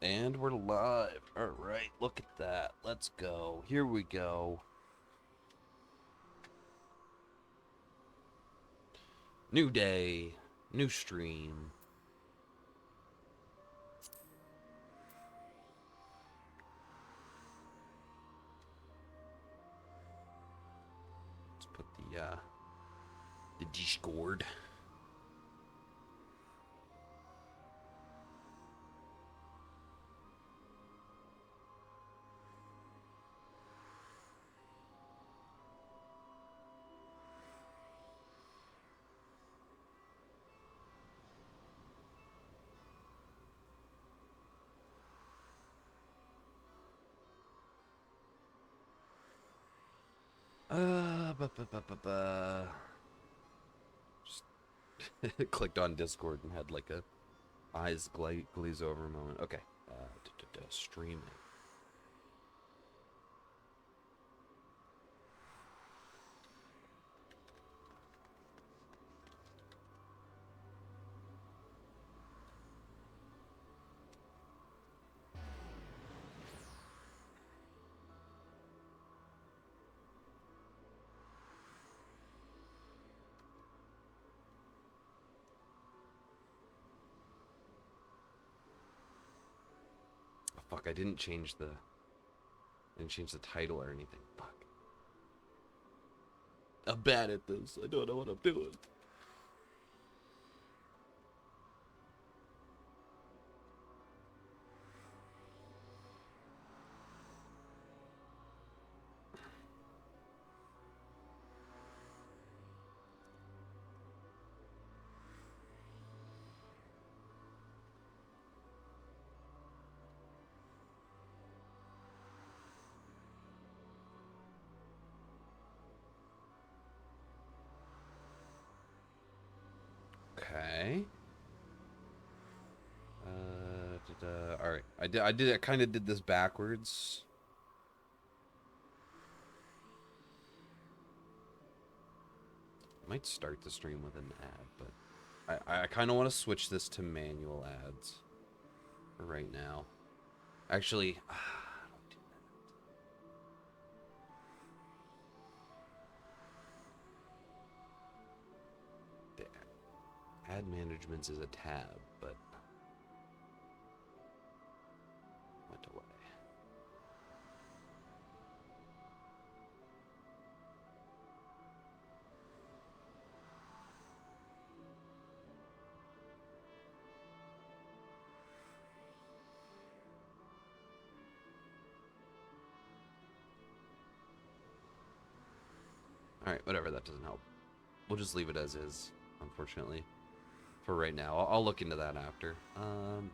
And we're live. Alright, look at that. Let's go. Here we go. New day. New stream. Let's put the Discord. Just clicked on Discord and had like a eyes glaze over moment. Okay. Streaming. Oh, fuck, I didn't change the title or anything. Fuck. I'm bad at this. I don't know what I'm doing. Okay. All right. I kind of did this backwards. Might start the stream with an ad, but I kind of want to switch this to manual ads for right now. Actually, don't do that. The ad management is a tab, but went away. All right, whatever. That doesn't help. We'll just leave it as is, unfortunately, for right now. I'll look into that after. I'm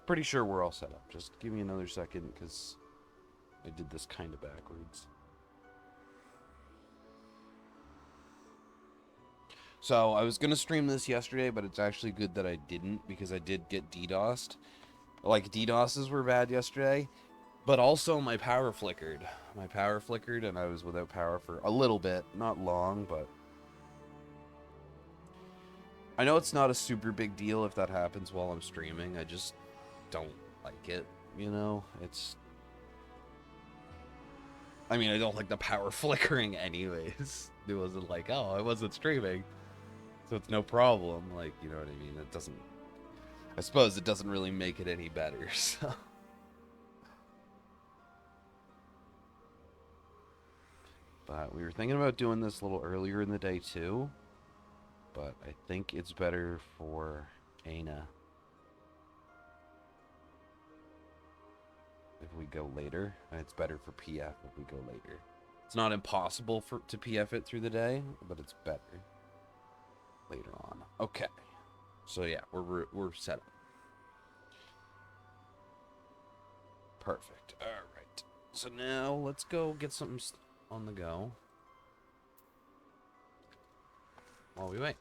pretty sure we're all set up. Just give me another second, because I did this kind of backwards. So, I was going to stream this yesterday, but it's actually good that I didn't, because I did get DDoSed. Like, DDoSes were bad yesterday, but also my power flickered. My power flickered, and I was without power for a little bit. Not long, but I know it's not a super big deal if that happens while I'm streaming. I just don't like it, you know? I mean, I don't like the power flickering anyways. It wasn't like, oh, I wasn't streaming, so it's no problem. Like, you know what I mean? It doesn't... I suppose it doesn't really make it any better, so... But we were thinking about doing this a little earlier in the day, too. But I think it's better for Ana if we go later. And it's better for PF if we go later. It's not impossible to PF it through the day, but it's better later on. Okay. So yeah, we're set up. Perfect. All right. So now let's go get something on the go while we wait.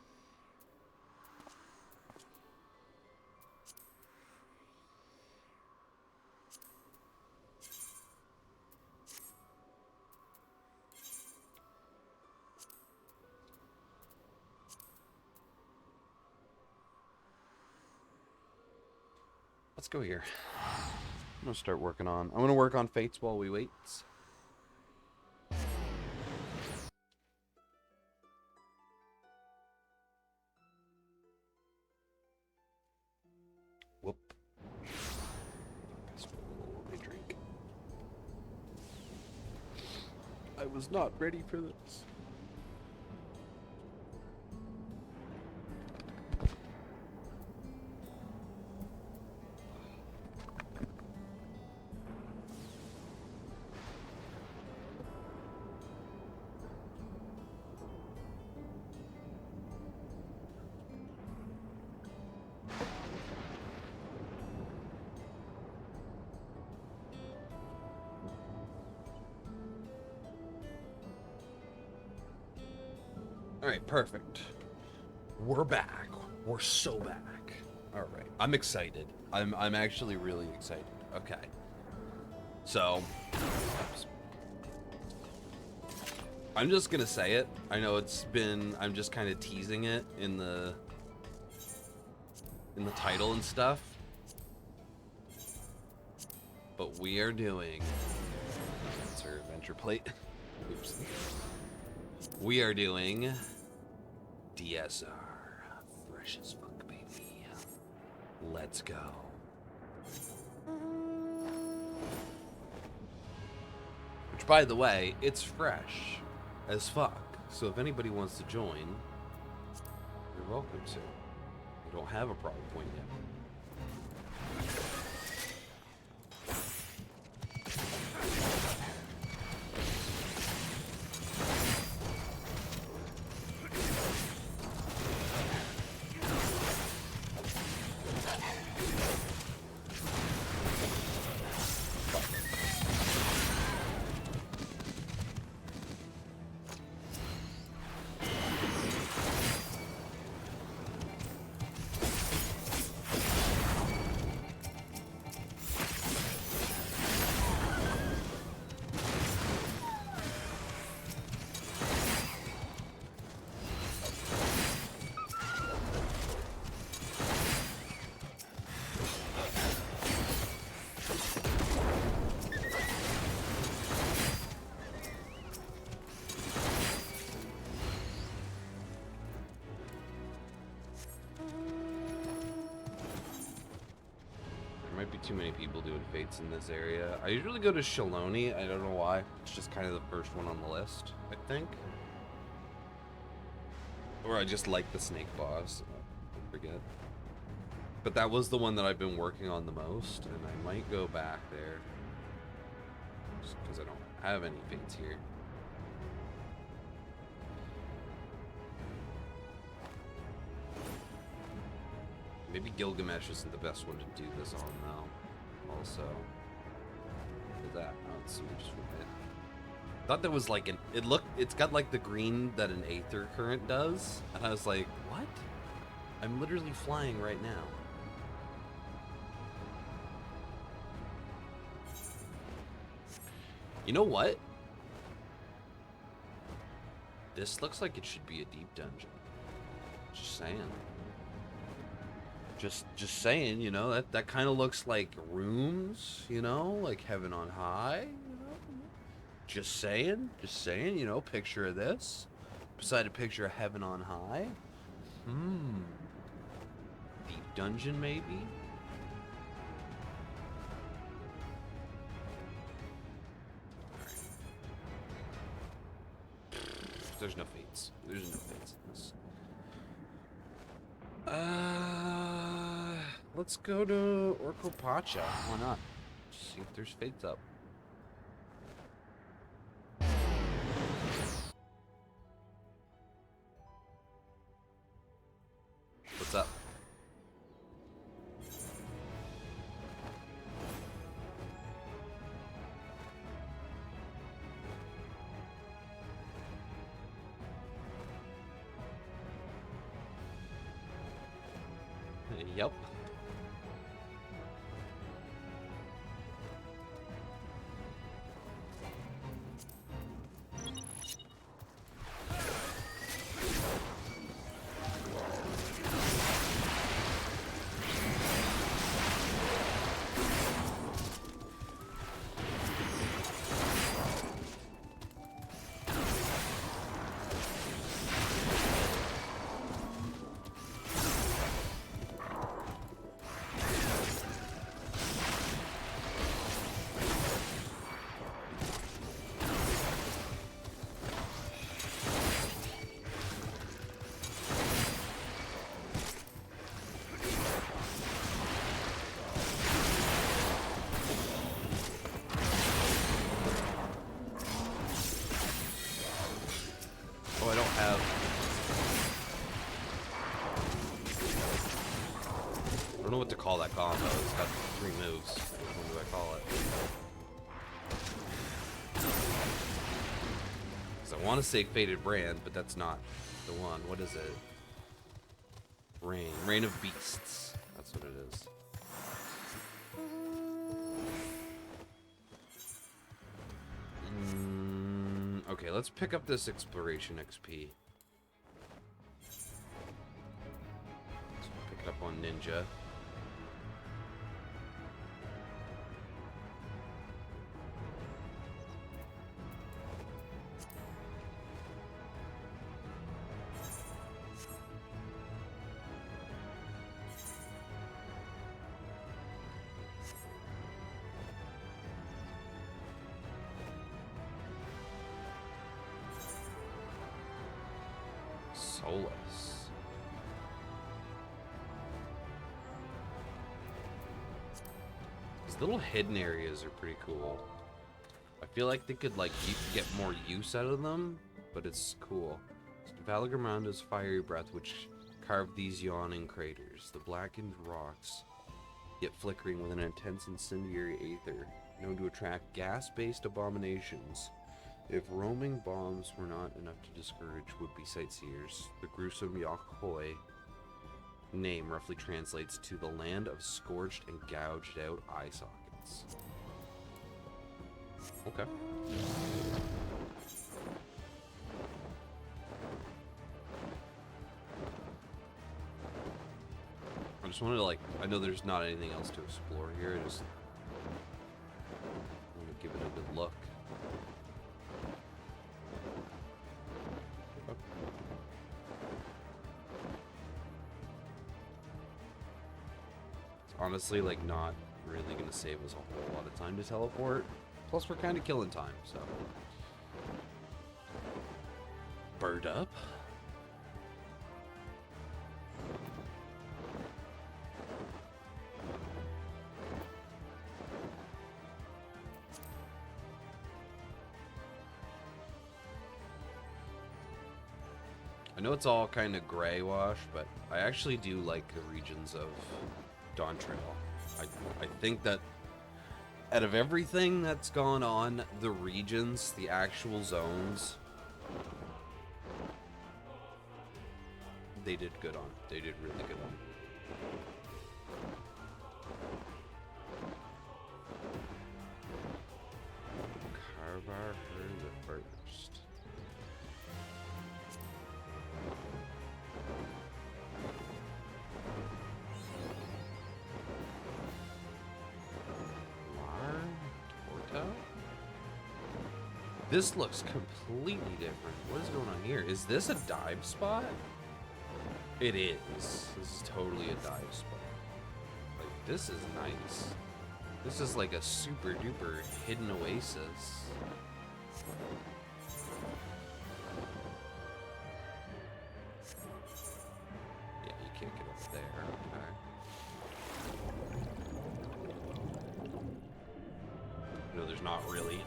Let's go here. I'm gonna start working on. I'm gonna work on fates while we wait. Whoop. Let me drink. I was not ready for this. Alright, perfect. We're back. We're so back. Alright. I'm excited. I'm actually really excited. Okay. So oops. I'm just gonna say it. I know it's been I'm just kinda teasing it in the title and stuff. But we are doing that's our adventure plate. Oops. We are doing DSR. Fresh as fuck, baby. Let's go. Which, by the way, it's fresh as fuck. So if anybody wants to join, you're welcome to. We don't have a problem point yet. Too many people doing fates in this area. I usually go to Shaloni. I don't know why. It's just kind of the first one on the list, I think. Or I just like the snake boss. I forget. But that was the one that I've been working on the most, and I might go back there. Just because I don't have any fates here. Maybe Gilgamesh isn't the best one to do this on, though. Also. Look at that. Oh, it's just it. Thought that was like an... It's got like the green that an Aether Current does. And I was like, what? I'm literally flying right now. You know what? This looks like it should be a deep dungeon. Just saying. Just saying, you know, that kind of looks like rooms, you know, like Heaven on High, you know? Just saying, you know, picture of this beside a picture of Heaven on High. Deep dungeon, maybe? There's no fates. There's no fates in this. Let's go to Orkopacha. Why not? Just see if there's fates up. What's up? Yep. don't know what to call that combo. It's got 3 moves. What do I call it? Because I want to say Faded Brand, but that's not the one. What is it? Rain. Rain of Beasts. That's what it is. Okay, let's pick up this Exploration XP. Let's pick it up on Ninja. Solus. These little hidden areas are pretty cool. I feel like they could like get more use out of them, but it's cool. Valgamando's fiery breath, which carved these yawning craters, the blackened rocks, yet flickering with an intense incendiary aether, known to attract gas-based abominations. If roaming bombs were not enough to discourage would-be sightseers, the gruesome HoH name roughly translates to the land of scorched and gouged out eye sockets. Okay. I just wanted to like, I know there's not anything else to explore here, I just want to give it a good look. Honestly, like, not really gonna save us a whole lot of time to teleport. Plus, we're kind of killing time, so. Bird up. I know it's all kind of gray wash, but I actually do like the regions of Dawn Trail. I think that out of everything that's gone on, the regions, the actual zones, they did good on. They did really good on. Carvar heard the first. This looks completely different. What is going on here? Is this a dive spot? It is. This is totally a dive spot. Like, this is nice. This is like a super duper hidden oasis. Yeah, you can't get up there. Okay. No, there's not really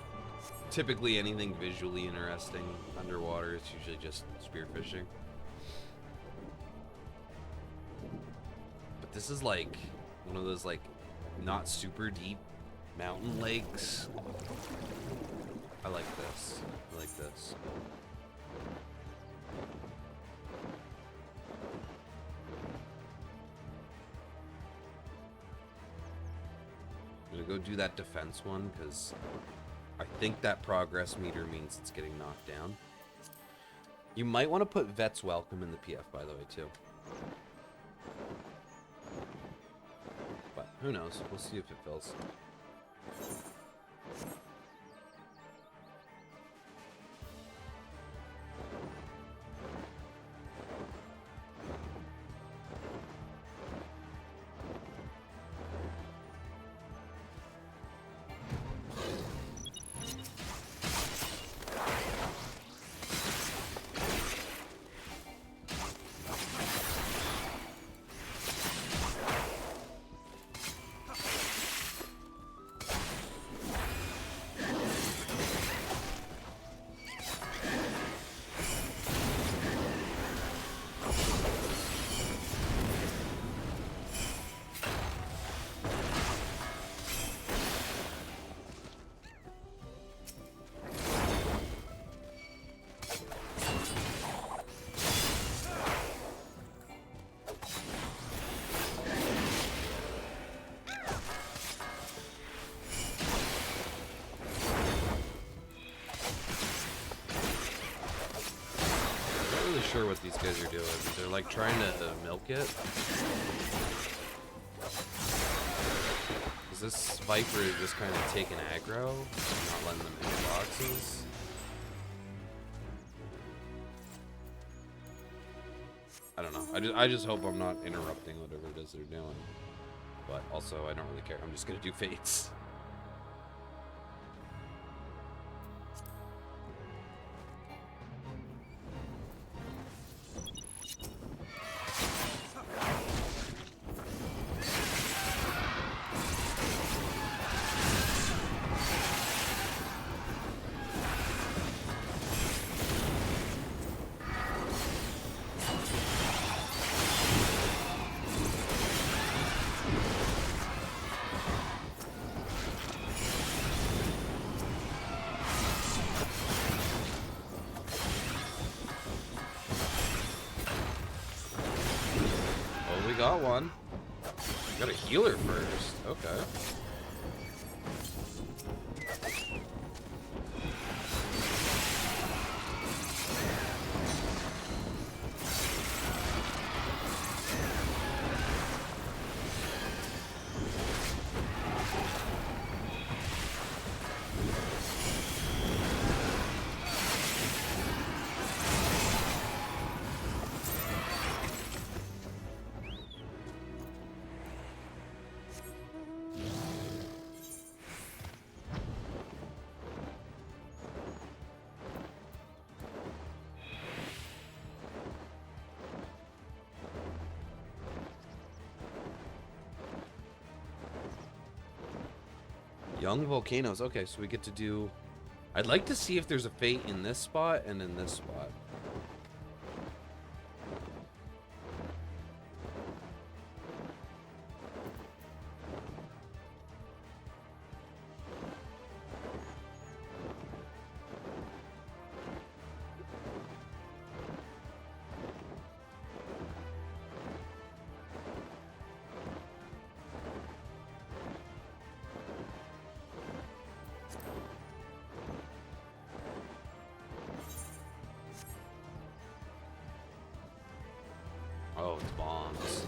typically anything visually interesting underwater. It's usually just spearfishing. But this is like one of those like not super deep mountain lakes. I like this. I like this. I'm gonna go do that defense one because I think that progress meter means it's getting knocked down. You might want to put Vet's Welcome in the PF, by the way, too. But who knows? We'll see if it fills. guys are doing. They're like trying to milk it. Is this Viper just kind of taking aggro? Not letting them hit boxes? I don't know. I just hope I'm not interrupting whatever it is they're doing. But also, I don't really care. I'm just gonna do fates. Got one. Got a healer first. Okay. Young volcanoes. Okay, so we get to do... I'd like to see if there's a fate in this spot and in this spot. Oh, it's bombs.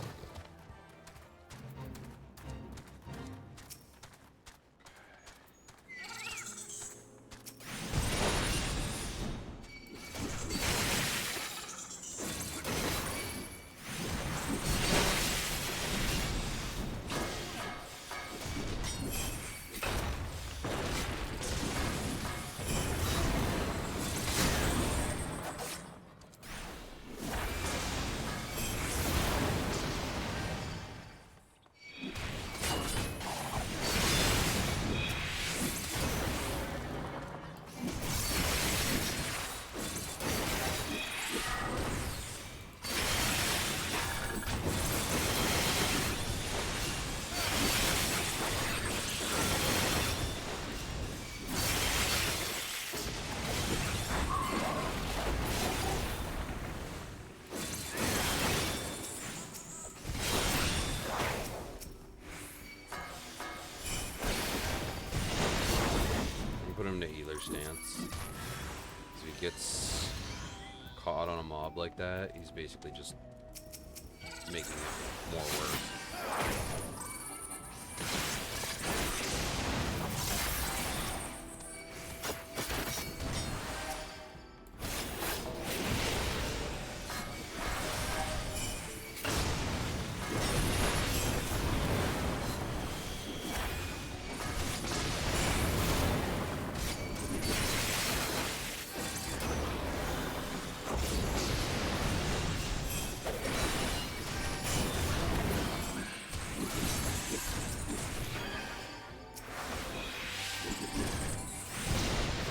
Stance. So he gets caught on a mob like that, he's basically just making it more work.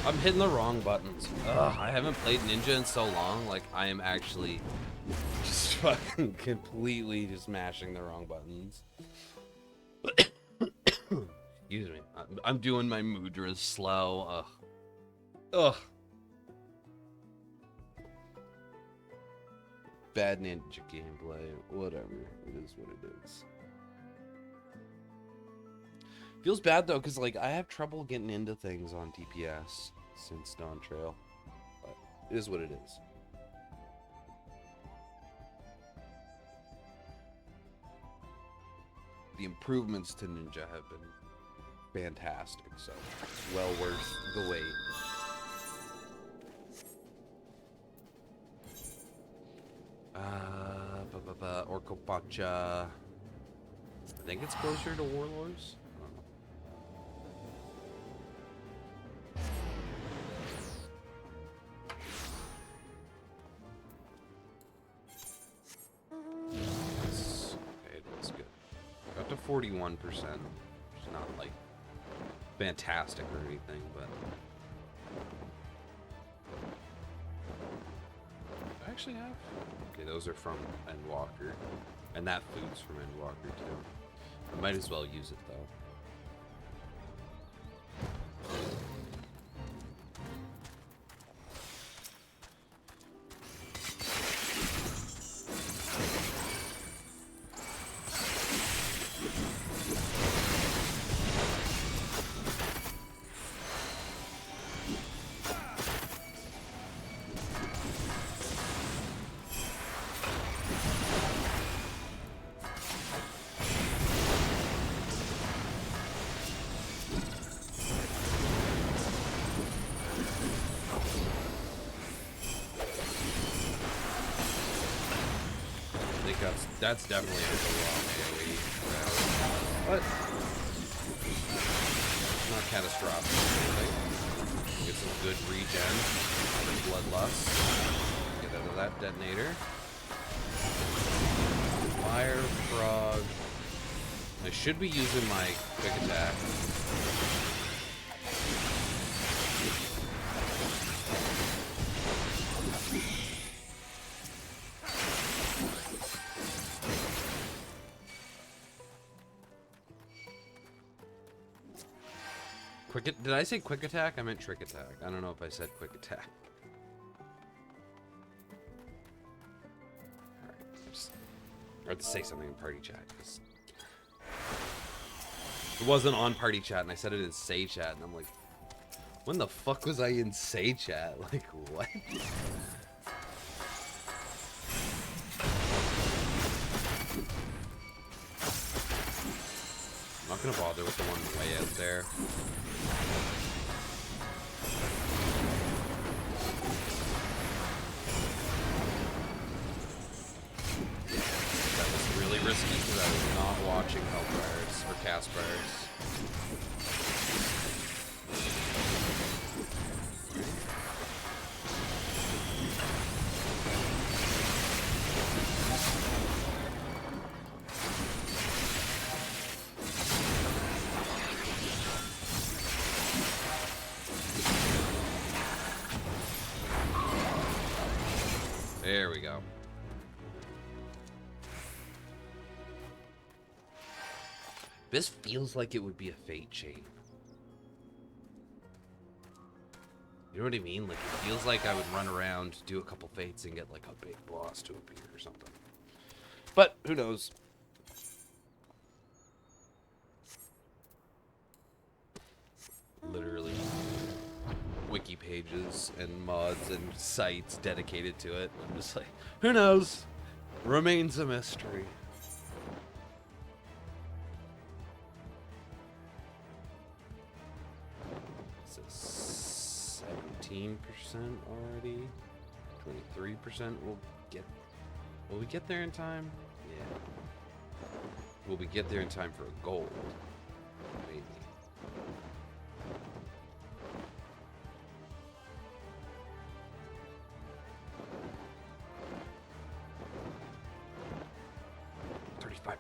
I'm hitting the wrong buttons. Ugh, I haven't played Ninja in so long. Like, I am actually just fucking completely just mashing the wrong buttons. Excuse me. I'm doing my mudras slow. Ugh. Ugh. Bad Ninja gameplay. Whatever. It is what it is. Feels bad though, because like I have trouble getting into things on DPS since Dawn Trail. But it is what it is. the improvements to Ninja have been fantastic, so it's well worth the wait. Orcopacha. I think it's closer to Warlords. Okay, it's good. Got to 41%. It's not like fantastic or anything, but I actually have. Okay, those are from Endwalker, and that food's from Endwalker too. I might as well use it though. That's definitely a long AoE. But not catastrophic. Right? Get some good regen. Bloodlust. Get out of that detonator. Fire frog. I should be using my quick attack. Did I say quick attack? I meant trick attack. I don't know if I said quick attack. Alright, I have to say something in party chat. It wasn't on party chat, and I said it in say chat, and I'm like, when the fuck was I in say chat? Like, what? I'm not gonna bother with the one way out there. That was really risky because I was not watching Hellfires or Caspars. There we go. This feels like it would be a fate chain. You know what I mean? Like, it feels like I would run around, do a couple fates, and get like a big boss to appear or something. But who knows? Literally wiki pages and mods and sites dedicated to it. I'm just like, who knows? Remains a mystery. This is 17% already. 23% will get. Will we get there in time? Yeah. Will we get there in time for a gold? Maybe.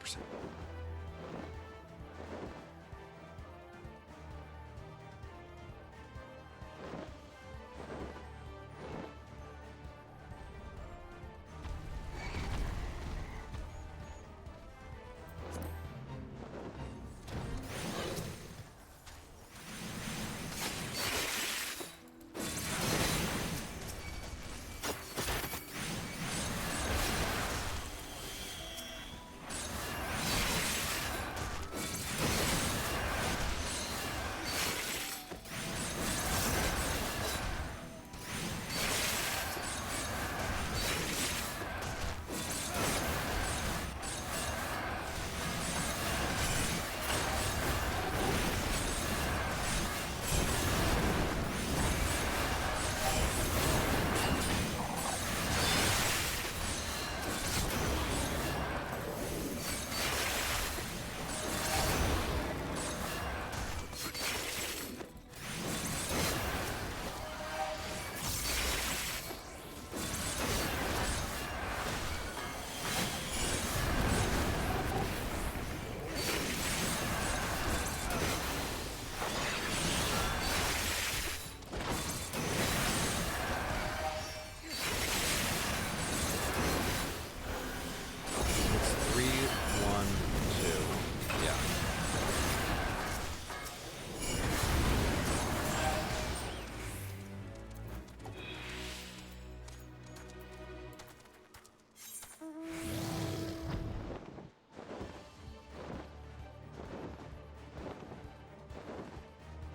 %.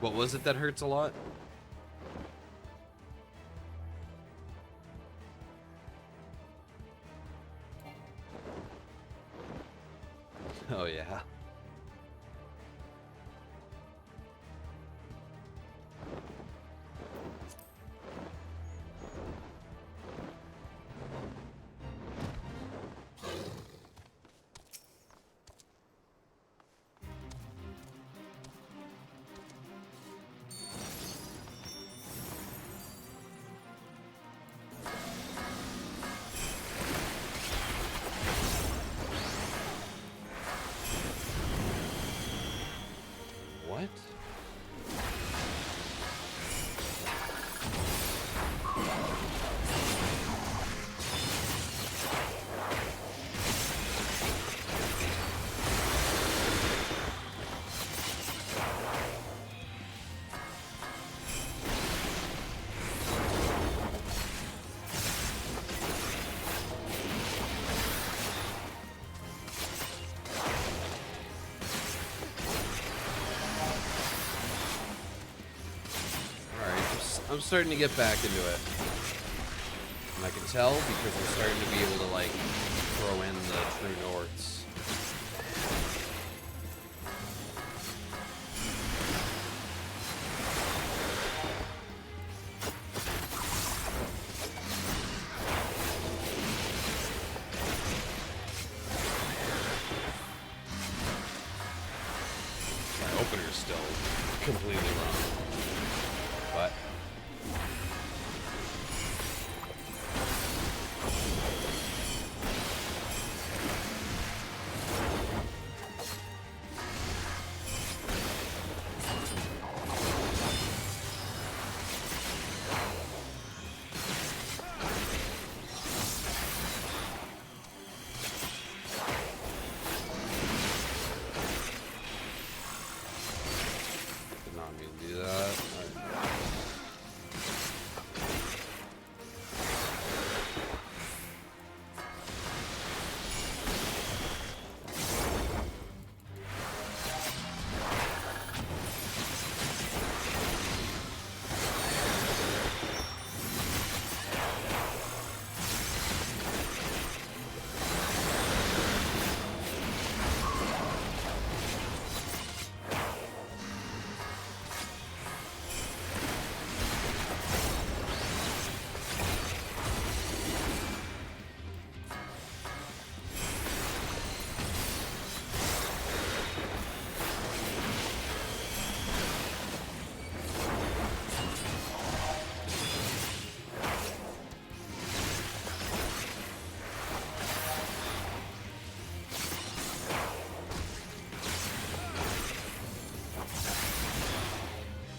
What was it that hurts a lot? Oh, yeah. What? I'm starting to get back into it. And I can tell because I'm starting to be able to, like, throw in the true norths. My opener's still completely wrong. But did not mean to do that.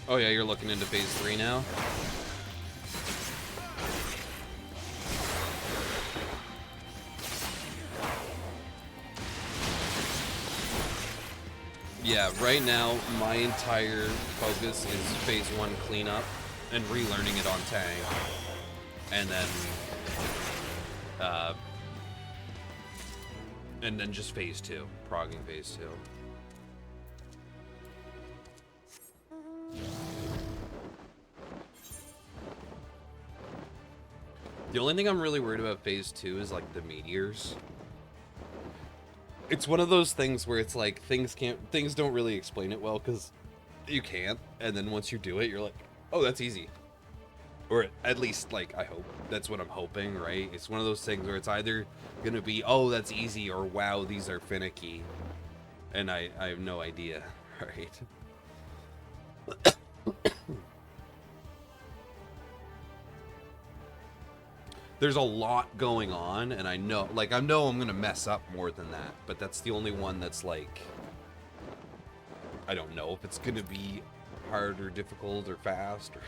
Oh yeah, you're looking into phase 3 now? Yeah, right now my entire focus is phase 1 cleanup and relearning it on Tang. And then just phase 2, progging phase 2. The only thing I'm really worried about phase 2 is like the meteors. It's one of those things where it's like things don't really explain it well because you can't, and then once you do it, you're like, oh, that's easy. Or at least, like, I hope. That's what I'm hoping, right? It's one of those things where it's either gonna be, oh, that's easy, or wow, these are finicky. And I have no idea, right? There's a lot going on, and I know I'm gonna mess up more than that, but that's the only one that's like, I don't know if it's gonna be hard or difficult or fast or...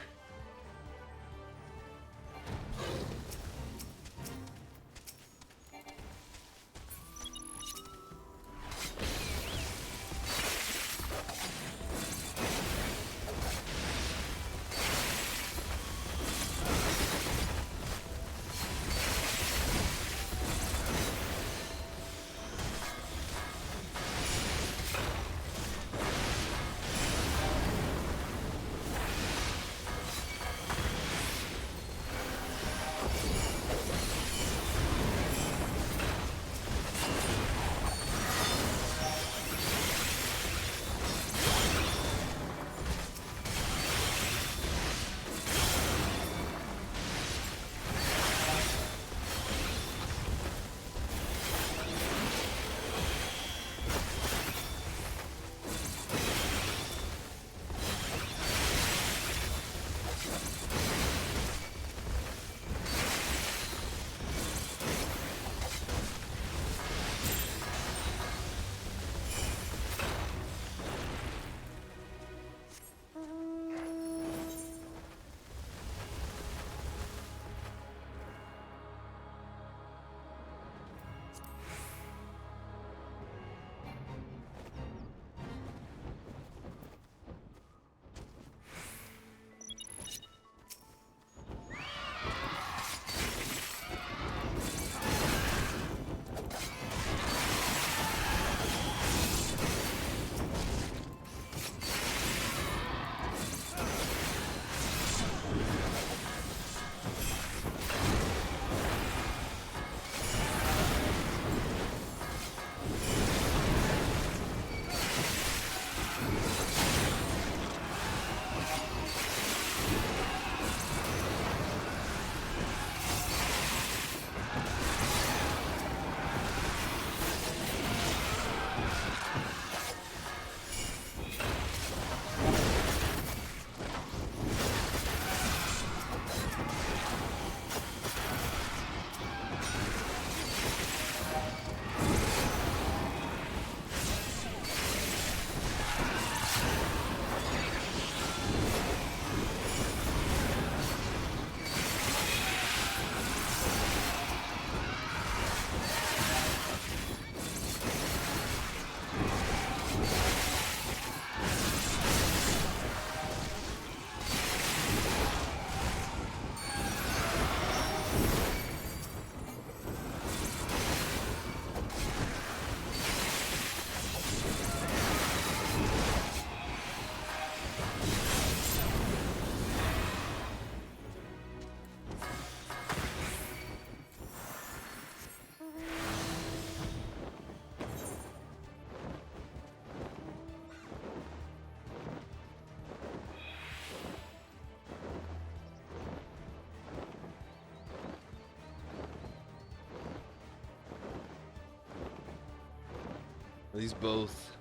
Are these both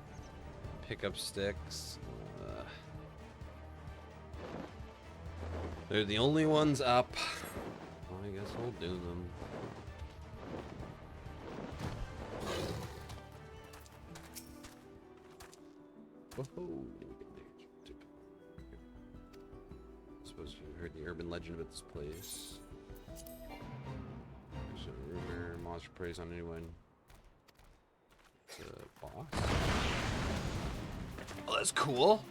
pickup sticks? They're the only ones up. Well, I guess we'll do them. Whoa. I suppose you heard the urban legend about this place. There's a rumor, monster preys on anyone. It's a boss. Oh, that's cool.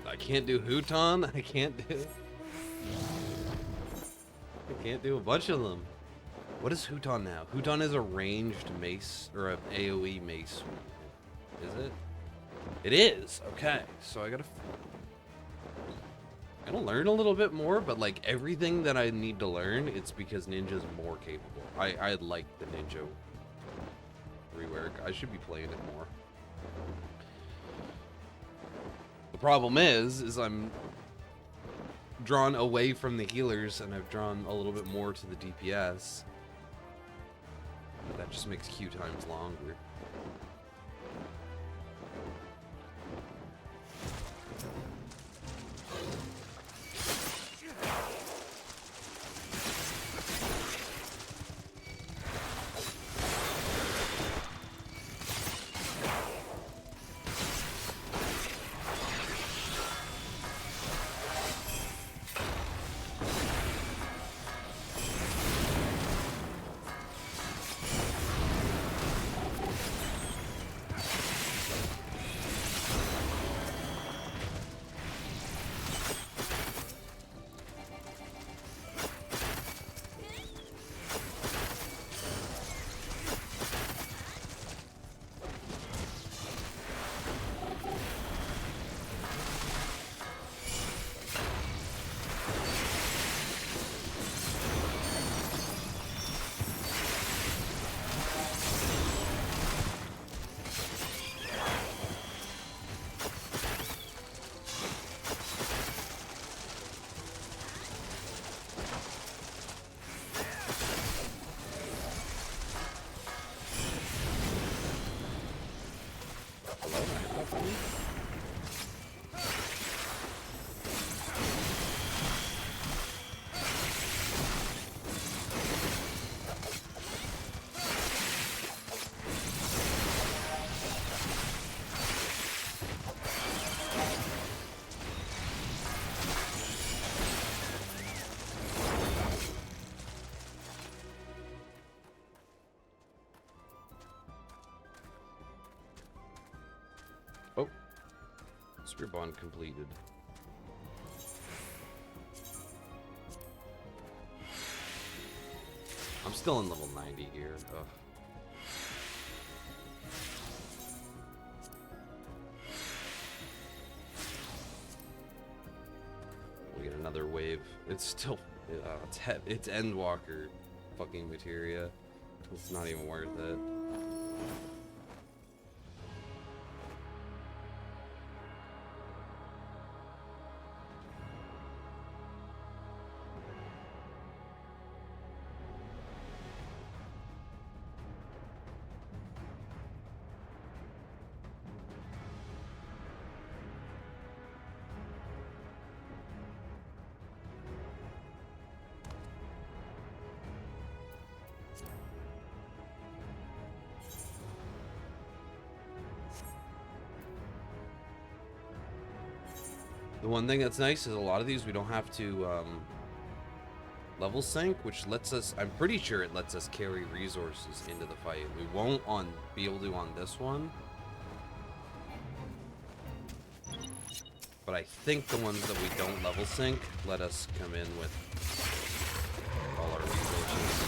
I can't do Huton. I can't do a bunch of them. What is Huton now? Huton is a ranged mace or an AoE mace. Is it? It is. Okay, so I gotta learn a little bit more, but like everything that I need to learn, it's because Ninja's more capable. I like the Ninja rework. I should be playing it more. The problem is I'm drawn away from the healers and I've drawn a little bit more to the DPS. But that just makes queue times longer. Spear bond completed. I'm still in level 90 here. Ugh. We get another wave. It's still it's Endwalker fucking materia. It's not even worth it. The one thing that's nice is a lot of these we don't have to level sync, which lets us, I'm pretty sure it lets us carry resources into the fight. We won't be able to on this one. But I think the ones that we don't level sync let us come in with all our resources.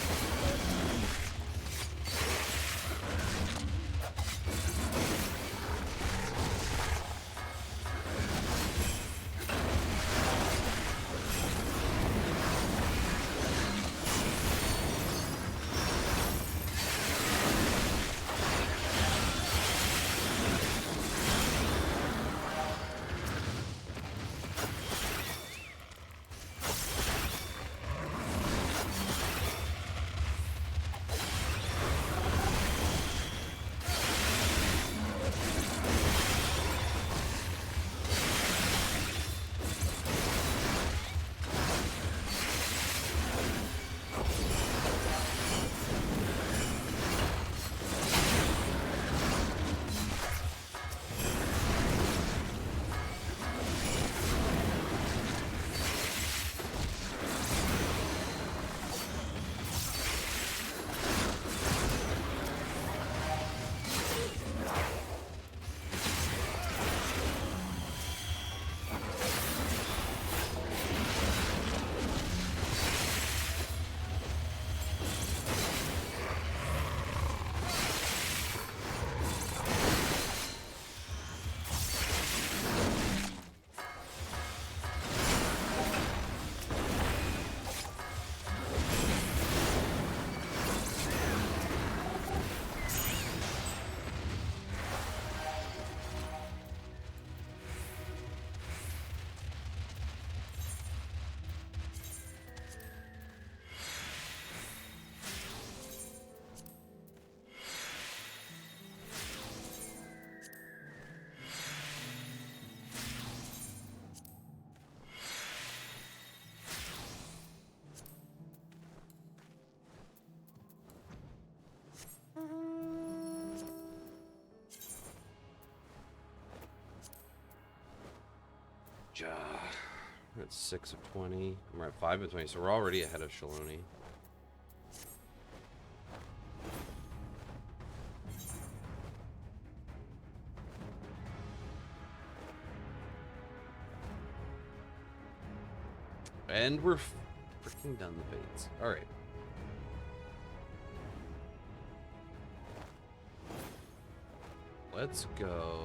We're at 6 of 20. We're at 5 of 20, so we're already ahead of Shaloni. And we're freaking done the fates. Alright. Let's go.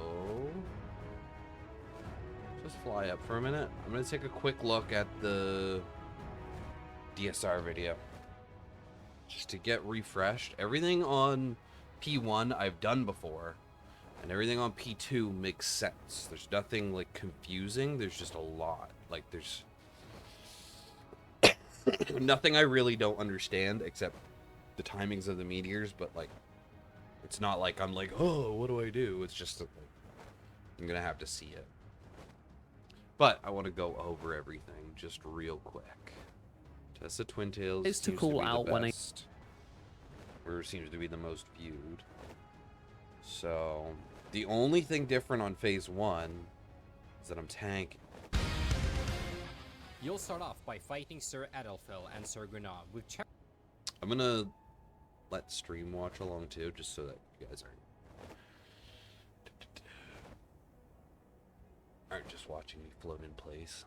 Just fly up for a minute. I'm going to take a quick look at the DSR video. Just to get refreshed. Everything on P1 I've done before. And everything on P2 makes sense. There's nothing, like, confusing. There's just a lot. Like, there's nothing I really don't understand except the timings of the meteors, but, like, it's not like I'm like, oh, what do I do? It's just, like, I'm gonna have to see it. But I want to go over everything just real quick. Tessa Twin Tails It's to seems call to be out the when I... best. Or seems to be the most viewed. So, the only thing different on Phase 1 is that I'm tanking. You'll start off by fighting Sir Adelphil and Sir Gunnar with I'm gonna let stream watch along too, just so that you guys aren't just watching me float in place.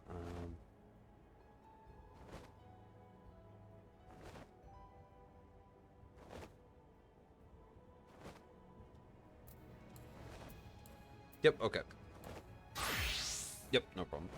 Yep, okay. Yep, no problem.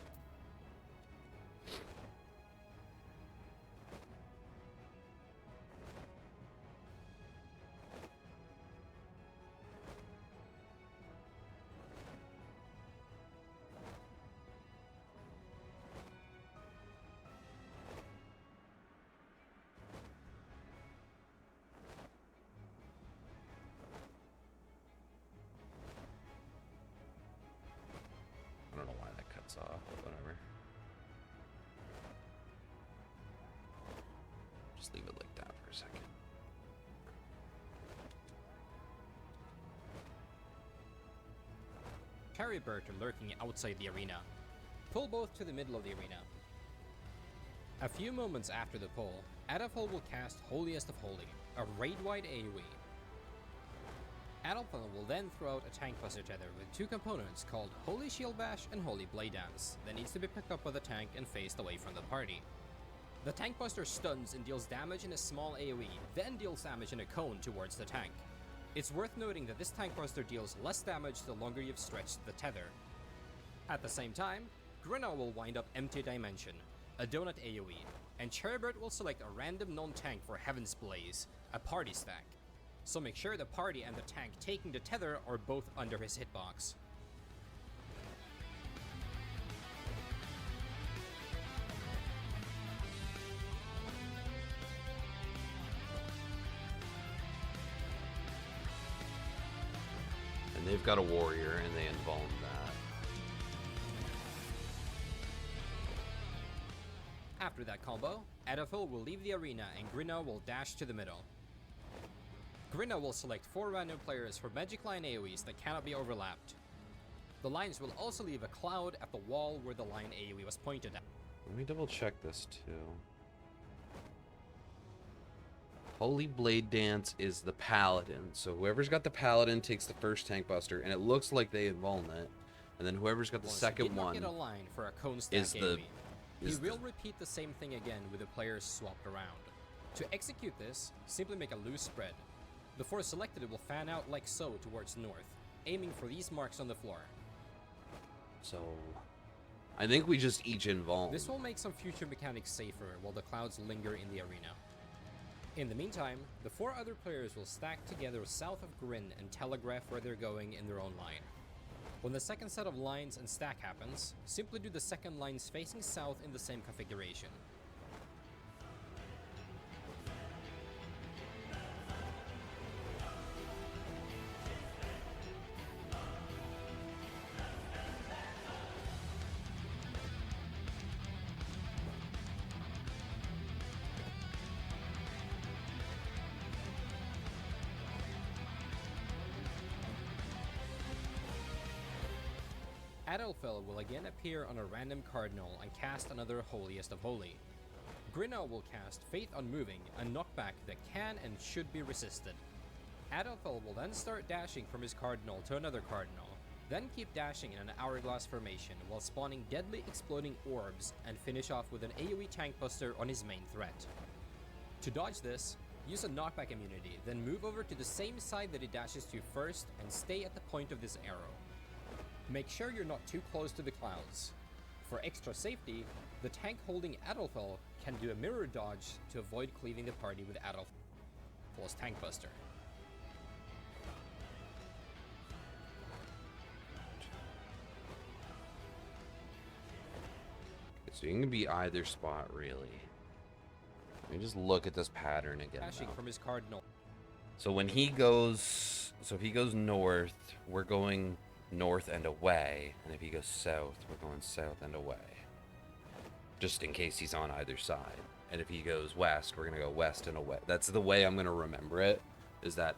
I don't know why that cuts off, but whatever. Just leave it like that for a second. Caribert lurking outside the arena. Pull both to the middle of the arena. A few moments after the pull, Adolfo will cast Holiest of Holy, a raid-wide AoE. Adolfo will then throw out a tank buster tether with two components called Holy Shield Bash and Holy Blade Dance that needs to be picked up by the tank and phased away from the party. The tank buster stuns and deals damage in a small AoE, then deals damage in a cone towards the tank. It's worth noting that this tank buster deals less damage the longer you've stretched the tether. At the same time, Grinna will wind up Empty Dimension, a donut AoE, and Cherrybird will select a random non-tank for Heaven's Blaze, a party stack. So make sure the party and the tank taking the tether are both under his hitbox. And they've got a warrior, and they invuln that. After that combo, Adolfo will leave the arena and Grinna will dash to the middle. Grinna will select 4 random players for Magic Line AoEs that cannot be overlapped. The lines will also leave a cloud at the wall where the line AoE was pointed at. Let me double check this too. Holy Blade Dance is the Paladin, so whoever's got the Paladin takes the first tank buster, and it looks like they invuln it. And then whoever's got the second one Get a line for a cone stack is AoE. the He will repeat the same thing again with the players swapped around. To execute this, simply make a loose spread. The 4 selected will fan out like so towards north, aiming for these marks on the floor. So I think we just each invuln. This will make some future mechanics safer while the clouds linger in the arena. In the meantime, the 4 other players will stack together south of Grin and telegraph where they're going in their own line. When the second set of lines and stack happens, simply do the second lines facing south in the same configuration. Adolfo will again appear on a random cardinal and cast another Holiest of Holy. Grinna will cast Faith Unmoving, a knockback that can and should be resisted. Adolfo will then start dashing from his cardinal to another cardinal, then keep dashing in an hourglass formation while spawning deadly exploding orbs and finish off with an AoE tank buster on his main threat. To dodge this, use a knockback immunity, then move over to the same side that he dashes to first and stay at the point of this arrow. Make sure you're not too close to the clouds. For extra safety, the tank holding Adolfo can do a mirror dodge to avoid cleaving the party with Adolfo's tank buster. So you can be either spot, really. Let me just look at this pattern again. Dashing from his cardinal. So when he goes, if he goes north, we're going north and away, and if he goes south, we're going south and away. Just in case he's on either side. And if he goes west, we're gonna go west and away. That's the way I'm gonna remember it, is that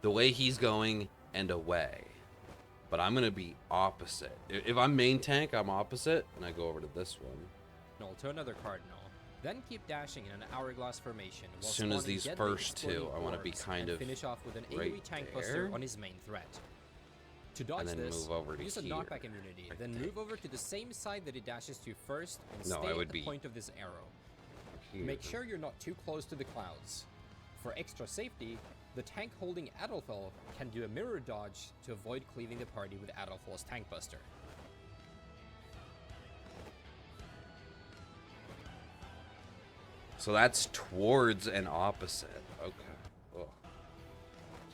the way he's going and away. But I'm gonna be opposite. If I'm main tank, I'm opposite, and I go over to this one. To another cardinal. Then keep dashing in an hourglass formation. As soon as these first two, I want to be kind of finish off with an right AoE tank there. buster on his main threat. To dodge And then this, move over to use a here, knockback immunity, I then think. move over to the same side that he dashes to first and No, stay I at would the be point of this arrow. Here. Make sure you're not too close to the clouds. For extra safety, the tank holding Adolfo can do a mirror dodge to avoid cleaving the party with Adolfo's tank buster. So that's towards an opposite. Okay. Ugh.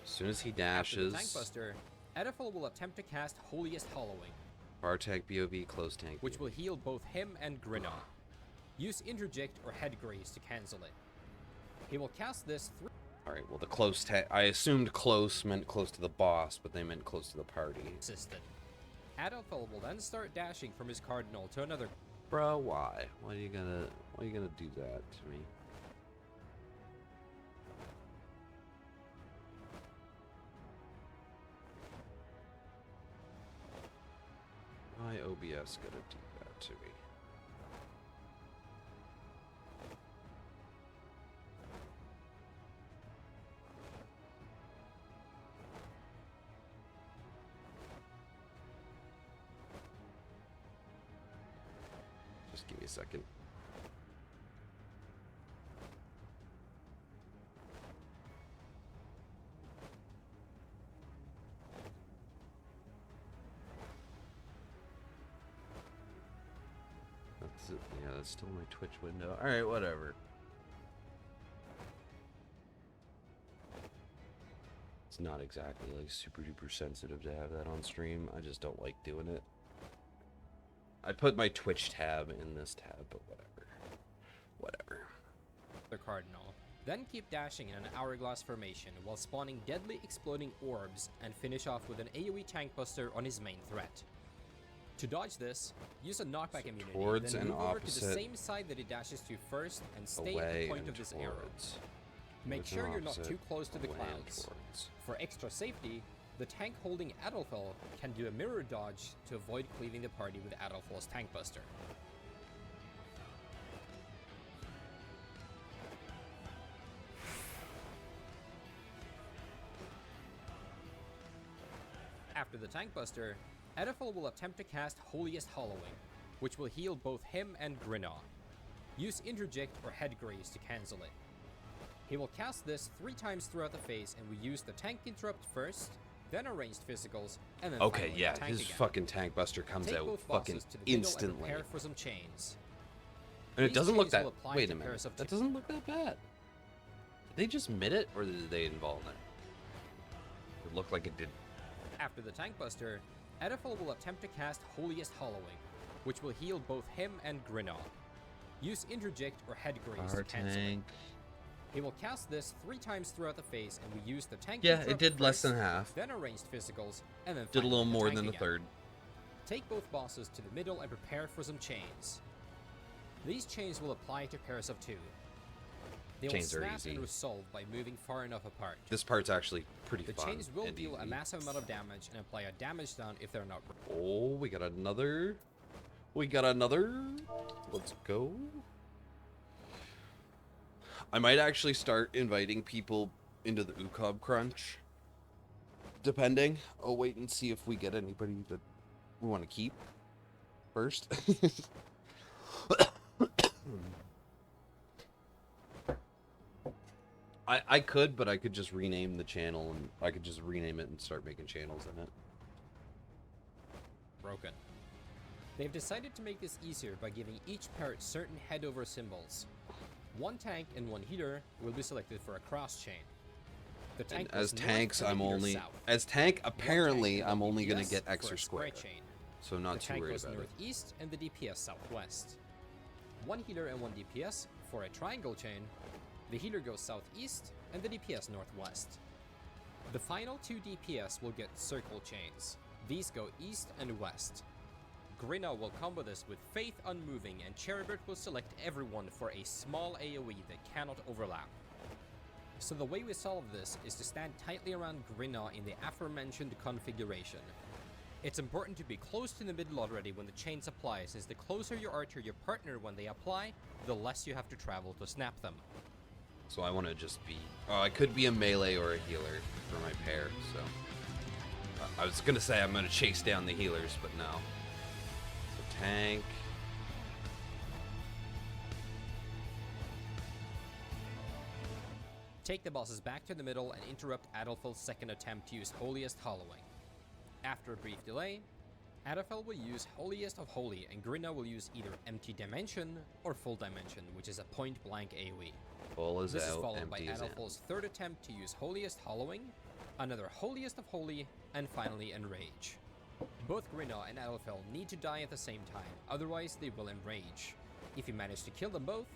As soon as he After dashes, the tank buster, Adolfo will attempt to cast Holiest Hollowing, far tank BOV, close tank. which BOV. will heal both him and Grinna. Use Interject or Head Graze to cancel it. He will cast this through All right. Well, the close tank. I assumed close meant close to the boss, but they meant close to the party. assisted. Adolfo will then start dashing from his cardinal to another. Bro, why? Why are you gonna do that to me? Why OBS gonna do that? to be. Just give me a second. That's it. Yeah, that's still my Twitch window. Alright, whatever. It's not exactly like super duper sensitive to have that on stream. I just don't like doing it. I put my Twitch tab in this tab, but whatever. Whatever. The Cardinal. Then keep dashing in an hourglass formation while spawning deadly exploding orbs and finish off with an AoE tank buster on his main threat. To dodge this, use a knockback immunity, towards then and move over to the opposite, same side that he dashes to first and stay at away the point and of this towards. arrow. Make With sure an you're not opposite, too close to the away and clouds. towards. For extra safety, the tank holding Adolfo can do a mirror dodge to avoid cleaving the party with Adolfo's tank buster. After the tank buster, Adolfo will attempt to cast Holiest Hollowing, which will heal both him and Grinna. Use Interject or Head Graze to cancel it. He will cast this 3 times throughout the phase, and we use the tank interrupt first, then a ranged physicals, and then Okay, finally yeah, the tank his again. fucking tank buster comes Take out both fucking bosses to the middle and instantly. prepare for some chains. And it These doesn't look chains that. will apply Wait to a minute. pairs of That two. doesn't look that bad. Did they just mid it, or did they involve it? It looked like it did. After the tank buster, Adolfo will attempt to cast Holiest Hollowing, which will heal both him and Grinna. Use Interject or Head Graze to Our cancel it. tank. He will cast this 3 times throughout the phase, and we use the tank Yeah, it interrupt did less first, than half. then arranged physicals, and then Did a little finally the more tank than the again. third. Take both bosses to the middle and prepare for some chains. These chains will apply to pairs of 2. They Chains will are snap easy. and resolve by moving far enough apart. This part's actually pretty The fun. chains will and deal a easy. massive amount of damage and apply a damage down if they're not broken. Oh, we got another. We got another. Let's go. I might actually start inviting people into the UCOB crunch. Depending. I'll wait and see if we get anybody that we want to keep first. I could, but I could just rename the channel, and I could just rename it and start making channels in it. Broken. They've decided to make this easier by giving each pair certain head-over symbols. 1 tank and 1 healer will be selected for a cross chain. The And tank as goes north tanks, and the I'm healer only south. as tank. 1 tank Apparently, and I'm 1 only gonna DPS get for extra a square square, chain. so I'm not The too tank worried goes about it. northeast and the DPS southwest. 1 healer and 1 DPS for a triangle chain. The healer goes southeast and the DPS northwest. The final 2 DPS will get circle chains. These go east and west. Grinna will combo this with Faith Unmoving, and Cherubert will select everyone for a small AoE that cannot overlap. So the way we solve this is to stand tightly around Grinna in the aforementioned configuration. It's important to be close to the middle already when the chains apply, since the closer you are to your partner when they apply, the less you have to travel to snap them. So I want to just be. Oh, I could be a melee or a healer for my pair. So I was gonna say I'm gonna chase down the healers, but no. So tank. Take the bosses back to the middle and interrupt Adolfo's second attempt to use Holiest Hollowing. After a brief delay, Adolfo will use Holiest of Holy, and Grinna will use either Empty Dimension or Full Dimension, which is a point-blank AoE. Full is This is out, followed by empty is in. Adolfo's third attempt to use Holiest Hollowing, another Holiest of Holy, and finally Enrage. Both Grinna and Adolfo need to die at the same time, otherwise they will enrage. If you manage to kill them both,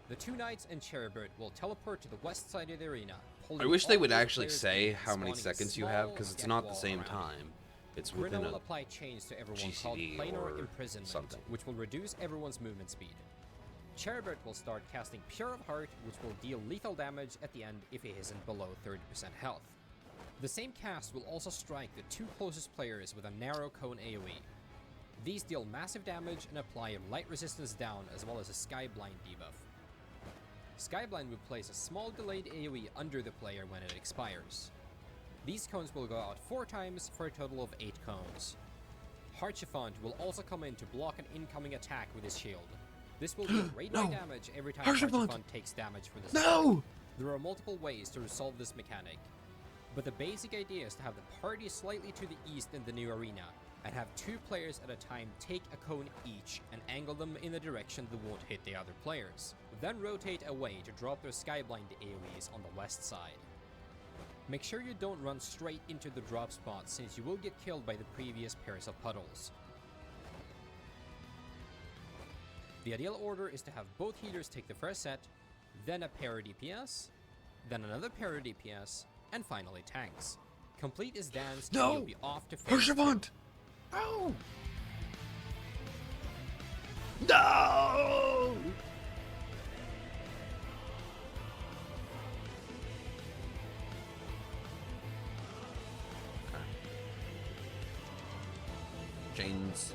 the 2 knights and Cherubert will teleport to the west side of the arena. I wish they all would four actually players say in, how many spawning a seconds you have, small because it's death not the wall same around you. time. It's Grinna within will a apply chains to everyone called GCD Planar or Imprisonment, something. which will reduce everyone's movement speed. Cherubert will start casting Pure of Heart, which will deal lethal damage at the end if he isn't below 30% health. The same cast will also strike the 2 closest players with a narrow cone AoE. These deal massive damage and apply a light resistance down as well as a Skyblind debuff. Skyblind will place a small delayed AoE under the player when it expires. These cones will go out 4 times for a total of 8 cones. Harchifant will also come in to block an incoming attack with his shield. This will deal raid-wide damage every time Harchifant takes damage for this attack. There are multiple ways to resolve this mechanic, but the basic idea is to have the party slightly to the east in the new arena, and have 2 players at a time take a cone each and angle them in the direction that won't hit the other players. Then rotate away to drop their Skyblind AoEs on the west side. Make sure you don't run straight into the drop spot, since you will get killed by the previous pairs of puddles. The ideal order is to have both healers take the first set, then a pair of DPS, then another pair of DPS, and finally tanks. Complete this dance and you'll be off to phase 2. No! No! Chains.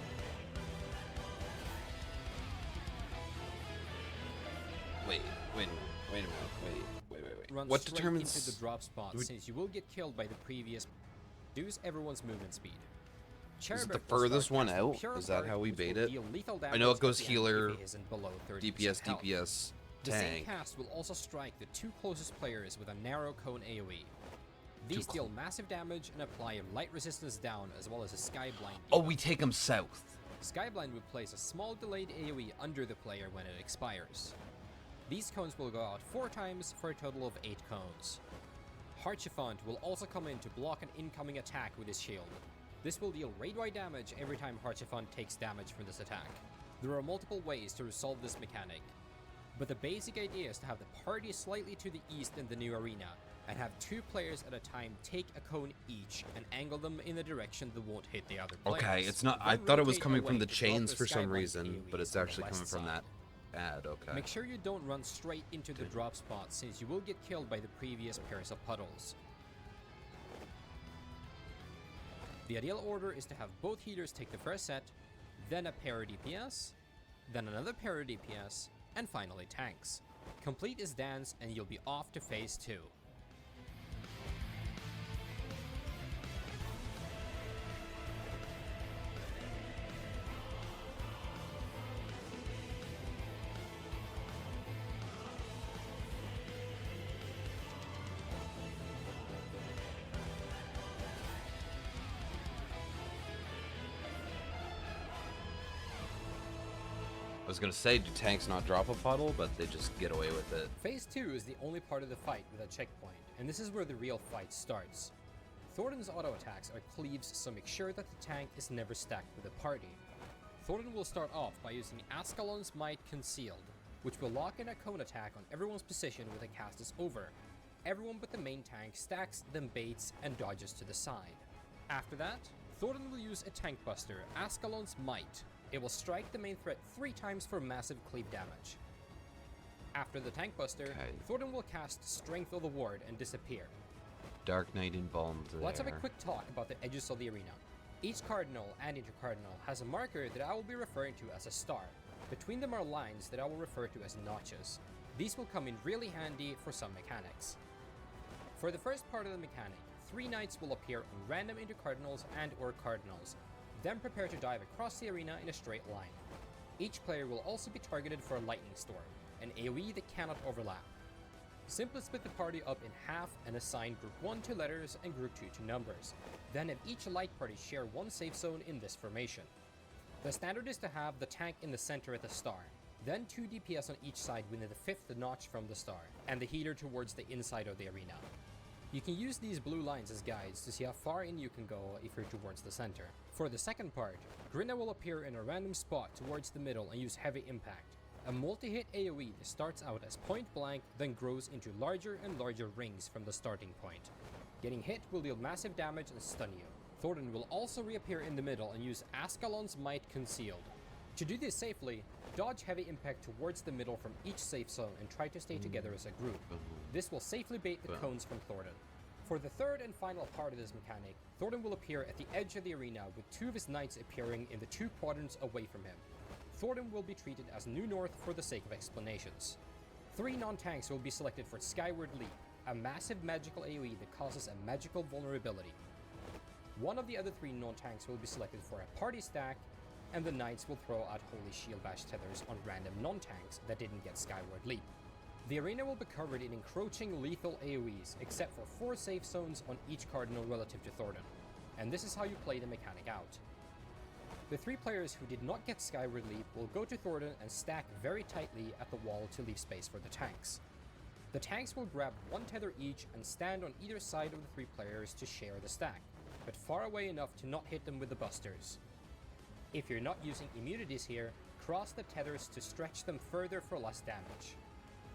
Wait a minute. Run What straight determines into the drop spot, since you will get killed by the previous. Reduce everyone's movement speed. Is it the furthest one out? Is that how we bait it? I know it goes healer, DPS, DPS, The same tank. cast will also strike the 2 closest players with a narrow cone AoE. These deal massive damage and apply a light resistance down as well as a Skyblind Oh, debuff. we take them south. Skyblind will place a small delayed AoE under the player when it expires. These cones will go out 4 times for a total of 8 cones. Harchifant will also come in to block an incoming attack with his shield. This will deal raid-wide damage every time Harchifant takes damage from this attack. There are multiple ways to resolve this mechanic, but the basic idea is to have the party slightly to the east in the new arena, and have 2 players at a time take a cone each and angle them in the direction that won't hit the other players. Okay, it's not. Then I thought it was rotate coming away from the to drop chains the for some Skyblind reason, AoEs but it's on the actually coming west from side. that ad. Okay. Make sure you don't run straight into the drop spot, since you will get killed by the previous pairs of puddles. The ideal order is to have both healers take the first set, then a pair of DPS, then another pair of DPS, and finally tanks. Complete this dance and you'll be off to phase 2. I was gonna say, do tanks not drop a puddle, but they just get away with it. Phase 2 is the only part of the fight with a checkpoint, and this is where the real fight starts. Thornton's auto attacks are cleaves, so make sure that the tank is never stacked with a party. Thornton will start off by using Ascalon's Might Concealed, which will lock in a cone attack on everyone's position when the cast is over. Everyone but the main tank stacks, then baits, and dodges to the side. After that, Thornton will use a tank buster, Ascalon's Might. It will strike the main threat 3 times for massive cleave damage. After the tank buster, Thornton will cast Strength of the Ward and disappear. Dark Knight embalmed there. Let's have a quick talk about the edges of the arena. Each cardinal and intercardinal has a marker that I will be referring to as a star. Between them are lines that I will refer to as notches. These will come in really handy for some mechanics. For the first part of the mechanic, 3 knights will appear on random intercardinals and or cardinals, then prepare to dive across the arena in a straight line. Each player will also be targeted for a lightning storm, an AoE that cannot overlap. Simply split the party up in half and assign group 1 to letters and group 2 to numbers. Then have each light party share 1 safe zone in this formation. The standard is to have the tank in the center at the star, then 2 DPS on each side within the 5th notch from the star, and the healer towards the inside of the arena. You can use these blue lines as guides to see how far in you can go if you're towards the center. For the second part, Grinna will appear in a random spot towards the middle and use Heavy Impact, a multi-hit AoE that starts out as point blank, then grows into larger and larger rings from the starting point. Getting hit will deal massive damage and stun you. Thornton will also reappear in the middle and use Ascalon's Might Concealed. To do this safely, dodge Heavy Impact towards the middle from each safe zone and try to stay together as a group. This will safely bait the cones from Thornton. For the third and final part of this mechanic, Thornton will appear at the edge of the arena with 2 of his knights appearing in the 2 quadrants away from him. Thornton will be treated as New North for the sake of explanations. 3 non-tanks will be selected for Skyward Leap, a massive magical AoE that causes a magical vulnerability. 1 of the other 3 non-tanks will be selected for a party stack, and the knights will throw out Holy Shield Bash tethers on random non-tanks that didn't get Skyward Leap. The arena will be covered in encroaching lethal AoEs, except for 4 safe zones on each cardinal relative to Thornton, and this is how you play the mechanic out. The 3 players who did not get Skyward Leap will go to Thornton and stack very tightly at the wall to leave space for the tanks. The tanks will grab 1 tether each and stand on either side of the 3 players to share the stack, but far away enough to not hit them with the busters. If you're not using immunities here, cross the tethers to stretch them further for less damage.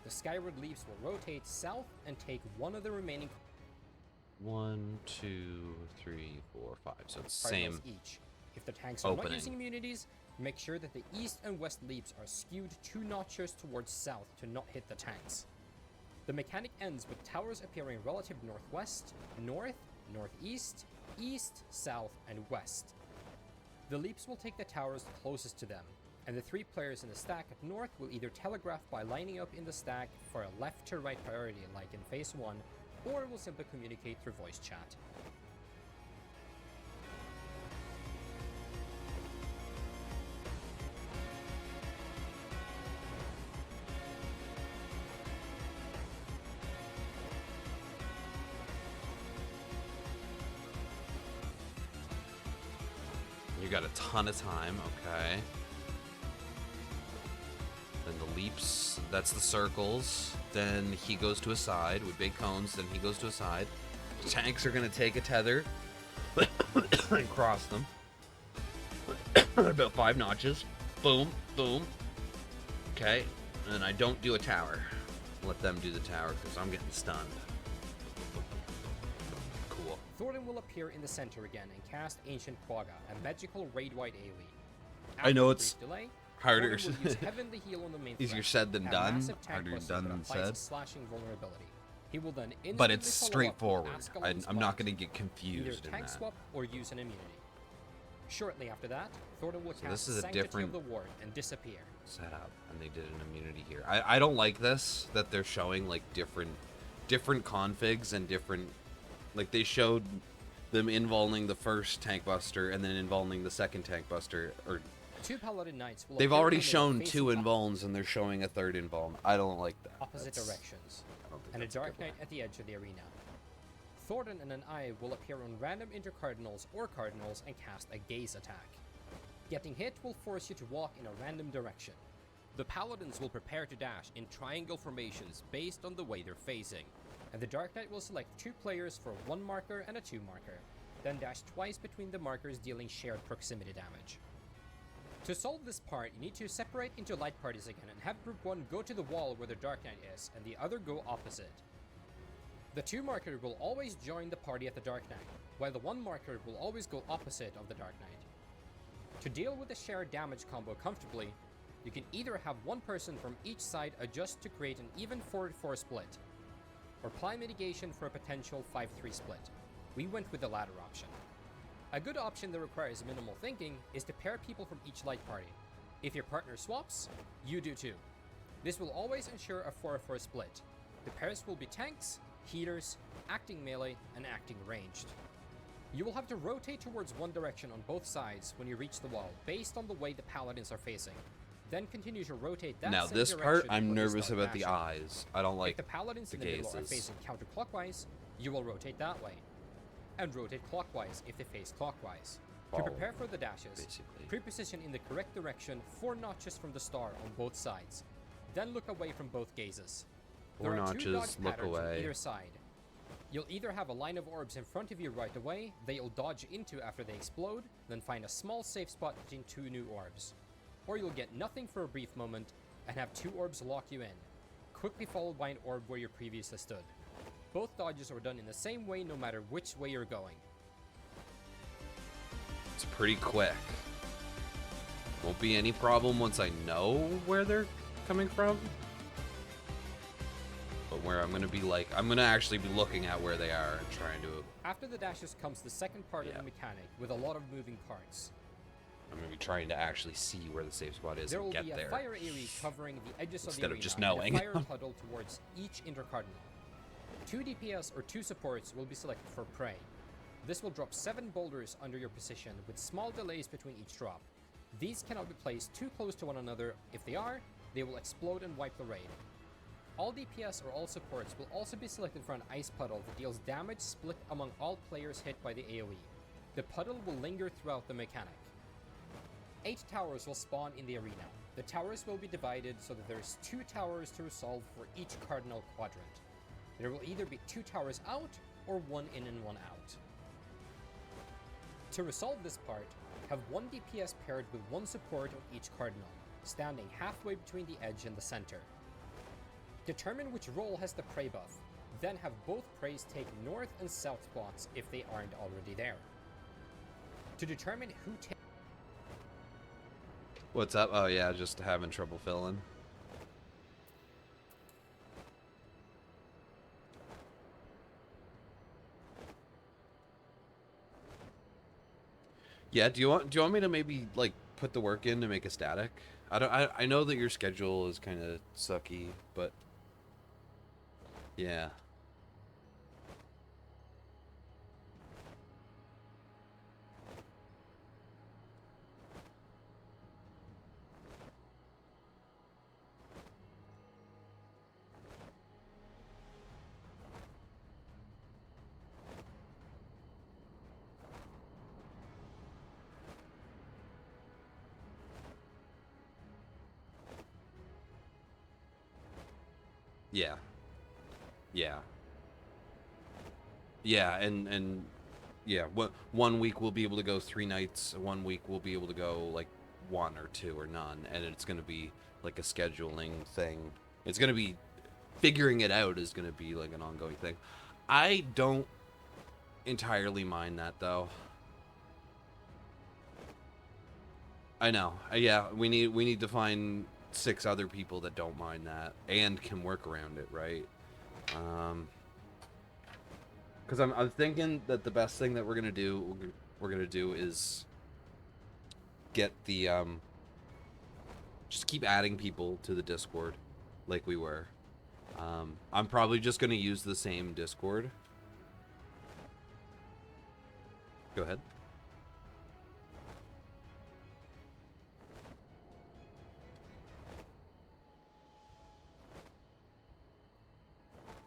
The Skyward Leaps will rotate south and take 1 of the remaining 1, 2, 3, 4, 5. So it's same each. If the tanks are opening. not using immunities, make sure that the east and west leaps are skewed 2 notches towards south to not hit the tanks. The mechanic ends with towers appearing relative northwest, north, northeast, east, south, and west. The leaps will take the towers closest to them, and the 3 players in the stack at north will either telegraph by lining up in the stack for a left to right priority like in phase 1, or will simply communicate through voice chat. You got a ton of time, okay. Then the leaps, that's the circles. Then he goes to a side with big cones, then he goes to a side. The tanks are gonna take a tether and cross them. About 5 notches. Boom, boom. Okay, and I don't do a tower. Let them do the tower, because I'm getting stunned. Cool. Thornton will appear in the center again and cast Ancient Quagga, a magical raid-wide AoE. I know After a it's brief delay, harder. Thornton will use Heavenly Heal on the main Easier threat, said than a done. massive tank Harder buster done that than applies said. a slashing vulnerability. He will then But it's instantly follow up straightforward. with Ascalon's I'm not Bite, going to get either confused in tank that. swap or use an immunity. Shortly after that, Thornton will So cast this is a Sanctity different- of the Ward and disappear. Setup, and they did an immunity here. I don't like this, that they're showing like different configs and different, like they showed them invulning the first tank buster and then invulning the second tank buster, or 2 Paladin Knights will they've appear already when they are shown facing 2 up invulns and they're showing a third invuln. I don't like that. opposite That's- directions, I don't think and a that's good Dark Knight way. at the edge of the arena. Thornton and an Eye will appear on random intercardinals or cardinals and cast a gaze attack. Getting hit will force you to walk in a random direction. The Paladins will prepare to dash in triangle formations based on the way they're facing. And the Dark Knight will select 2 players for 1 marker and a 2 marker, then dash twice between the markers dealing shared proximity damage. To solve this part, you need to separate into light parties again and have group 1 go to the wall where the Dark Knight is, and the other go opposite. The 2 marker will always join the party at the Dark Knight, while the 1 marker will always go opposite of the Dark Knight. To deal with the shared damage combo comfortably, you can either have 1 person from each side adjust to create an even 4-4 split, or apply mitigation for a potential 5-3 split. We went with the latter option. A good option that requires minimal thinking is to pair people from each light party. If your partner swaps, you do too. This will always ensure a 4-4 split. The pairs will be tanks, healers, acting melee, and acting ranged. You will have to rotate towards one direction on both sides when you reach the wall, based on the way the paladins are facing. Then continue to rotate that Now same this part, direction I'm when you nervous start about the dashing. eyes. I don't like If the paladins the in the middle are gazes. facing counterclockwise, you will rotate that way. And rotate clockwise if they face clockwise. To Follow, prepare for the dashes, basically. pre-position in the correct direction 4 notches from the star on both sides. Then look away from both gazes. 4 There are 2 notches, dodge look patterns on away. either side. You'll either have a line of orbs in front of you right away that you'll dodge into after they explode, then find a small safe spot between 2 new orbs. Or you'll get nothing for a brief moment and have 2 orbs lock you in, quickly followed by an orb where you previously stood. Both dodges are done in the same way no matter which way you're going. It's pretty quick. Won't be any problem once I know where they're coming from. But point where I'm gonna be like, I'm gonna actually be looking at where they are and trying to. After the dashes comes the second part of the mechanic with a lot of moving parts. I'm gonna be trying to actually see where the safe spot is There and will get be a there. fire area covering the edges Instead of of the just arena, knowing. and a fire puddle towards each intercardinal. 2 DPS or 2 supports will be selected for prey. This will drop 7 boulders under your position with small delays between each drop. These cannot be placed too close to one another. If they are, they will explode and wipe the raid. All DPS or all supports will also be selected for an ice puddle that deals damage split among all players hit by the AoE. The puddle will linger throughout the mechanic. 8 towers will spawn in the arena. The towers will be divided so that there is 2 towers to resolve for each cardinal quadrant. There will either be 2 towers out or 1 in and 1 out. To resolve this part, have 1 DPS paired with 1 support on each cardinal, standing halfway between the edge and the center. Determine which role has the prey buff, then have both preys take north and south spots if they aren't already there. To determine who takes... What's up? Oh yeah, just having trouble filling. Yeah, do you want me to maybe like put the work in to make a static? I know that your schedule is kind of sucky, but yeah. Yeah. Yeah. Yeah, and yeah, one week we'll be able to go 3 nights, 1 week we'll be able to go like 1 or 2 or none, and it's going to be like a scheduling thing. It's going to be figuring it out is going to be like an ongoing thing. I don't entirely mind that though. I know. Yeah, we need to find 6 other people that don't mind that and can work around it, right? Because I'm thinking that the best thing that we're gonna do is get the just keep adding people to the Discord like we were. I'm probably just gonna use the same Discord. Go ahead.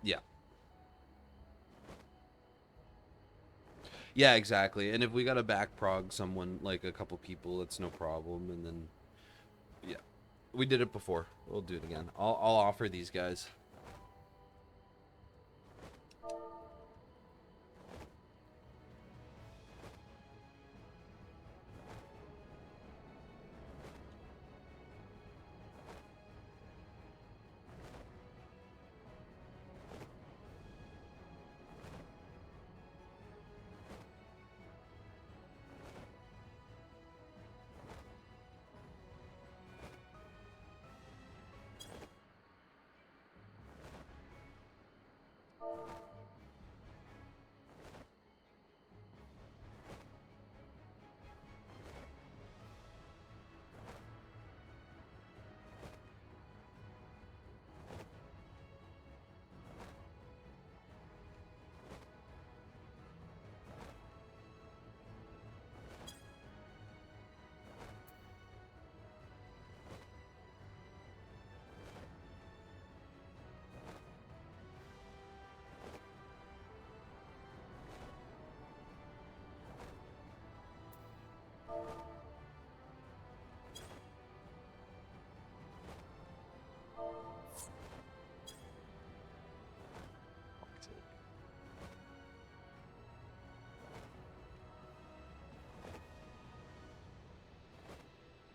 Yeah. Yeah, exactly. And if we gotta back prog someone, like a couple people, it's no problem. And then, yeah, we did it before. We'll do it again. I'll offer these guys.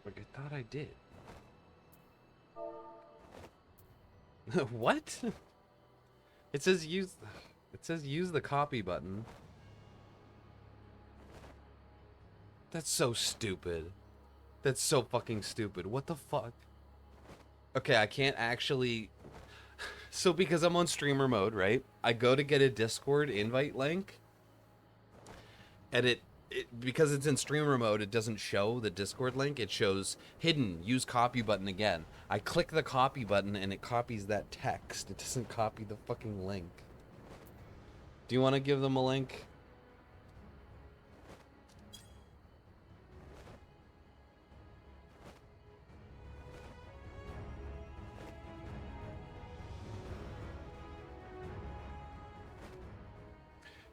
Like I thought I did. What? It says use the copy button. That's so stupid. That's so fucking stupid. What the fuck? Okay, I can't actually So because I'm on streamer mode, right? I go to get a Discord invite link, and it because it's in streamer mode, it doesn't show the Discord link. It shows hidden. Use copy button again. I click the copy button, and it copies that text. It doesn't copy the fucking link. Do you want to give them a link?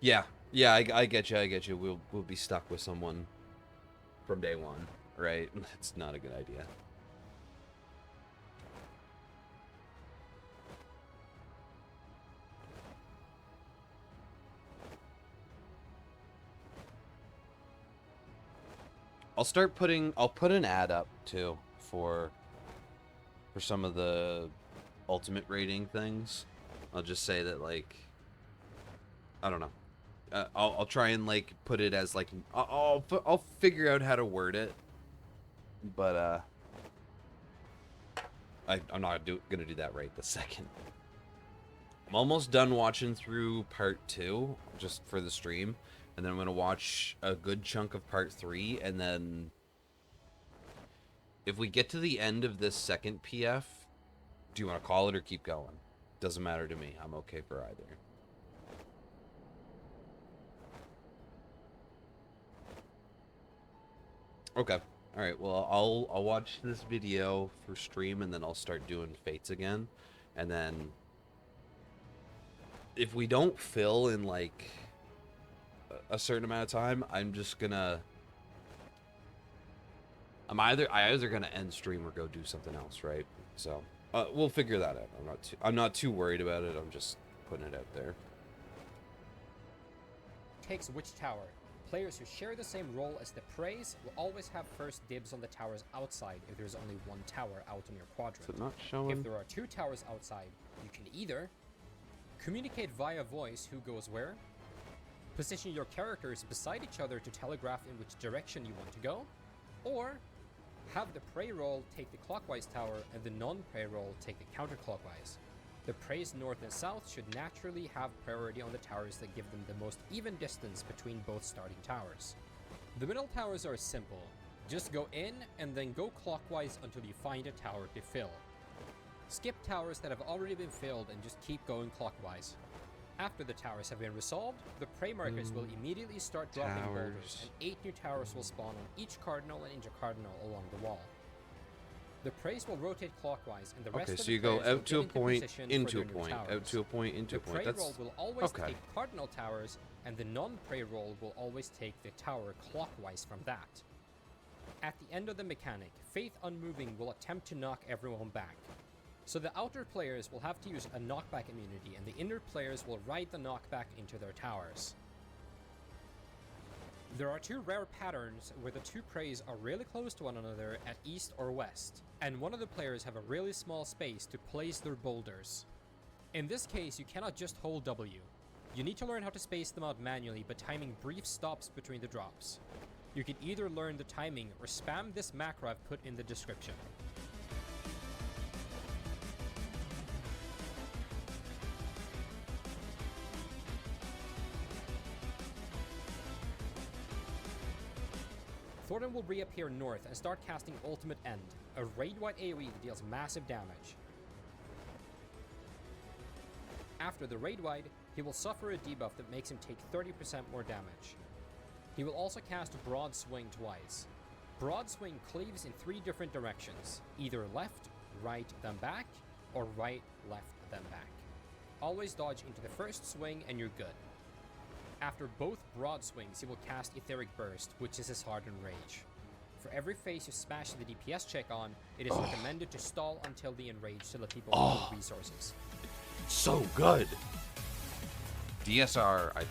Yeah, yeah, I get you. I get you. We'll be stuck with someone from day one, right? It's not a good idea. I'll put an ad up too for some of the ultimate rating things. I'll just say that, like, I don't know. I'll try and like put it as like I'll figure out how to word it, but I'm not gonna do that right this second. I'm almost done watching through part 2 just for the stream, and then I'm gonna watch a good chunk of part 3, and then if we get to the end of this second PF, do you want to call it or keep going? Doesn't matter to me. I'm okay for either. Okay. All right. Well, I'll watch this video for stream, and then I'll start doing fates again, and then if we don't fill in like a certain amount of time, I'm just gonna I either gonna end stream or go do something else, right? So we'll figure that out. I'm not too worried about it. I'm just putting it out there. Takes which tower? Players who share the same role as the praise will always have first dibs on the towers outside if there's only one tower out on your quadrant. Is it not showing? If there are 2 towers outside, you can either communicate via voice who goes where, position your characters beside each other to telegraph in which direction you want to go, or have the prey roll take the clockwise tower and the non-prey roll take the counterclockwise. The preys north and south should naturally have priority on the towers that give them the most even distance between both starting towers. The middle towers are simple. Just go in and then go clockwise until you find a tower to fill. Skip towers that have already been filled and just keep going clockwise. After the towers have been resolved, the prey markers will immediately start dropping boulders, and 8 new towers will spawn on each cardinal and intercardinal along the wall. The praise will rotate clockwise, and the rest of the so you go out to a point, into a their new point, towers. out to a point, into a point. The prey roll will always okay. take cardinal towers, and the non-prey roll will always take the tower clockwise from that. At the end of the mechanic, Faith Unmoving will attempt to knock everyone back. So the outer players will have to use a knockback immunity, and the inner players will ride the knockback into their towers. There are 2 rare patterns where the 2 preys are really close to one another at east or west, and one of the players have a really small space to place their boulders. In this case, you cannot just hold W. You need to learn how to space them out manually by timing brief stops between the drops. You can either learn the timing or spam this macro I've put in the description. Thornton will reappear north and start casting Ultimate End, a raid-wide AoE that deals massive damage. After the raid-wide, he will suffer a debuff that makes him take 30% more damage. He will also cast Broad Swing twice. Broad Swing cleaves in 3 different directions, either left, right, then back, or right, left, then back. Always dodge into the first swing and you're good. After both broad swings, he will cast Etheric Burst, which is his hardened rage. For every phase you smash the DPS check on, it is recommended to stall until the enrage to let people hold resources. So good. DSR,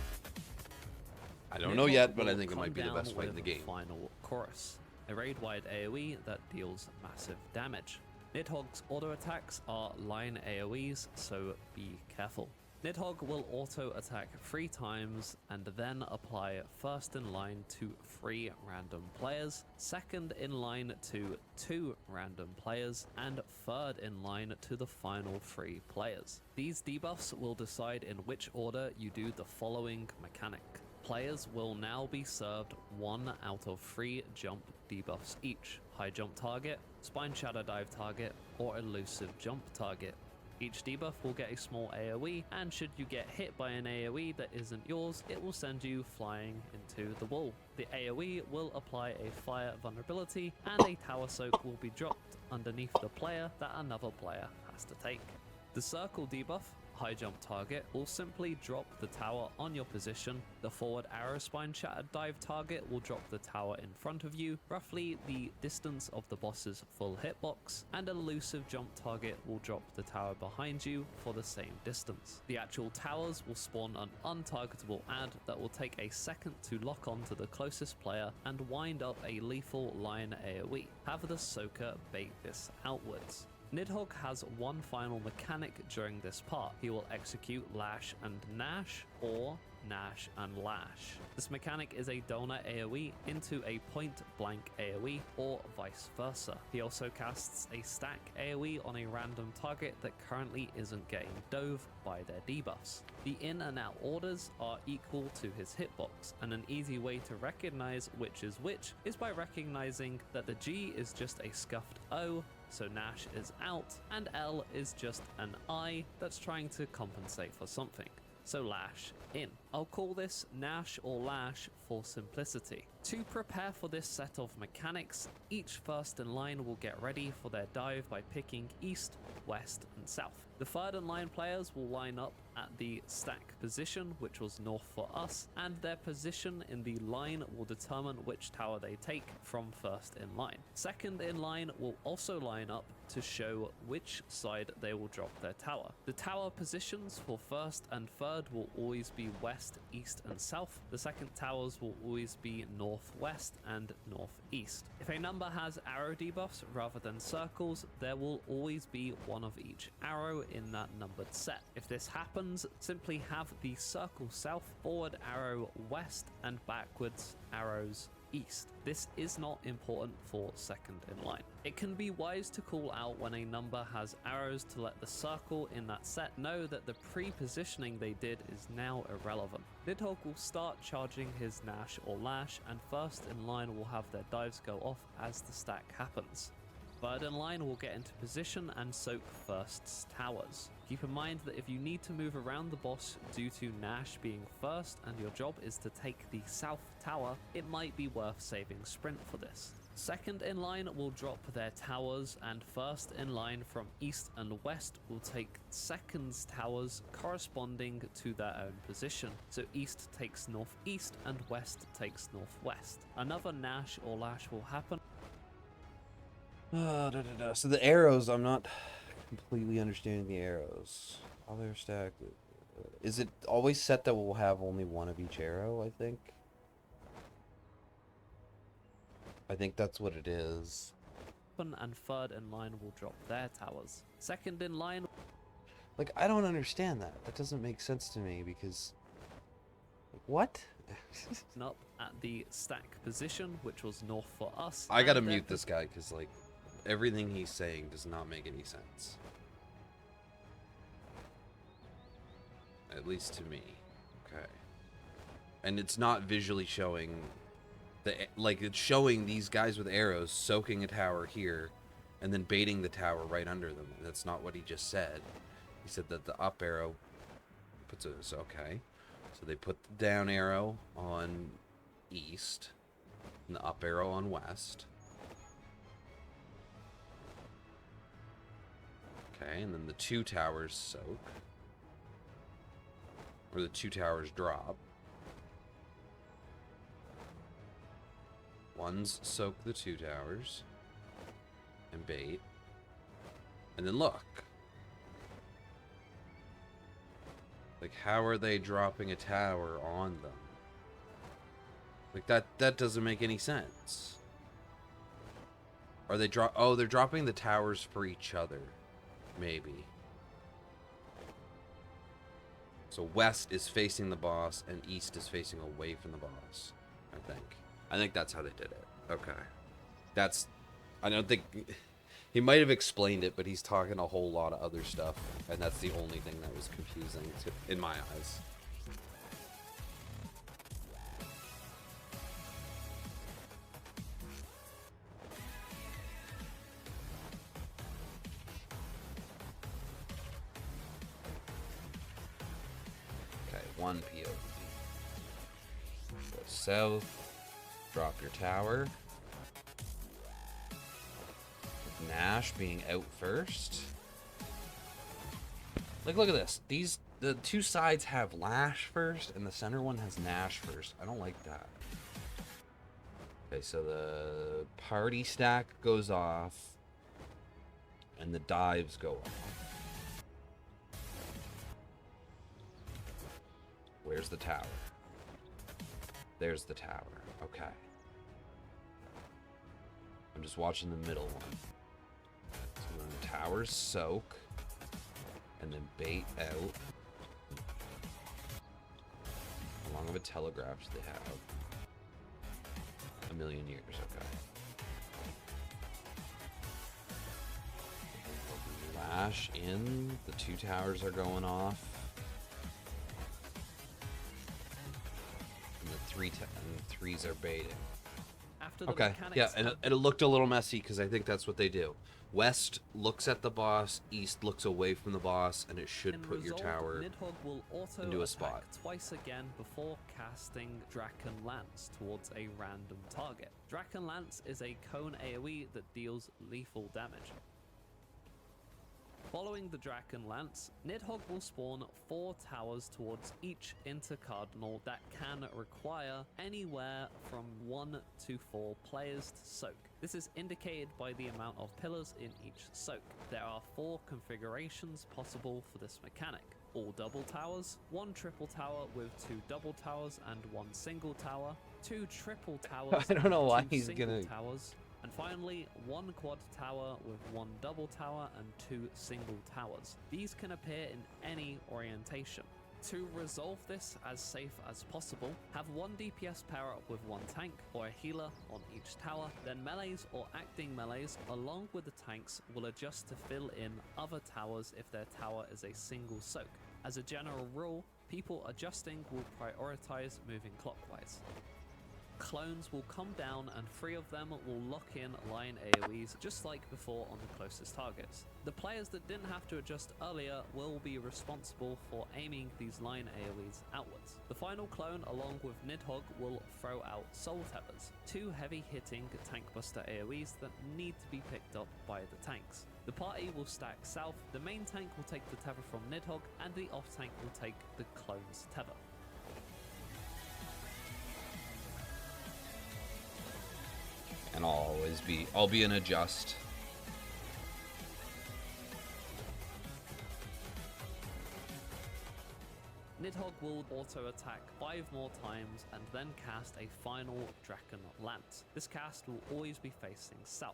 I don't know yet, but I think it might be the best fight in the game. Final chorus, a raid-wide AoE that deals massive damage. Nidhogg's auto attacks are line AoEs, so be careful. Nidhogg will auto attack 3 times and then apply first in line to 3 random players, second in line to 2 random players, and third in line to the final 3 players. These debuffs will decide in which order you do the following mechanic. Players will now be served 1 out of 3 jump debuffs each: high jump target, spine shadow dive target, or elusive jump target. Each debuff will get a small AoE, and should you get hit by an AoE that isn't yours, it will send you flying into the wall. The AoE will apply a fire vulnerability, and a tower soak will be dropped underneath the player that another player has to take. The circle debuff, high jump target, will simply drop the tower on your position. The forward arrow spine shattered dive target will drop the tower in front of you, roughly the distance of the boss's full hitbox, and elusive jump target will drop the tower behind you for the same distance. The actual towers will spawn an untargetable add that will take a second to lock onto the closest player and wind up a lethal line AoE. Have the soaker bait this outwards. Nidhogg has one final mechanic during this part. He will execute Lash and Gnash, or Gnash and Lash. This mechanic is a donut AoE into a point blank AoE, or vice versa. He also casts a stack AoE on a random target that currently isn't getting dove by their debuffs. The in and out orders are equal to his hitbox, and an easy way to recognize which is by recognizing that the G is just a scuffed O, so Gnash is out, and L is just an I that's trying to compensate for something, so Lash in. I'll call this Gnash or Lash for simplicity. To prepare for this set of mechanics, each first in line will get ready for their dive by picking east, west, and south. The third in line players will line up at the stack position, which was north for us, and their position in the line will determine which tower they take from first in line. Second in line will also line up to show which side they will drop their tower. The tower positions for first and third will always be west, east, and south. The second towers will always be northwest and northeast. If a number has arrow debuffs rather than circles, there will always be one of each arrow in that numbered set. If this happens, simply have the circle south, forward arrow west, and backwards arrows east. This is not important for second in line. It can be wise to call out when a number has arrows to let the circle in that set know that the pre-positioning they did is now irrelevant. Nidhogg will start charging his Gnash or Lash, and first in line will have their dives go off as the stack happens. Third in line will get into position and soak first's towers. Keep in mind that if you need to move around the boss due to Gnash being first and your job is to take the south tower, it might be worth saving sprint for this. Second in line will drop their towers, and first in line from east and west will take second's towers corresponding to their own position. So east takes northeast and west takes northwest. Another Gnash or Lash will happen. So the arrows, I'm not completely understanding the arrows. How they're stacked. Is it always set that we'll have only one of each arrow, I think? I think that's what it is. And third in line will drop their towers. Second in line... Like, I don't understand that. That doesn't make sense to me, because... Like, what? up at the stack position, which was north for us. I gotta mute this guy, because, like, everything he's saying does not make any sense. At least to me. Okay. And it's not visually showing... Like, it's showing these guys with arrows soaking a tower here and then baiting the tower right under them. That's not what he just said. He said that the up arrow puts it... Okay. So they put the down arrow on east and the up arrow on west. Okay, and then the two towers soak. Or the two towers drop. One's soak the two towers and bait. And then look. Like, how are they dropping a tower on them? Like, that doesn't make any sense. Are they they're dropping the towers for each other. Maybe. So west is facing the boss, and east is facing away from the boss, I think. I think that's how they did it. Okay. That's... I don't think... He might have explained it, but he's talking a whole lot of other stuff, and that's the only thing that was confusing in my eyes. Okay, one POV. Go south, drop your tower. Nash being out first. Like, look at this. The two sides have Lash first, and the center one has Nash first. I don't like that. Okay, so the party stack goes off, and the dives go off. Where's the tower? There's the tower. Okay. I'm just watching the middle one. So then the towers soak, and then bait out. How long of a telegraph do they have? 1,000,000 years, okay. Lash in, the two towers are going off. And the threes are baiting. Okay, yeah, and it looked a little messy because I think that's what they do. West looks at the boss, east looks away from the boss, and it should put your tower Nidhogg will auto into a attack spot. twice again before casting Draken Lance towards a random target. Draken Lance is a cone AoE that deals lethal damage. Following the Draken Lance, Nidhogg will spawn 4 towers towards each intercardinal that can require anywhere from 1 to 4 players to soak. This is indicated by the amount of pillars in each soak. There are 4 configurations possible for this mechanic. All double towers, 1 triple tower with 2 double towers and 1 single tower, 2 triple towers I don't know why and 2 he's single gonna... towers, and finally, 1 quad tower with 1 double tower and 2 single towers. These can appear in any orientation. To resolve this as safe as possible, have 1 DPS pair up with 1 tank or a healer on each tower, then melees or acting melees along with the tanks will adjust to fill in other towers if their tower is a single soak. As a general rule, people adjusting will prioritize moving clockwise. Clones will come down and 3 of them will lock in line AoEs just like before on the closest targets. The players that didn't have to adjust earlier will be responsible for aiming these line AoEs outwards. The final clone along with Nidhogg will throw out Soul Tethers, 2 heavy hitting tank buster AoEs that need to be picked up by the tanks. The party will stack south, the main tank will take the tether from Nidhogg and the off tank will take the clone's tether. And I'll be an adjust. Nidhogg will auto attack 5 more times and then cast a final Draken Lance. This cast will always be facing south.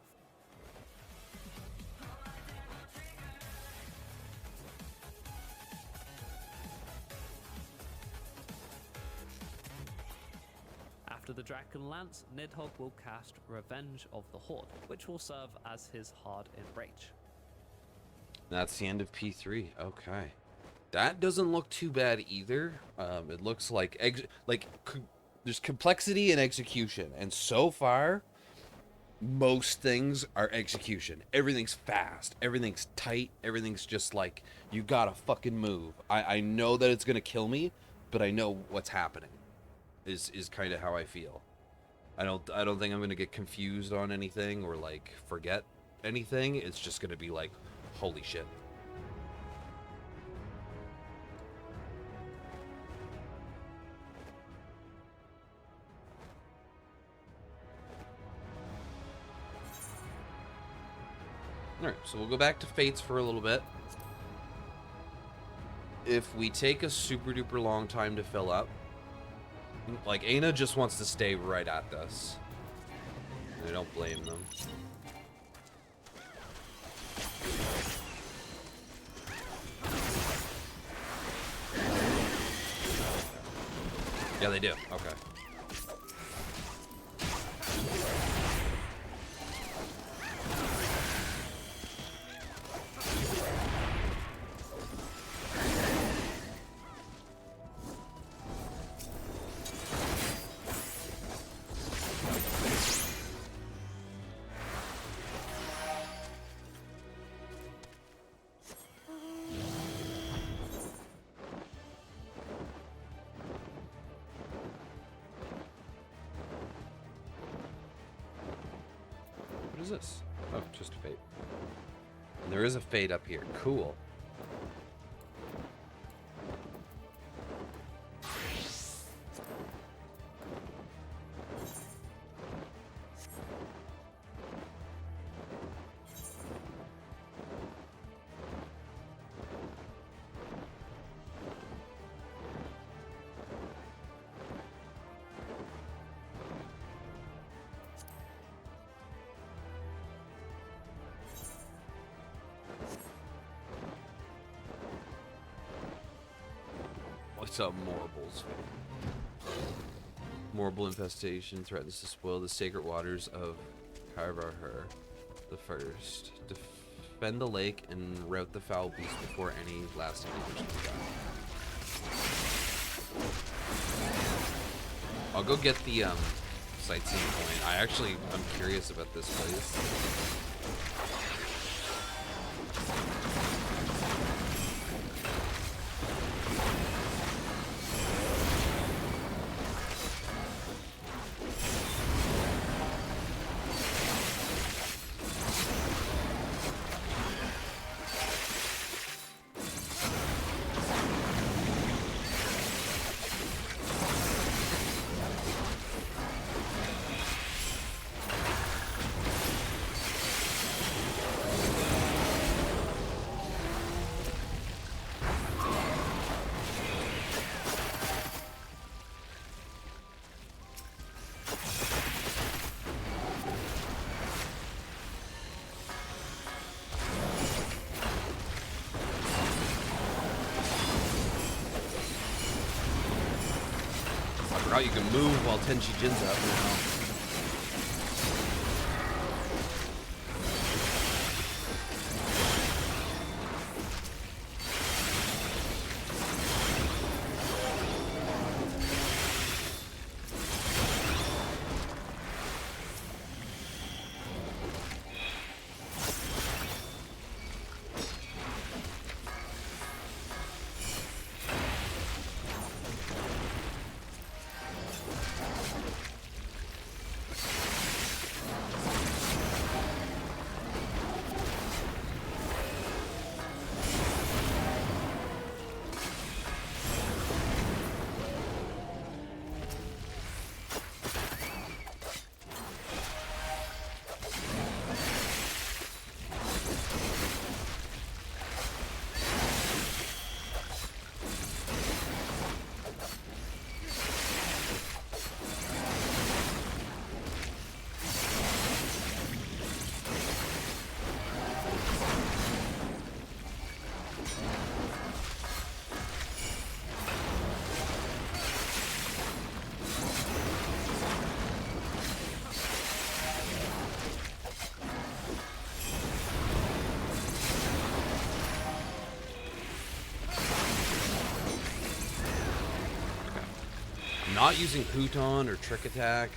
After the Draken Lance, Nidhogg will cast Revenge of the Horde, which will serve as his hard enrage. That's the end of P3. Okay. That doesn't look too bad either. It looks like there's complexity in execution, and so far, most things are execution. Everything's fast, everything's tight, everything's just like you gotta fucking move. I know that it's gonna kill me, but I know what's happening. Is kind of how I feel. I don't think I'm gonna get confused on anything or like forget anything. It's just gonna be like, holy shit. Alright, so we'll go back to Fates for a little bit. If we take a super duper long time to fill up, like, Aina just wants to stay right at this. I don't blame them. Yeah, they do. Okay. What is this? Oh, just a fate. And there is a fate up here. Cool. What's up, Morble's fate? Morble infestation threatens to spoil the sacred waters of Carvarher the First. Defend the lake and rout the foul beast before any lasting damage can be done. I'll go get the sightseeing point. I'm curious about this place. You can move while Tenchi Jin's up now. Not using Huton or Trick Attack,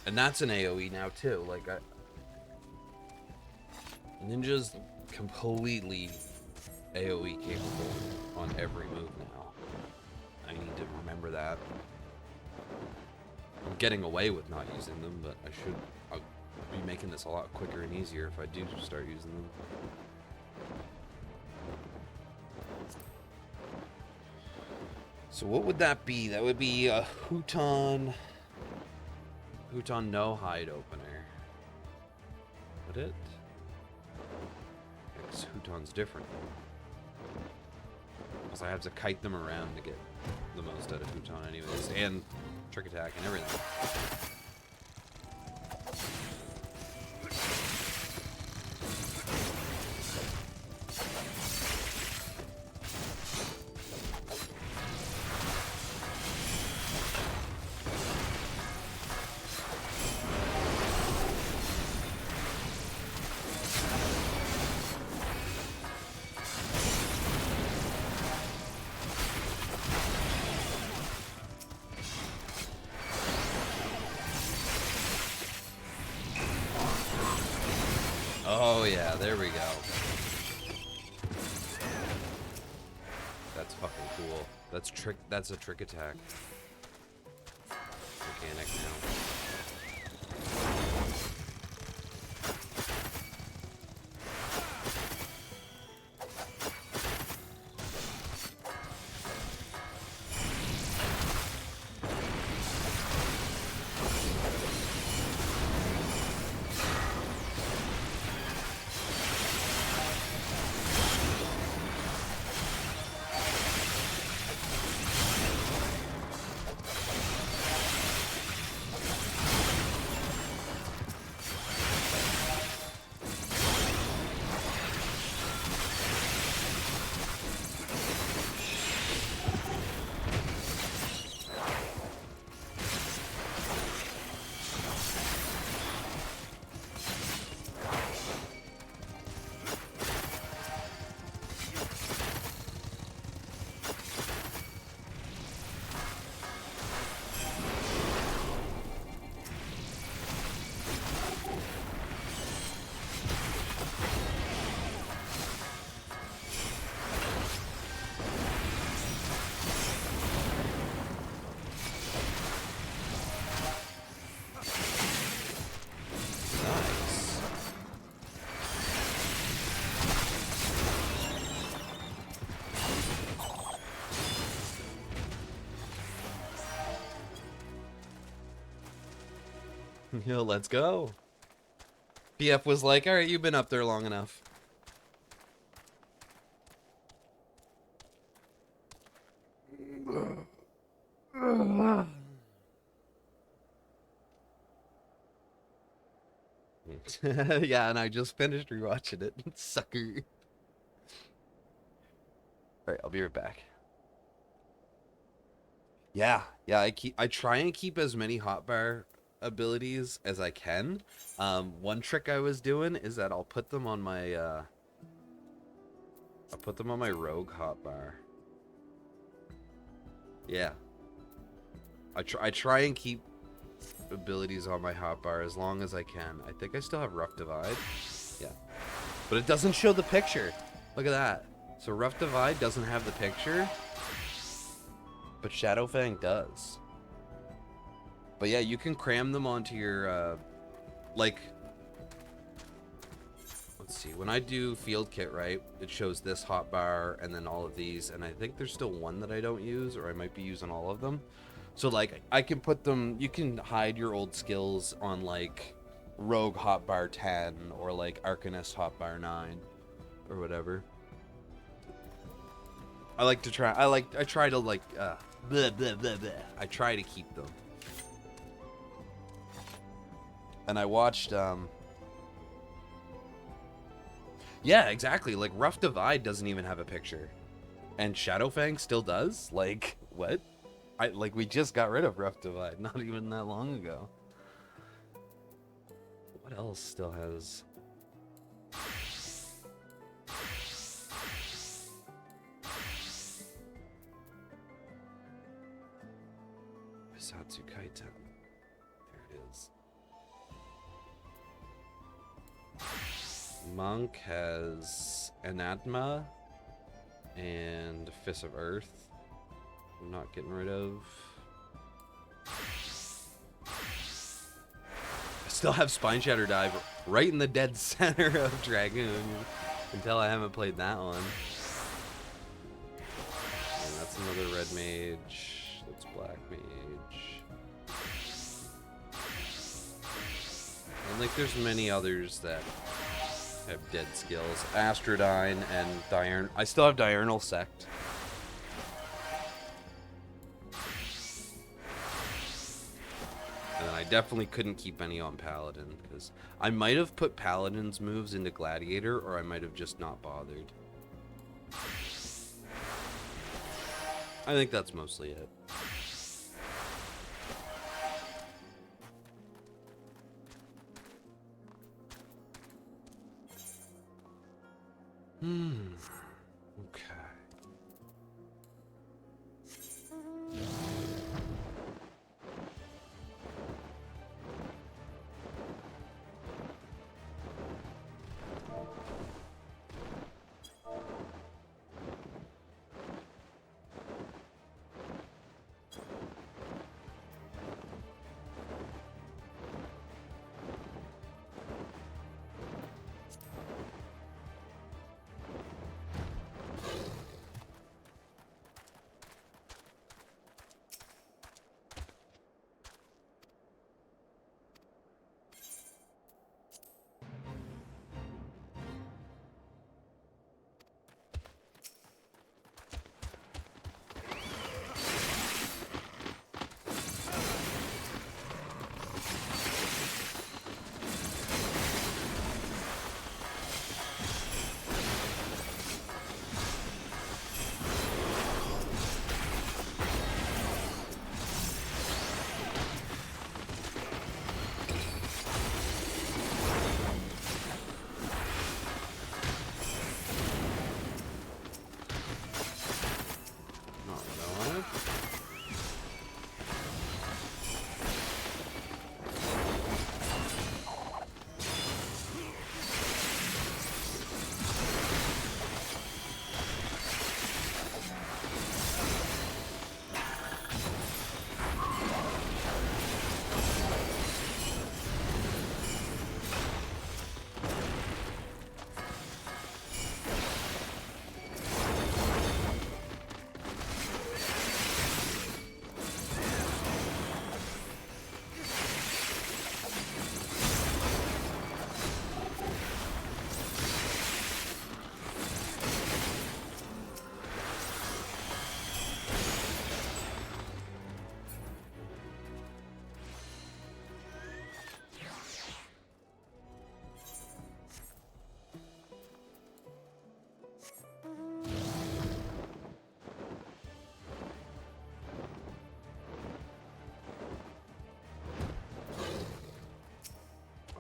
and that's an AoE now too. Like Ninja's completely AoE capable on every move now. I need to remember that. I'm getting away with not using them, but I'll be making this a lot quicker and easier if I do start using them. So what would that be? That would be a Huton no hide opener. Would it? Because Huton's different. Because I have to kite them around to get the most out of Huton anyways. And Trick Attack and everything. Oh yeah, there we go. That's fucking cool. That's a trick attack mechanic now. Nice. Yo, let's go. PF was like, alright, you've been up there long enough. Yeah, and I just finished rewatching it. Sucker. Alright, I'll be right back. Yeah, I try and keep as many hotbar abilities as I can. One trick I was doing is that I'll put them on my rogue hotbar. Yeah. I try and keep abilities on my hotbar as long as I can. I think I still have Rough Divide. Yeah. But it doesn't show the picture. Look at that. So Rough Divide doesn't have the picture, but Shadowfang does. But yeah, you can cram them onto your, like, let's see, when I do Field Kit, right, it shows this hotbar and then all of these, and I think there's still one that I don't use, or I might be using all of them. So, like, I can put them, you can hide your old skills on, like, Rogue hotbar 10, or, like, Arcanist hotbar 9, or whatever. I try to, like, blah, blah, blah, blah. I try to keep them. And I watched, yeah, exactly, like, Rough Divide doesn't even have a picture. And Shadowfang still does? Like, what? We just got rid of Rough Divide not even that long ago. What else still has... Bisatsu Kaiten. There it is. Monk has Anatma and Fist of Earth. I'm not getting rid of. I still have Spine Shatter Dive right in the dead center of Dragoon. You can tell I haven't played that one. And that's another red mage. That's black mage. And like there's many others that have dead skills. Astrodyne and Diurn. I still have Diurnal Sect. And I definitely couldn't keep any on Paladin, because I might have put Paladin's moves into Gladiator, or I might have just not bothered. I think that's mostly it. Okay.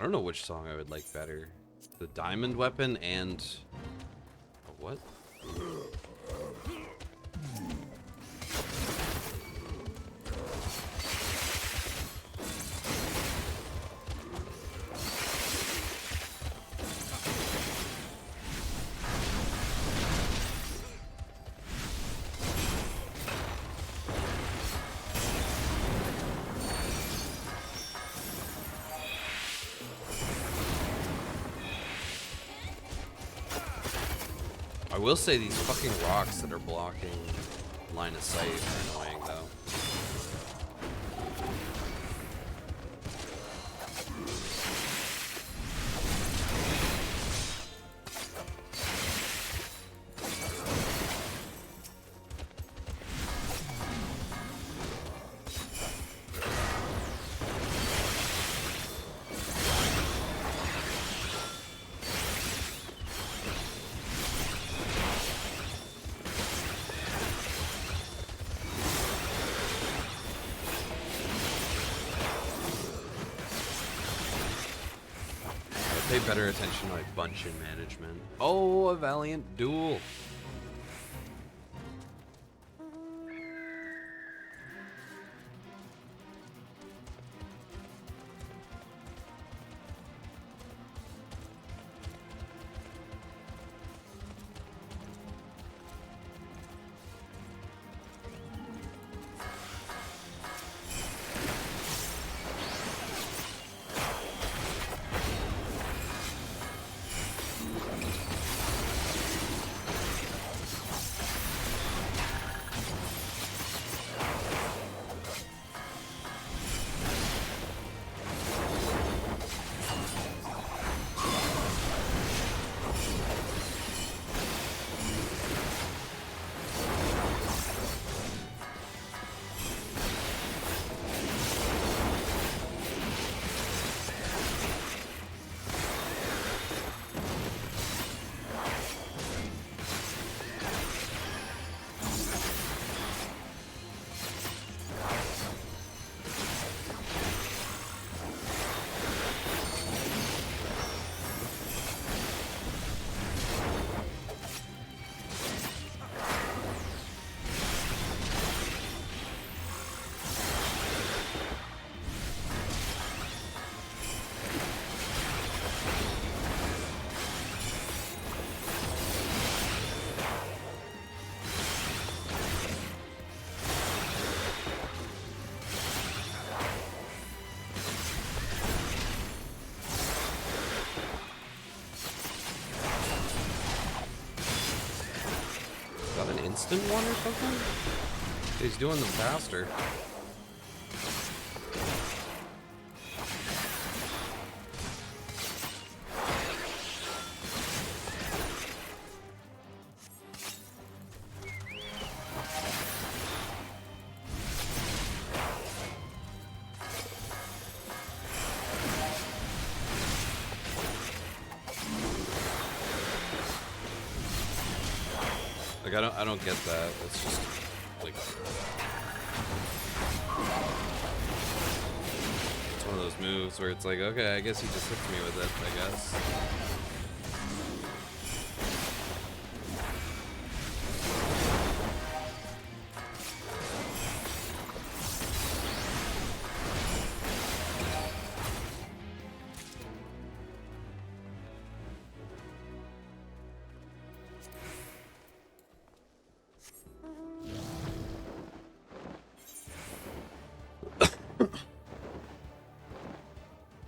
don't know which song I would like better. The diamond weapon and... what? I will say these fucking rocks that are blocking line of sight are annoying though. Pay better attention to like bunch and management. Oh, a valiant duel. Instant one or something? He's doing them faster. Like I don't get that. It's just like it's one of those moves where it's like, okay, I guess he just hits me with it, I guess.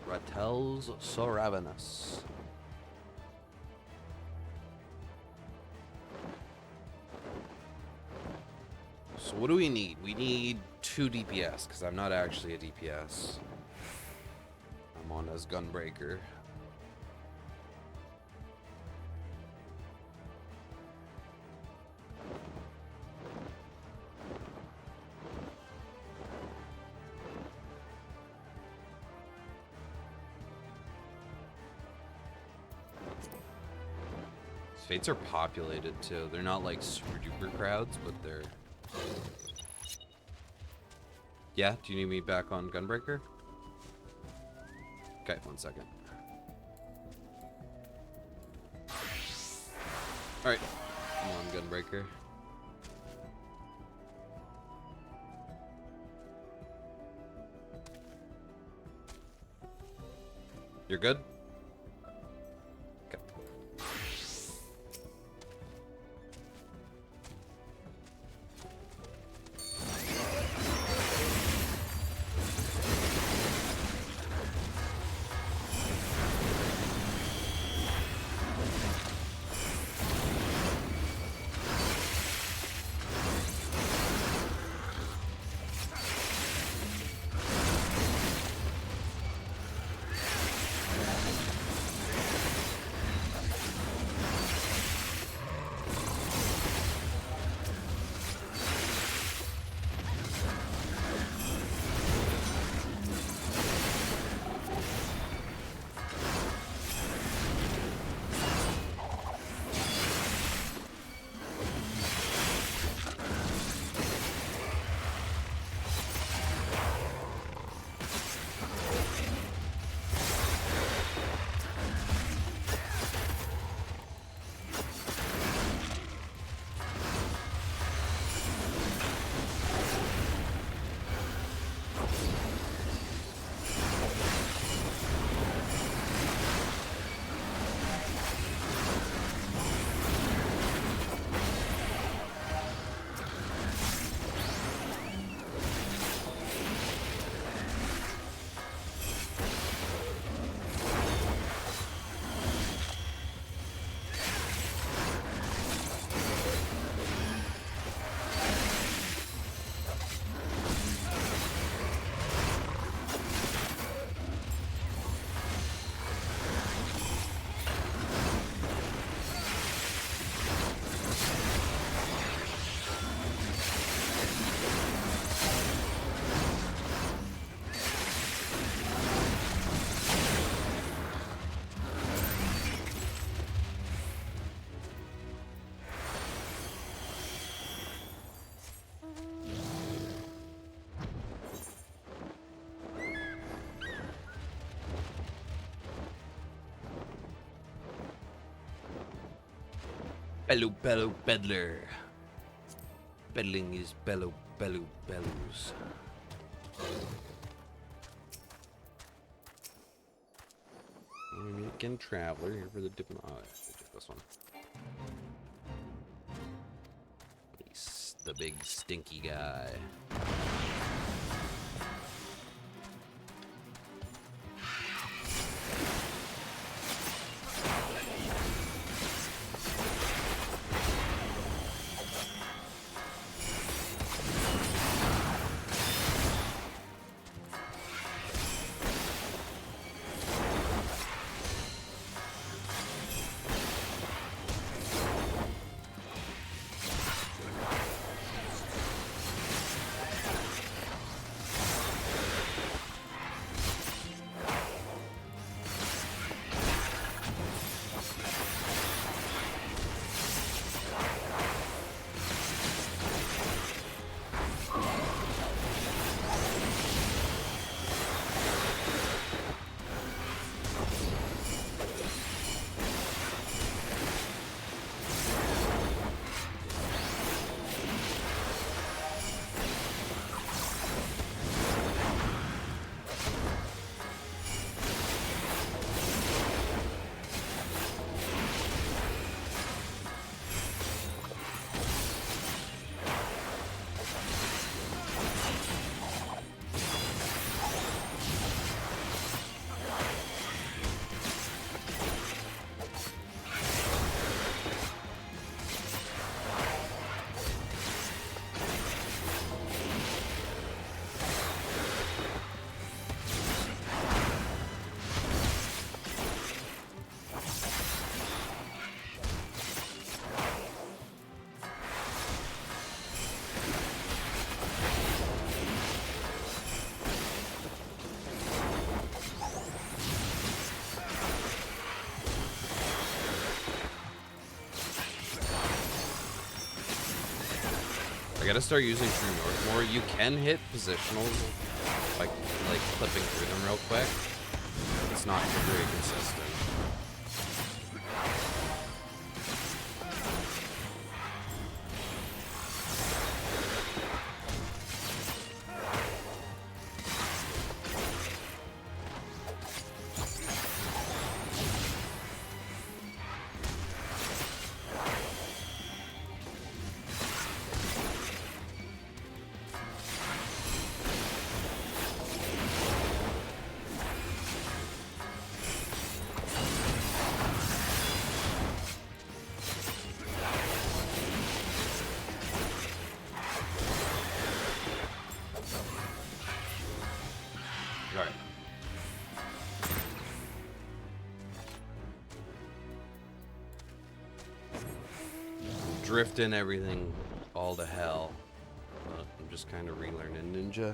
Ratels so ravenous. So what do we need? We need 2 DPS, because I'm not actually a DPS. I'm on as Gunbreaker. Fates are populated too. They're not like super duper crowds, but they're... Yeah, do you need me back on Gunbreaker? Okay, 1 second. flicker. You're good? Okay. Bellow, bellow, beddler. Beddling is bellow, bellow, bellows. Again, traveler here for the different. Oh, this one. He's the big stinky guy. I gotta start using True North more. You can hit positionals, like clipping through them real quick. It's not very consistent. drifting everything all to hell. But I'm just kind of relearning Ninja.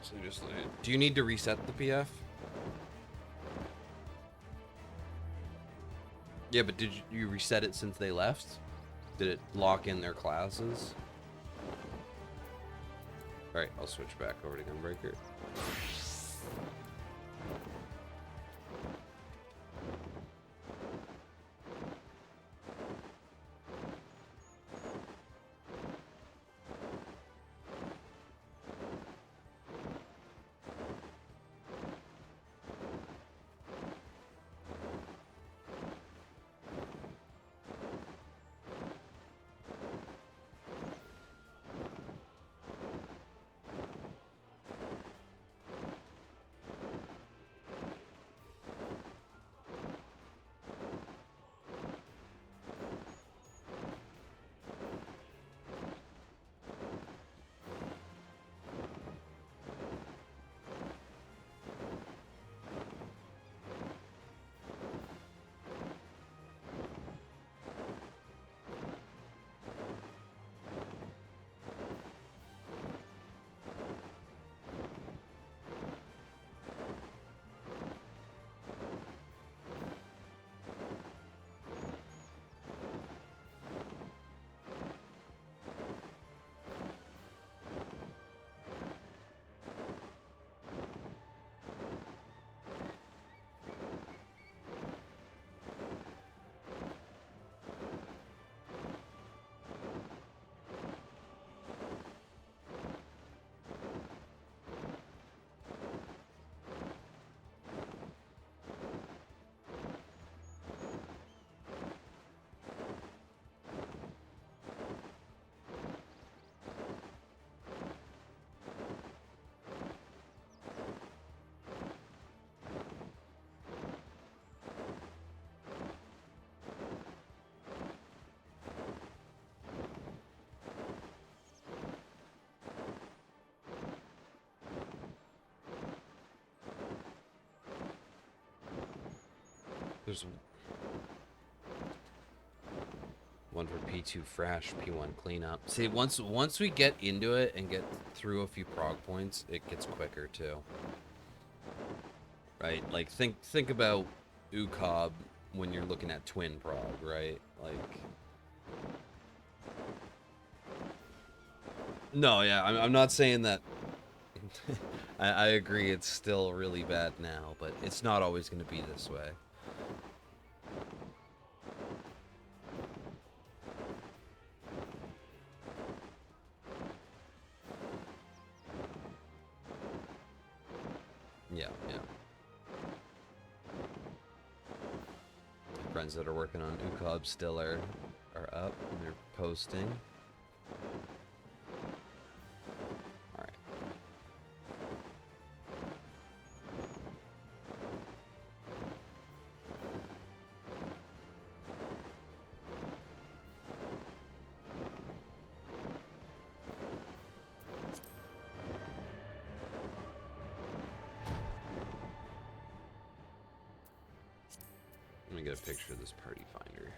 So just do you need to reset the PF? Yeah, but did you reset it since they left? Did it lock in their classes? Alright, I'll switch back over to Gunbreaker. There's one for P2 Fresh, P1 Cleanup. See, once we get into it and get through a few prog points, it gets quicker too. Right? Like think about UCOB when you're looking at twin prog, right? Like no, yeah, I'm not saying that. I agree, it's still really bad now, but it's not always going to be this way. Yeah. Friends that are working on UCOB still are up and they're posting. Alright. Let me get a picture of this party finder.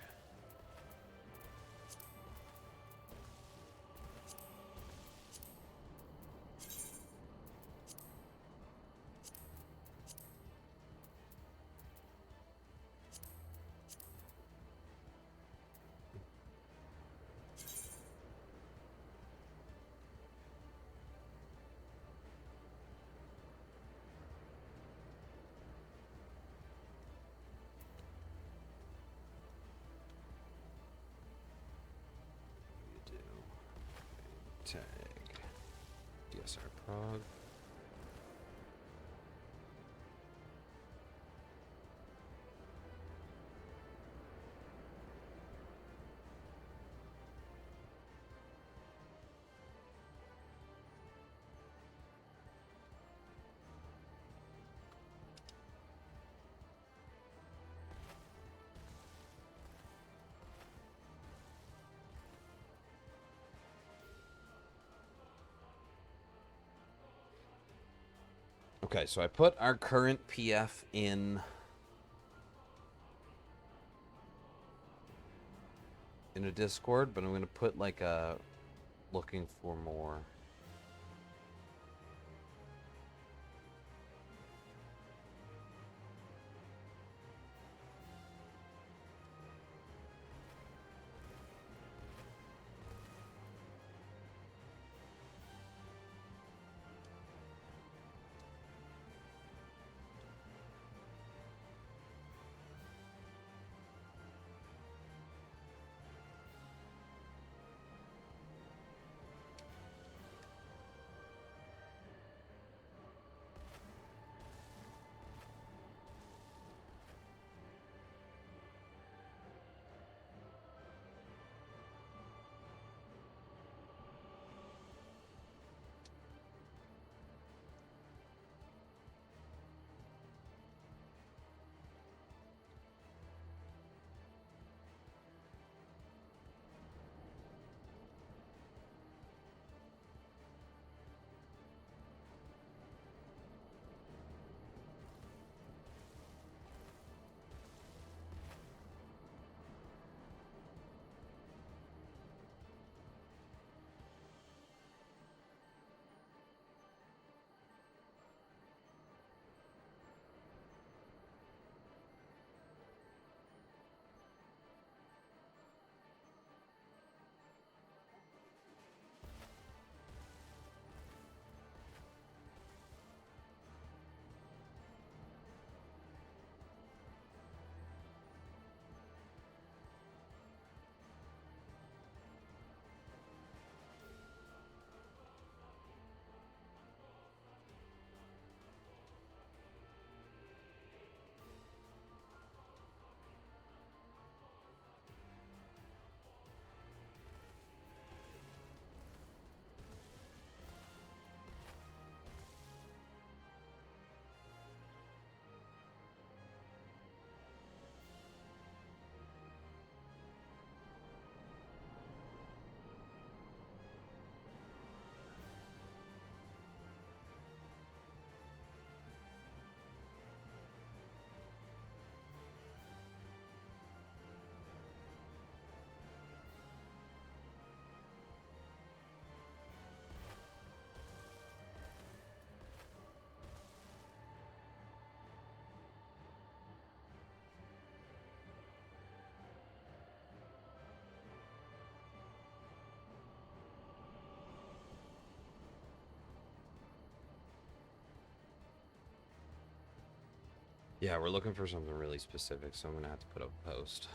Tag DSR prog. Okay, so I put our current PF in a Discord, but I'm going to put like a looking for more. Yeah, we're looking for something really specific, so I'm gonna have to put up a post.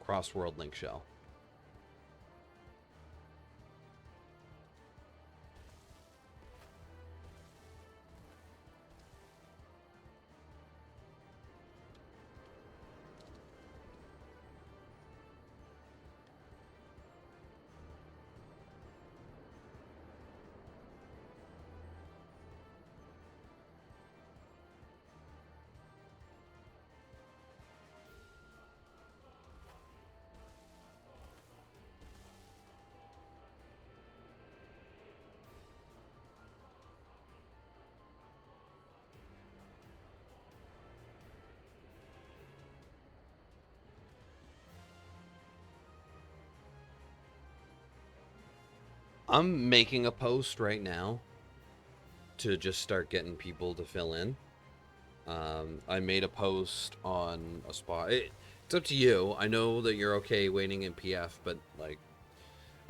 Cross-world link shell. I'm making a post right now to just start getting people to fill in. I made a post on a spot. It's up to you. I know that you're okay waiting in PF, but like,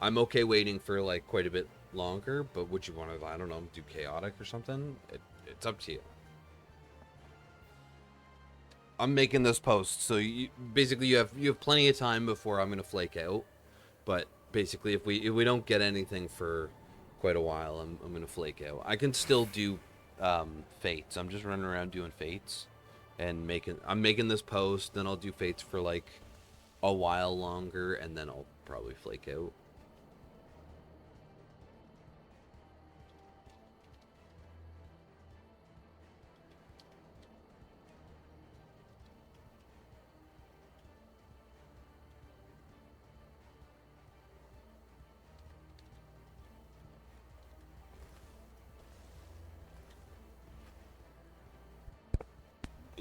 I'm okay waiting for like quite a bit longer. But would you want to, I don't know, do chaotic or something? It's up to you. I'm making this post, so basically you have plenty of time before I'm gonna flake out. But basically, if we don't get anything for quite a while, I'm gonna flake out. I can still do fates. I'm just running around doing fates and I'm making this post. Then I'll do fates for like a while longer, and then I'll probably flake out.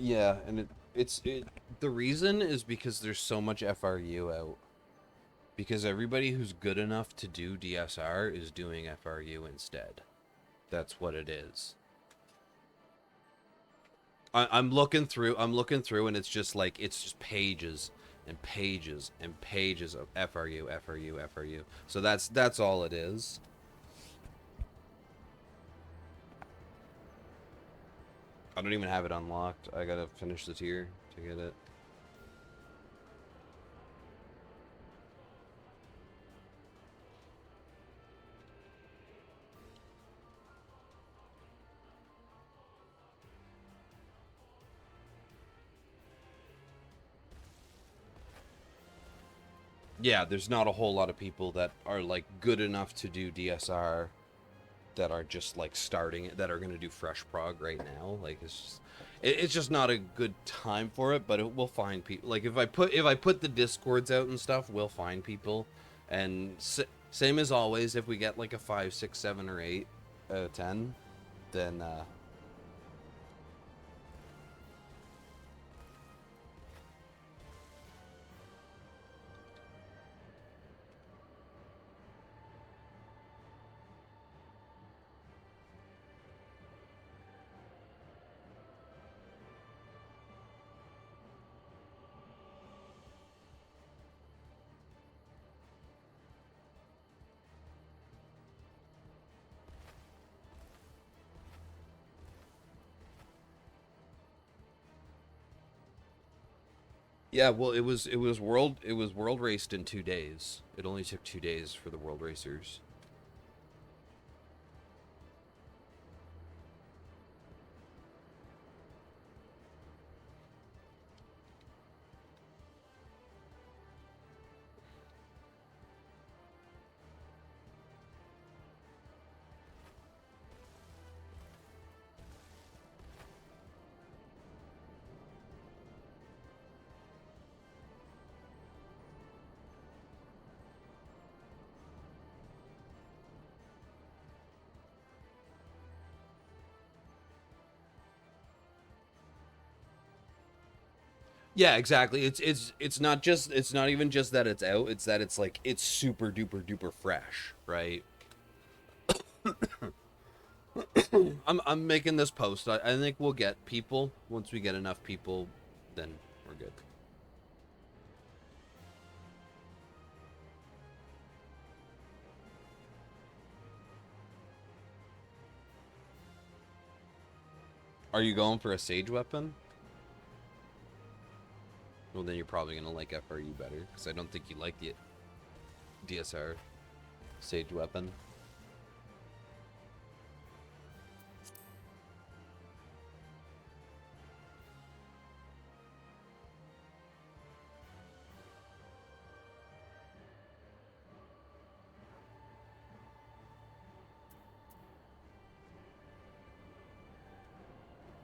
Yeah, and the reason is because there's so much FRU out. Because everybody who's good enough to do DSR is doing FRU instead. That's what it is. I'm looking through, and it's just like, it's just pages and pages and pages of FRU, FRU, FRU. So that's all it is. I don't even have it unlocked. I gotta finish the tier to get it. Yeah, there's not a whole lot of people that are like good enough to do DSR that are just like starting it, that are going to do fresh prog right now. Like it's just not a good time for it, but we'll find people. Like if I put the discords out and stuff, we'll find people. And same as always, if we get like a 5, 6, 7, or 8 10, then yeah, well, it was world raced in 2 days. It only took 2 days for the world racers. Yeah, exactly. It's not even just that it's out. It's that it's like it's super duper duper fresh, right? I'm making this post. I think we'll get people. Once we get enough people, then we're good. Are you going for a sage weapon? Well, then you're probably gonna like FRU better, because I don't think you like the DSR sage weapon.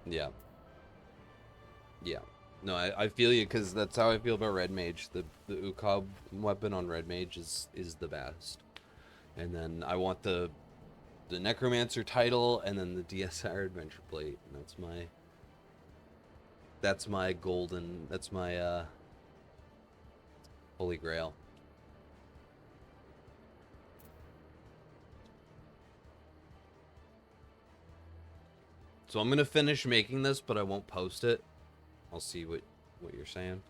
Yeah. Yeah. No, I feel you, because that's how I feel about Red Mage. The Ukob weapon on Red Mage is the best. And then I want the Necromancer title, and then the DSR Adventure Plate. And that's my golden, that's my holy grail. So I'm gonna finish making this, but I won't post it. I'll see what you're saying.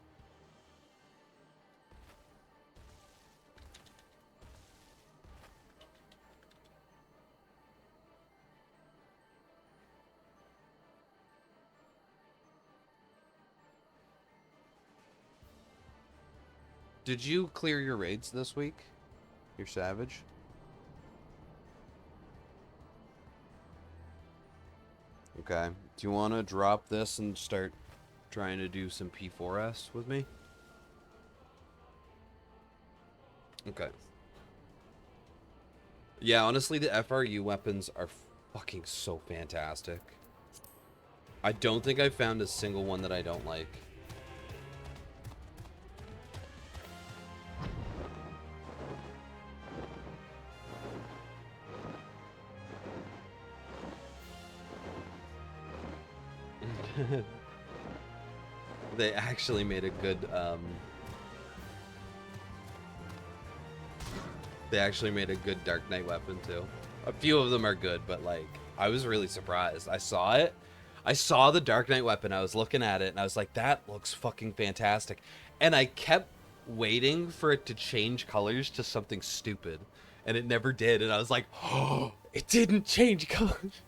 Did you clear your raids this week? You're savage. Okay. Do you want to drop this and start trying to do some P4S with me? Okay. Yeah, honestly, the FRU weapons are fucking so fantastic. I don't think I've found a single one that I don't like. They actually made a good, they actually made a good Dark Knight weapon, too. A few of them are good, but, like, I was really surprised. I saw it. I saw the Dark Knight weapon. I was looking at it, and I was like, that looks fucking fantastic. And I kept waiting for it to change colors to something stupid. And it never did. And I was like, oh, it didn't change colors.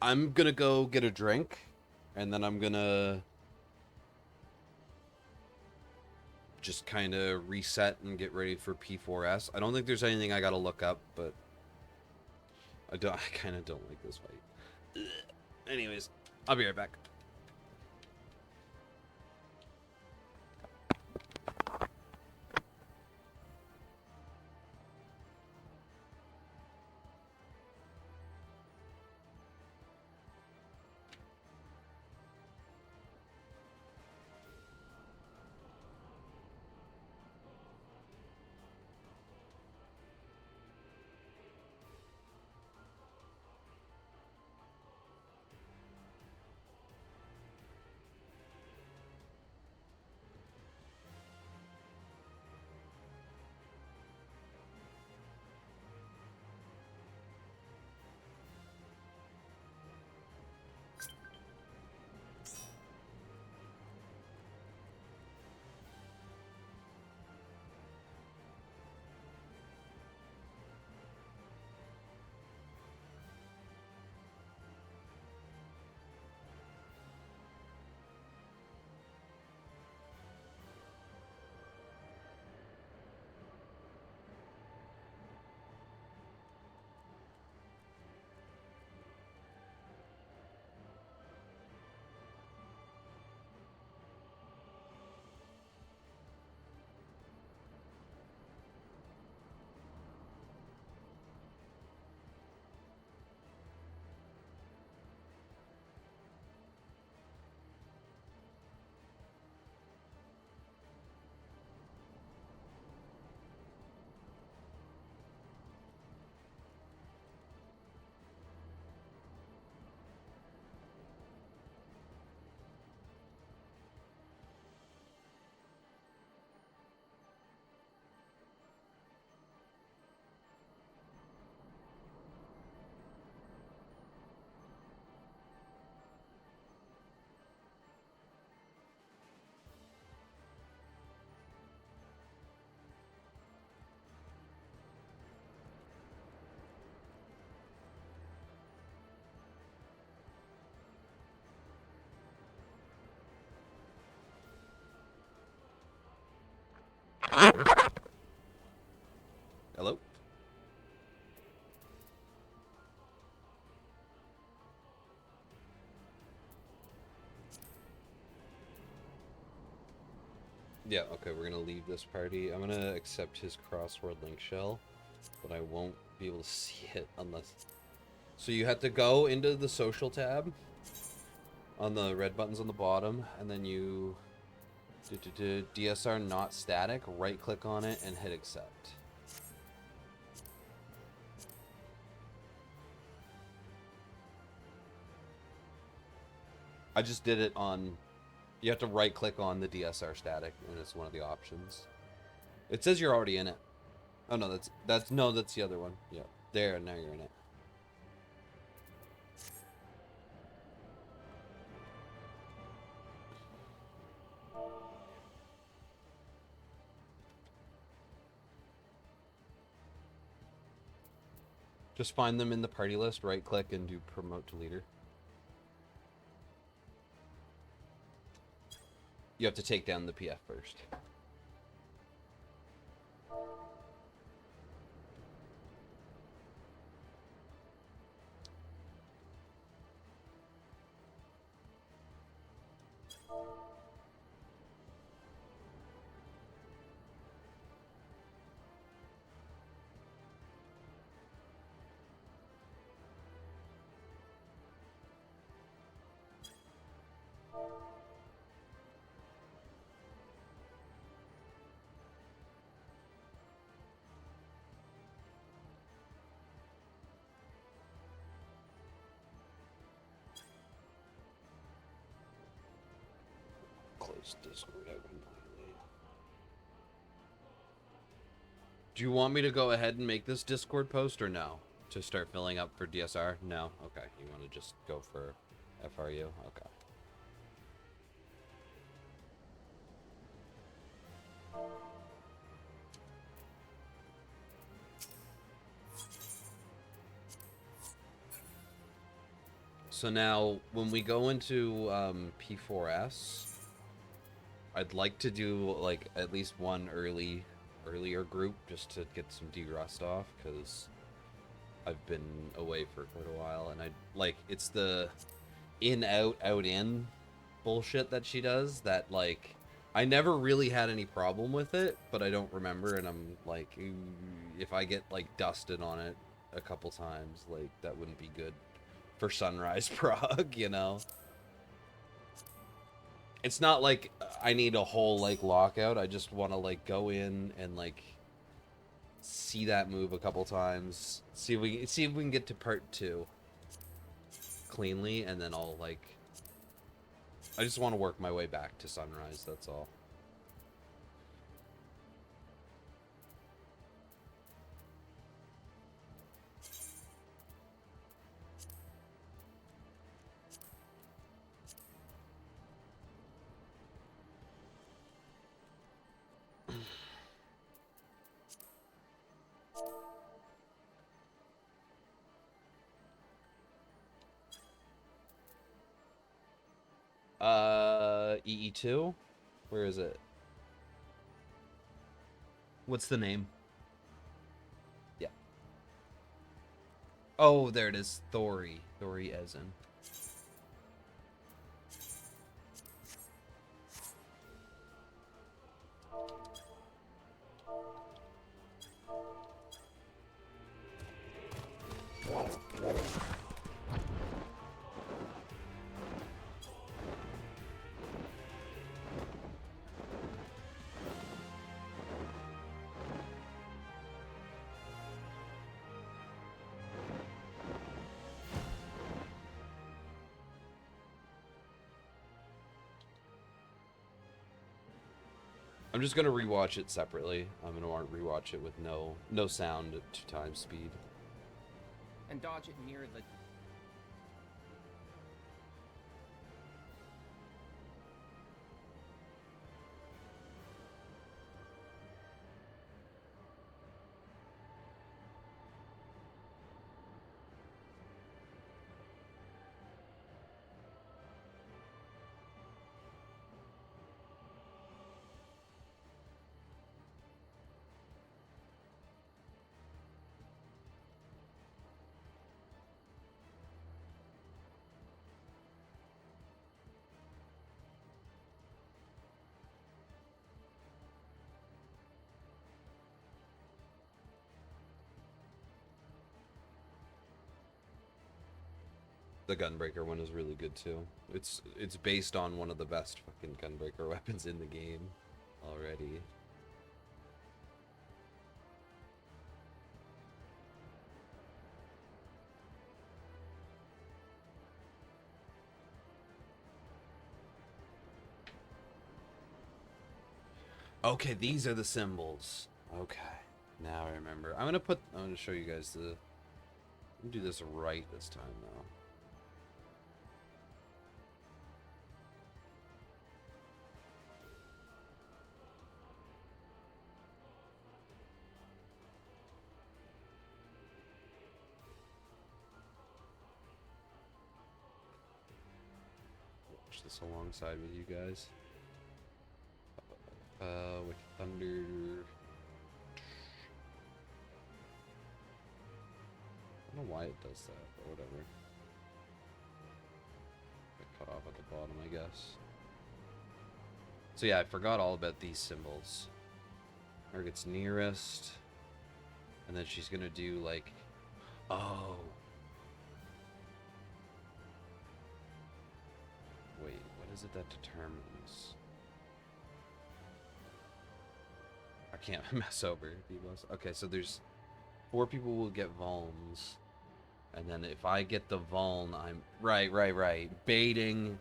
I'm gonna go get a drink, and then I'm gonna just kind of reset and get ready for P4S. I don't think there's anything I gotta look up, but I kind of don't like this fight. Anyways, I'll be right back. Hello? Yeah, okay, we're gonna leave this party. I'm gonna accept his crossword link shell, but I won't be able to see it unless... So you have to go into the social tab on the red buttons on the bottom, and then you DSR not static, right click on it and hit accept. I just did it on... You have to right click on the DSR static, and it's one of the options. It says you're already in it. Oh no, that's the other one. Yeah, there, now you're in it. Just find them in the party list, right click, and do promote to leader. You have to take down the PF first. Close Discord out completely. Do you want me to go ahead and make this Discord post or no? To start filling up for DSR? No? Okay. You want to just go for FRU? Okay. So now, when we go into P4S, I'd like to do like at least one earlier group just to get some derust off, because I've been away for quite a while, and it's the in out in bullshit that she does that, like, I never really had any problem with it, but I don't remember, and I'm like, if I get like dusted on it a couple times, like, that wouldn't be good for Sunrise Prague, you know? It's not like I need a whole like lockout. I just want to like go in and like see that move a couple times, see if we can get to part 2 cleanly, and then I'll like, I just want to work my way back to Sunrise, that's all. EE2? Where is it? What's the name? Yeah. Oh, there it is. Thori. Thori Ezen. I'm just gonna rewatch it separately. I'm gonna want to rewatch it with no sound at 2x speed. And dodge it near the... The Gunbreaker one is really good too. It's based on one of the best fucking Gunbreaker weapons in the game already. Okay, these are the symbols. Okay, now I remember. I'm gonna show you guys the. I'm gonna do this right this time though. Watch this alongside with you guys. With Thunder. I don't know why it does that, but whatever. Get cut off at the bottom, I guess. So yeah, I forgot all about these symbols. Target's nearest. And then she's gonna do like, oh. Wait, what is it that determines? I can't mess over people. Okay, so there's 4 people will get vulns. And then if I get the vuln, I'm right. Baiting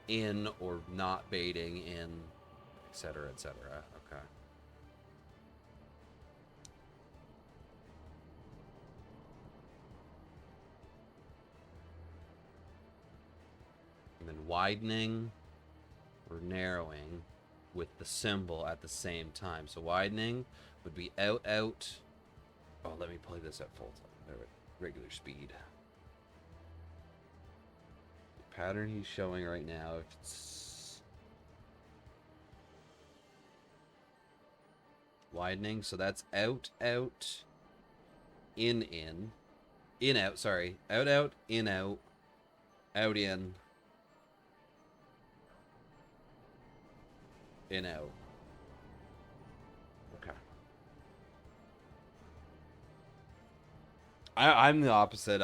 in or not baiting in, etc., etc. Okay. And then widening or narrowing with the symbol at the same time. So widening would be out. Oh, let me play this at full time, regular speed. The pattern he's showing right now, if it's widening, so that's out, in, out, sorry, out, in, out, in, out. Okay. I'm the opposite.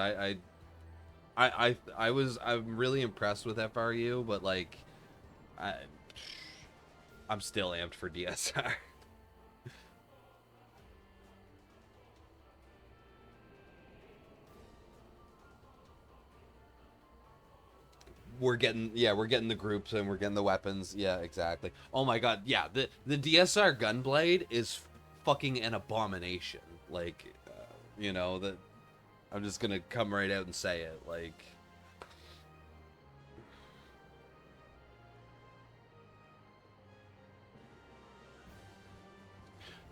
I'm really impressed with FRU, but like, I'm still amped for DSR. we're getting the groups and we're getting the weapons. Yeah, exactly. Oh my god, yeah, the DSR gunblade is fucking an abomination. Like, you know, that I'm just gonna come right out and say it. Like,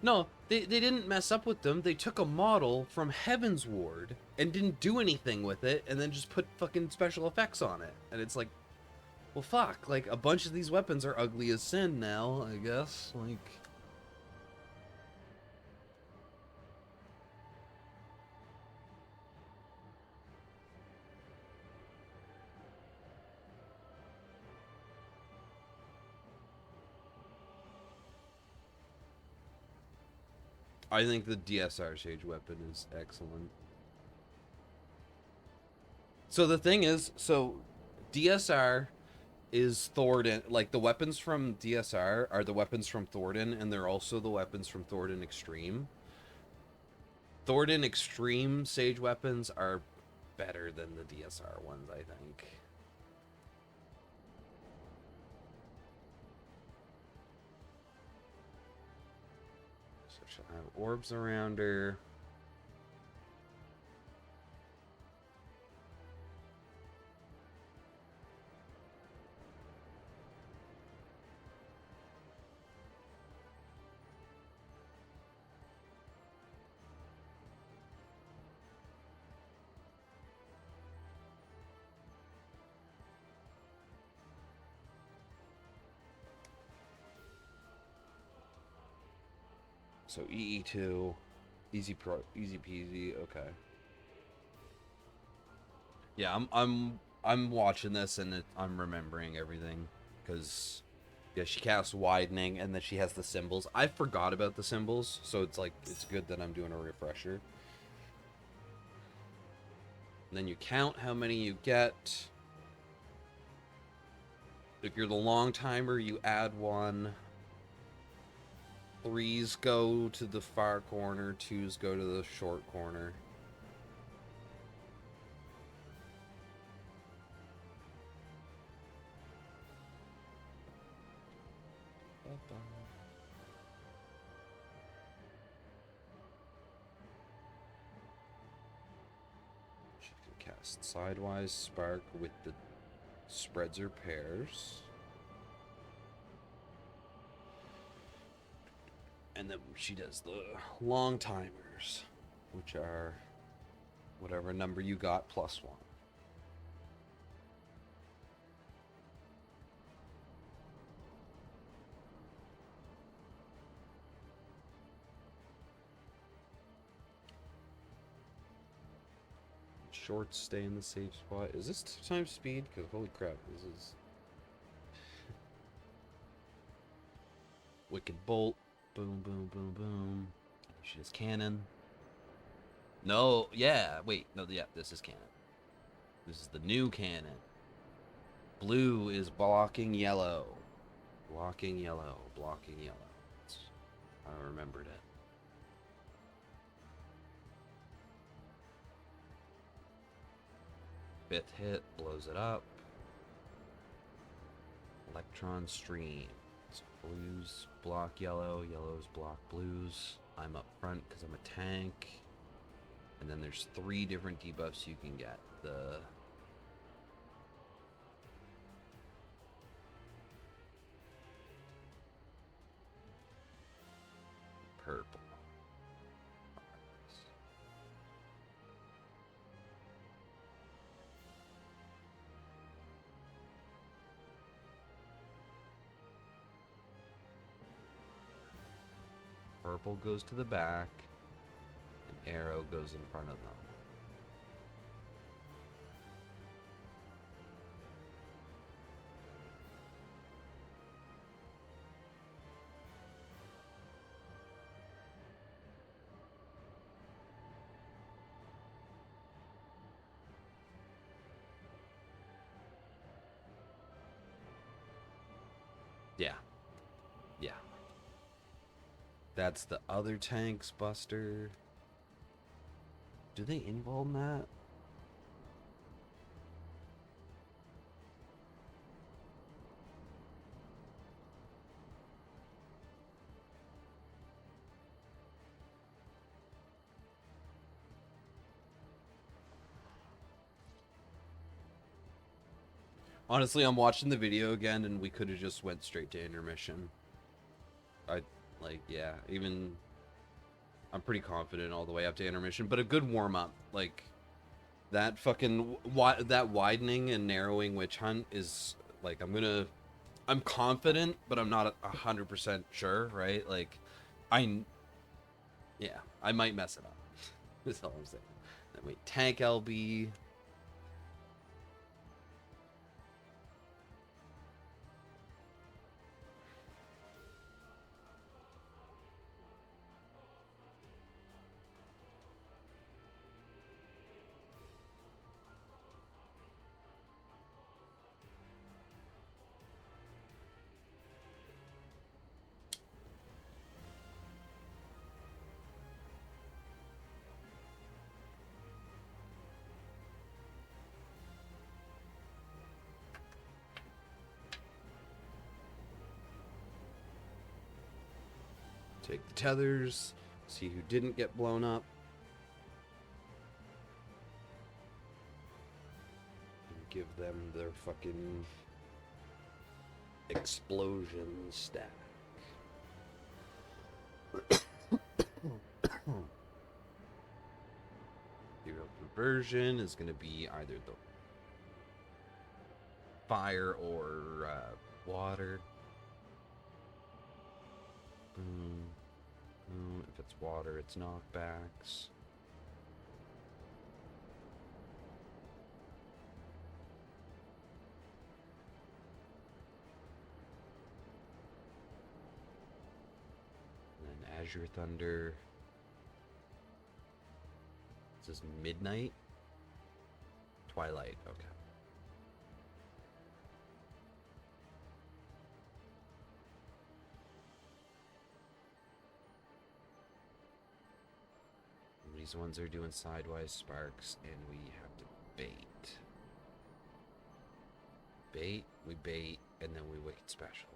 no, they didn't mess up with them. They took a model from Heaven's Ward and didn't do anything with it, and then just put fucking special effects on it. And it's like, well, fuck. Like, a bunch of these weapons are ugly as sin now, I guess. Like, I think the DSR Sage weapon is excellent. So the thing is, DSR is Thordan. Like, the weapons from DSR are the weapons from Thordan, and they're also the weapons from Thordan Extreme. Thordan Extreme Sage weapons are better than the DSR ones, I think. So she'll have orbs around her. So EE2, easy peasy. Okay. Yeah, I'm watching this and I'm remembering everything because yeah, she casts widening and then she has the symbols. I forgot about the symbols, so it's like it's good that I'm doing a refresher. And then you count how many you get. If you're the long timer, you add 1. 3s go to the far corner, 2s go to the short corner. She can cast Sidewise Spark with the spreads or pairs. And then she does the long timers, which are whatever number you got plus 1. Shorts stay in the safe spot. Is this 2 times speed? Because holy crap, this is... Wicked Bolt. Boom, boom, boom, boom. Shoot his cannon. No, yeah, wait, no, yeah, this is cannon. This is the new cannon. Blue is blocking yellow. Blocking yellow, blocking yellow. I remembered it. Fifth hit, blows it up. Electron stream. So blues block yellow, yellows block blues. I'm up front because I'm a tank. And then there's 3 different debuffs you can get. The purple. Purple goes to the back, and arrow goes in front of them. Yeah. Yeah. That's the other tank's buster. Do they involve that? Honestly, I'm watching the video again, and we could have just went straight to intermission. Yeah, even I'm pretty confident all the way up to intermission, but a good warm up, like that fucking that widening and narrowing witch hunt is like I'm confident, but I'm not 100% sure, right? Like, yeah, I might mess it up. That's all I'm saying. Then wait, tank LB. Take the tethers, see who didn't get blown up. And give them their fucking explosion stack. Hero conversion is going to be either the fire or water. If it's water, it's knockbacks. And then Azure Thunder. This is Midnight? Twilight, okay. These ones are doing sidewise sparks, and we have to bait. Bait, we bait, and then we wicked special.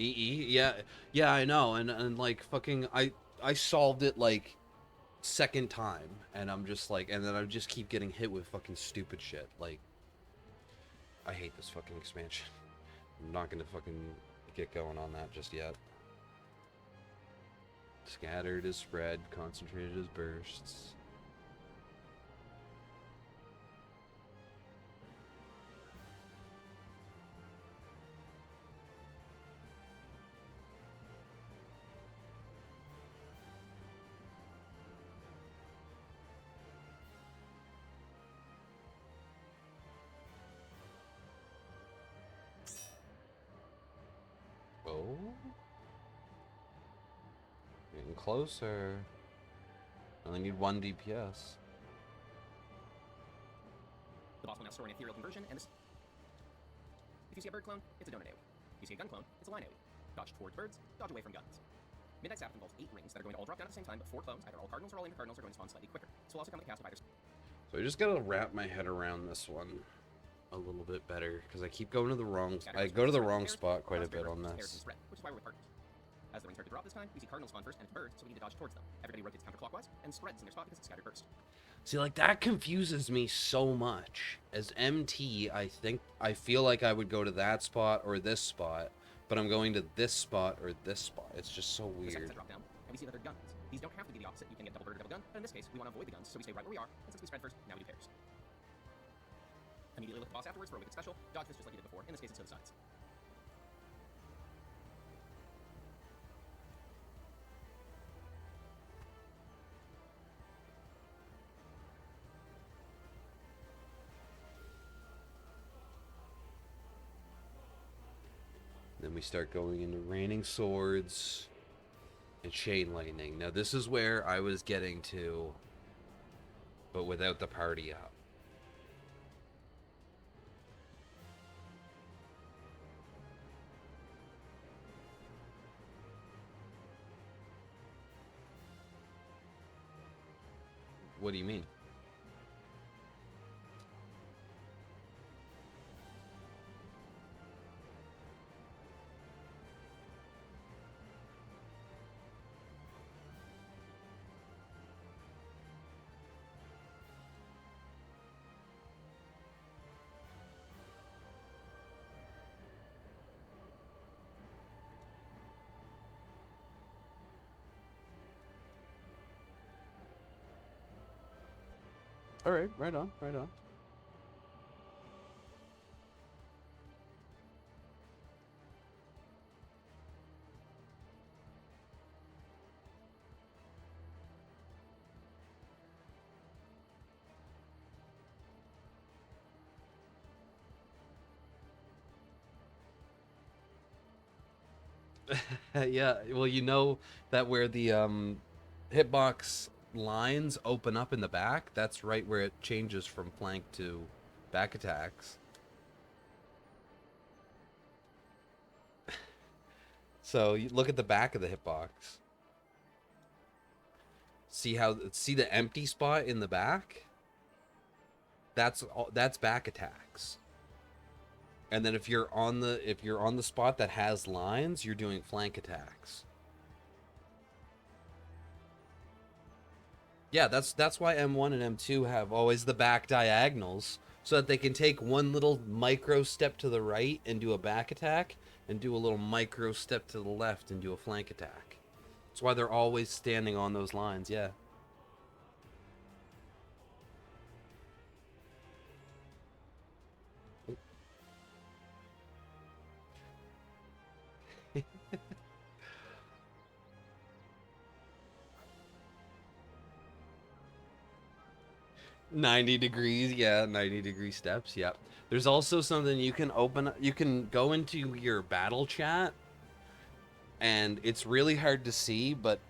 Yeah, yeah, I know, and like fucking, I solved it like second time, and I'm just like, and then I just keep getting hit with fucking stupid shit. Like, I hate this fucking expansion. I'm not gonna fucking get going on that just yet. Scattered is spread, concentrated is bursts. Getting closer. I only need 1 DPS. The boss will now store an ethereal conversion, and this... If you see a bird clone, it's a donut AoE. If you see a gun clone, it's a line AoE. Dodge towards birds, dodge away from guns. Midnight Sabbath involves 8 rings that are going to all drop down at the same time, but 4 clones, either all cardinals or all inter-cardinals, are going to spawn slightly quicker. This will also come with a cast of either... So I just gotta wrap my head around this one a little bit better, because I keep going to the wrong... I go to the wrong spot quite a bit on this. Which is why we're with cardinals. As the rings start to drop this time, we see cardinals spawn first and birds, so we need to dodge towards them. Everybody rotates counterclockwise and spreads in their spot because it's scattered burst. See, like, that confuses me so much. As MT, I feel like I would go to that spot or this spot, but I'm going to this spot or this spot. It's just so The seconds weird. that drop down, and we see that they're guns. These don't have to be the opposite. You can get double bird or double gun, but in this case, we want to avoid the guns, so we stay right where we are, and since we spread first, now we do pairs. Immediately look at the boss afterwards for a wicked special. Dodge this just like you did before. In this case, it's to the sides. Then we start going into raining swords and chain lightning. Now this is where I was getting to, but without the party up. What do you mean? All right, right on, right on. Yeah, well, you know that where the hitbox lines open up in the back, that's right where it changes from flank to back attacks. So you look at the back of the hitbox. See the empty spot in the back? That's back attacks. And then if you're on the spot that has lines, you're doing flank attacks. Yeah, that's why M1 and M2 have always the back diagonals, so that they can take one little micro step to the right and do a back attack, and do a little micro step to the left and do a flank attack. That's why they're always standing on those lines, yeah. $90, yeah, 90-degree steps, yep. There's also something you can go into your battle chat, and it's really hard to see, but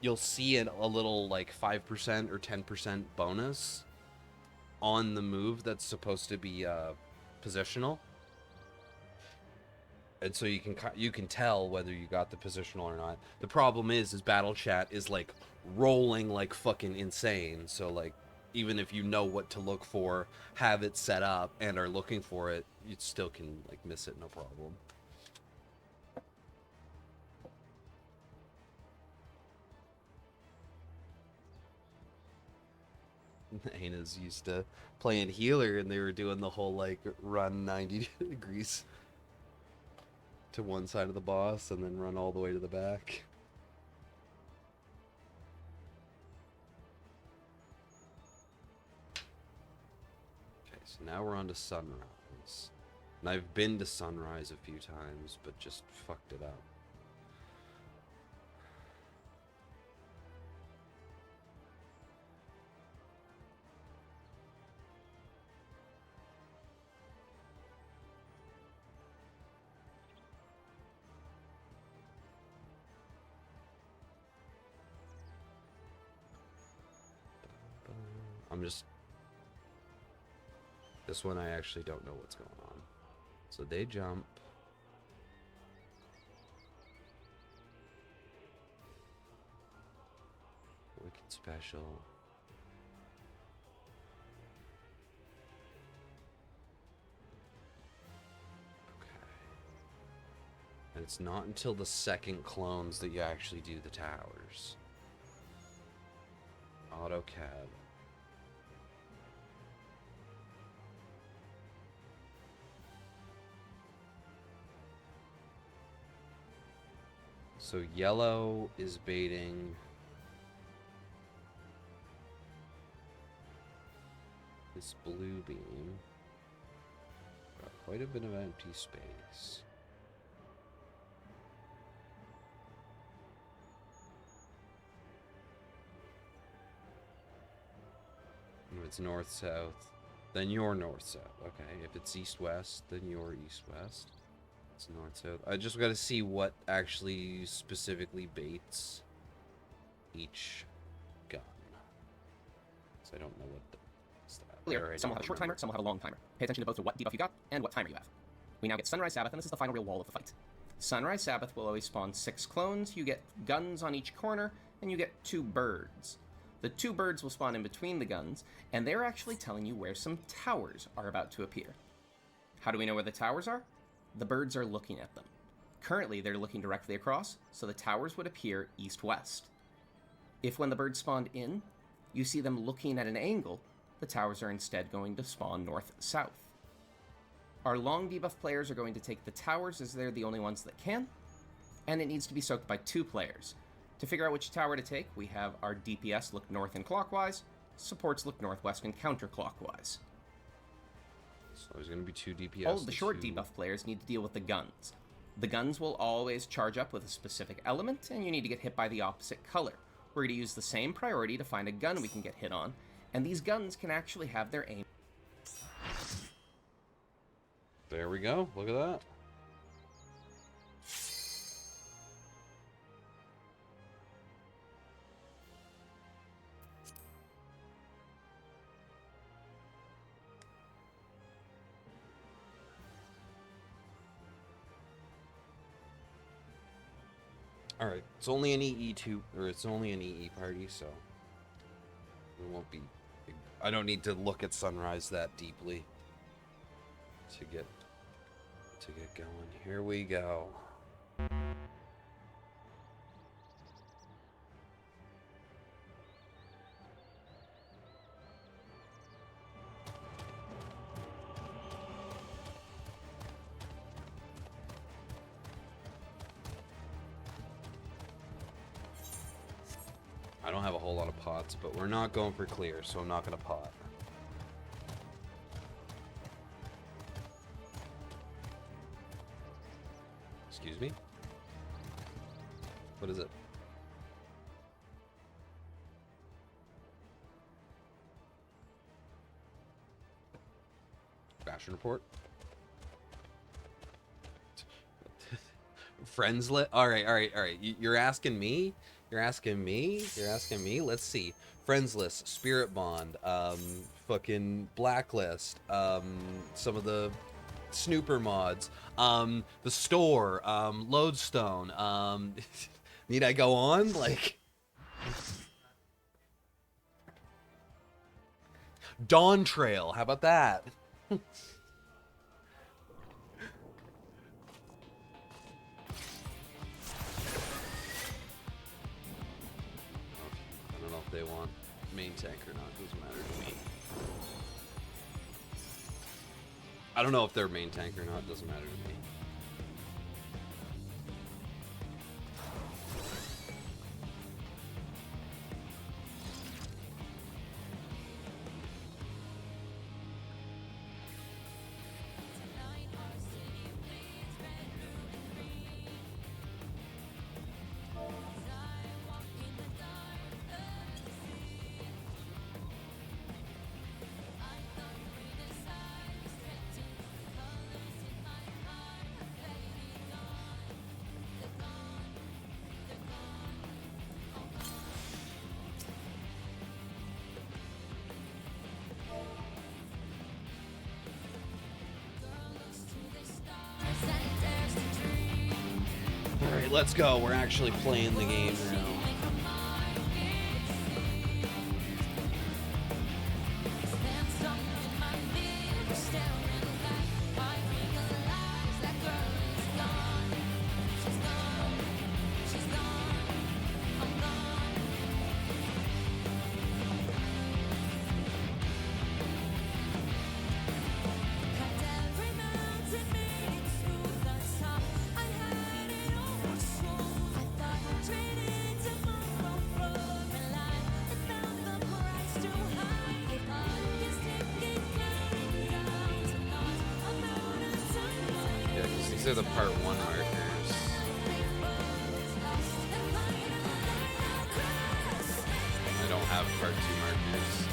you'll see a little, like, 5% or 10% bonus on the move that's supposed to be positional. And so you can tell whether you got the positional or not. The problem is battle chat is, like, rolling like fucking insane, so, like, even if you know what to look for, have it set up, and are looking for it, you still can, like, miss it, no problem. Aina's used to playing healer, and they were doing the whole, like, run 90 degrees to one side of the boss, and then run all the way to the back. So now we're on to Sunrise. And I've been to Sunrise a few times, but just fucked it up. I'm just... This one I actually don't know what's going on. So they jump. Wicked special. Okay. And it's not until the second clones that you actually do the towers. AutoCAD. So yellow is baiting this blue beam. Got quite a bit of empty space. If it's north-south, then you're north-south. Okay, if it's east-west, then you're east-west. It's north-south. I just got to see what actually specifically baits each gun. So I don't know what the... Some will have a short timer, some will have a long timer. Pay attention to both to what debuff you got and what timer you have. We now get Sunrise Sabbath, and this is the final real wall of the fight. Sunrise Sabbath will always spawn 6 clones, you get guns on each corner, and you get 2 birds. The 2 birds will spawn in between the guns, and they're actually telling you where some towers are about to appear. How do we know where the towers are? The birds are looking at them. Currently, they're looking directly across, so the towers would appear east-west. If when the birds spawned in, you see them looking at an angle, the towers are instead going to spawn north-south. Our long debuff players are going to take the towers as they're the only ones that can, and it needs to be soaked by 2 players. To figure out which tower to take, we have our DPS look north and clockwise, supports look northwest and counterclockwise. So there's going to be 2 DPS. All of the short debuff players need to deal with the guns. The guns will always charge up with a specific element, and you need to get hit by the opposite color. We're going to use the same priority to find a gun we can get hit on, and these guns can actually have their aim. There we go. Look at that. Alright, it's only an EE2, or it's only an EE party, so it won't be... I don't need to look at Sunrise that deeply to get going. Here we go. I don't have a whole lot of pots, but we're not going for clear, so I'm not going to pot. Excuse me? What is it? Fashion report? Friends lit? Alright. You're asking me? You're asking me? Let's see. Friends list, Spirit Bond, fucking Blacklist, some of the Snooper mods, the store, Lodestone, need I go on? Like... Dawn Trail, how about that? They want main tank or not, doesn't matter to me. I don't know if they're main tank or not, doesn't matter to me. Alright, let's go. We're actually playing the game now. These are the part 1 markers. I don't have part 2 markers.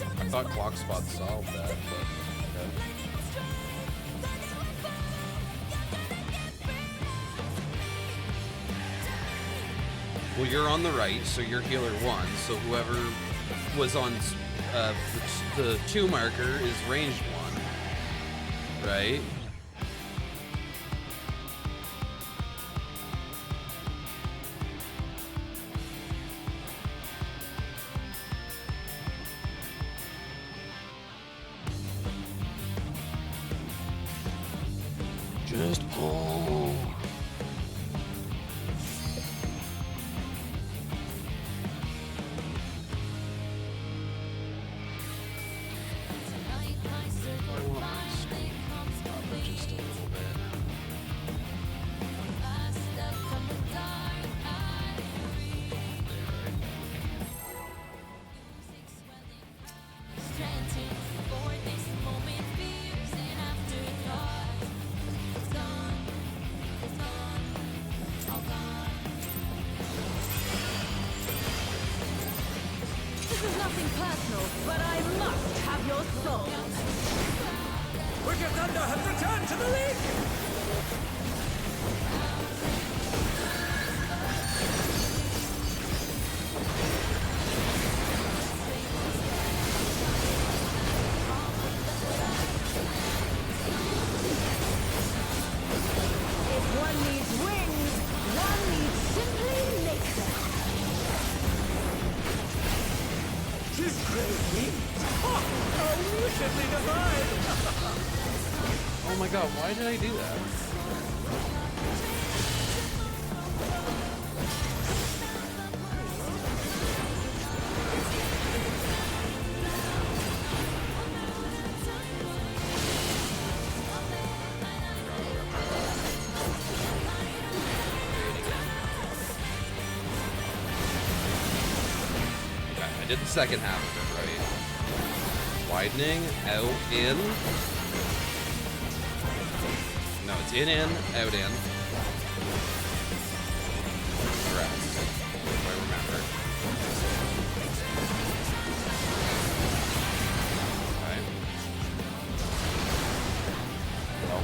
I thought clock spot solved that, but okay. Well, you're on the right, so you're healer 1. So whoever was on the 2 marker is ranged 1, right? Just pull. Just a little bit. This is nothing personal, but I must have your soul. Wicked Thunder has returned to the league! If one needs wings, one needs simply make them. She's great! Oh, wickedly divine! Oh my god, why did I do that? Okay, I did the second half of it right. Widening, out, in. No, it's in, out, in. Rest. If I remember. Okay. Well,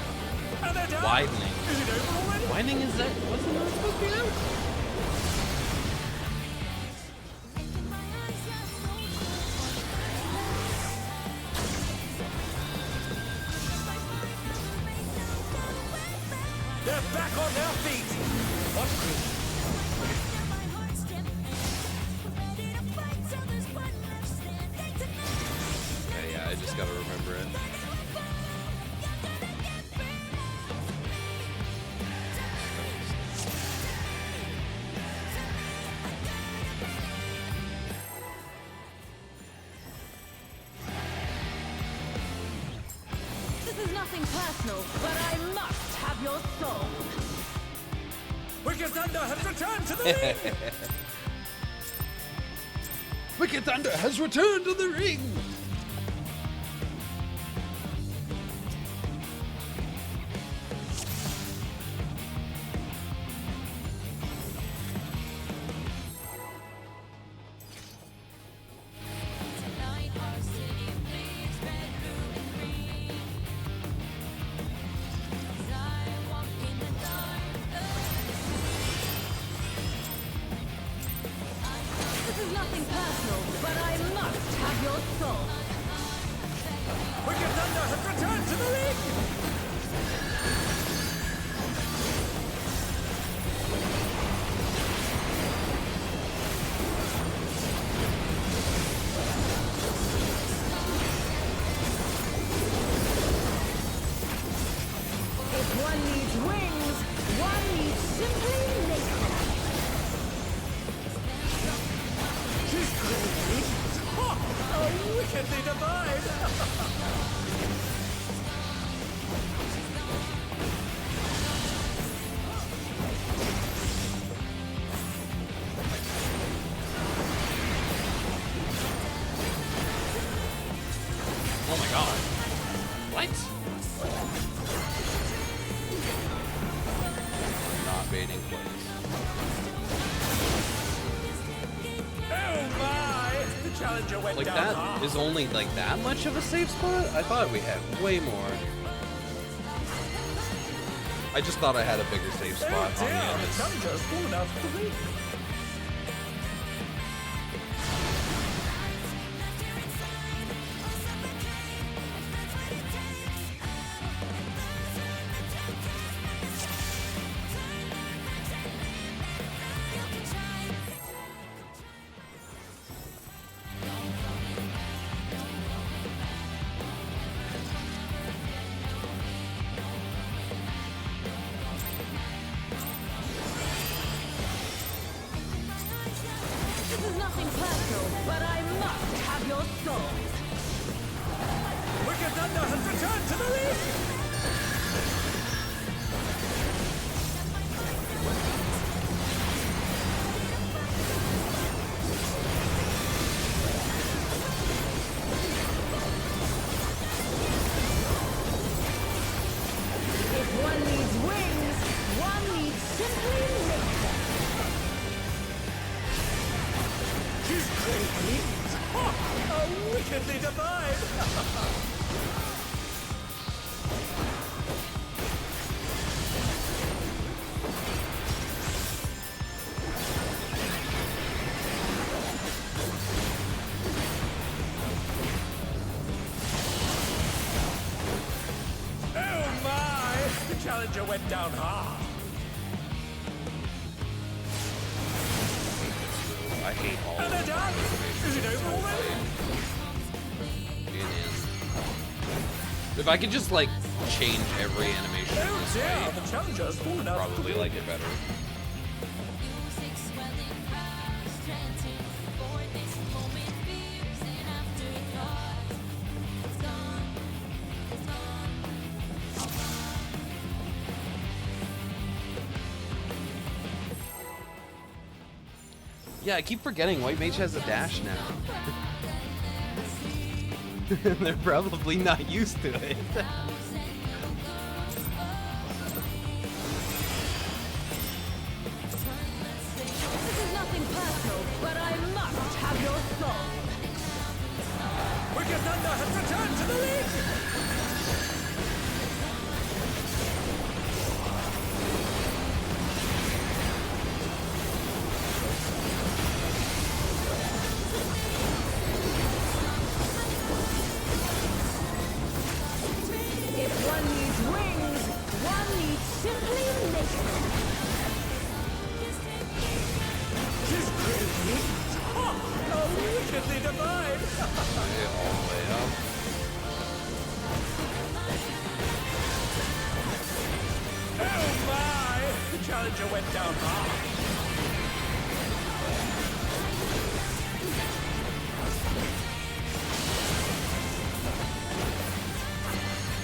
And they're done! widening. Is it over already? Widening is that? Wasn't that supposed to be out? They're back on their feet! What? Okay, yeah, I just gotta remember it. This is nothing personal, but I must have your soul. Wicked Thunder has returned to the ring! Wicked Thunder has returned to the ring! This is nothing personal, but I must have your soul. Wicked Thunder has returned to the ring! If one needs wings, one needs simply nature. She's crazy! Ha! Oh, wickedly divine! Oh my god. What? Not baiting plays. Oh my! The challenger went Like down that hard. is only like that much of a safe spot? I thought we had way more. I just thought I had a bigger safe spot Oh on the dear, the edges. challenger's fallen out of the ring. This is nothing personal, but I must have your soul. Wicked Thunder has returned to the ring! If one needs wings, one needs simply nature. She's crazy! Ha! Oh, wickedly divine! Oh my! The challenger went down hard. I hate all And they're of done! Is it over already? it is. If I could just like change every animation in Oh this dear, way, the challenger's fallen out of the probably ring. like it better. Yeah, I keep forgetting White Mage has a dash now. They're probably not used to it. This is nothing personal, but I must have your soul. Wicked Thunder has returned to the ring! If one needs wings, one needs simply nature. She's crazy! Ha! Oh, wickedly divine! Okay, all the way up. Oh my! The challenger went down hard.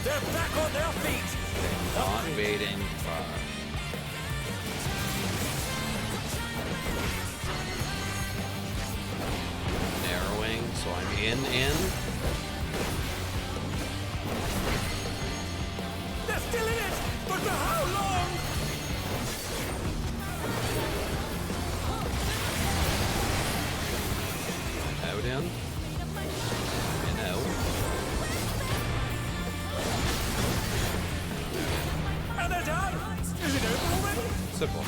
They're back on their feet! Not baiting. Narrowing, so I'm in. They're still in it! But for how long? Out in. In out. And they're done! Is it over already? Simple.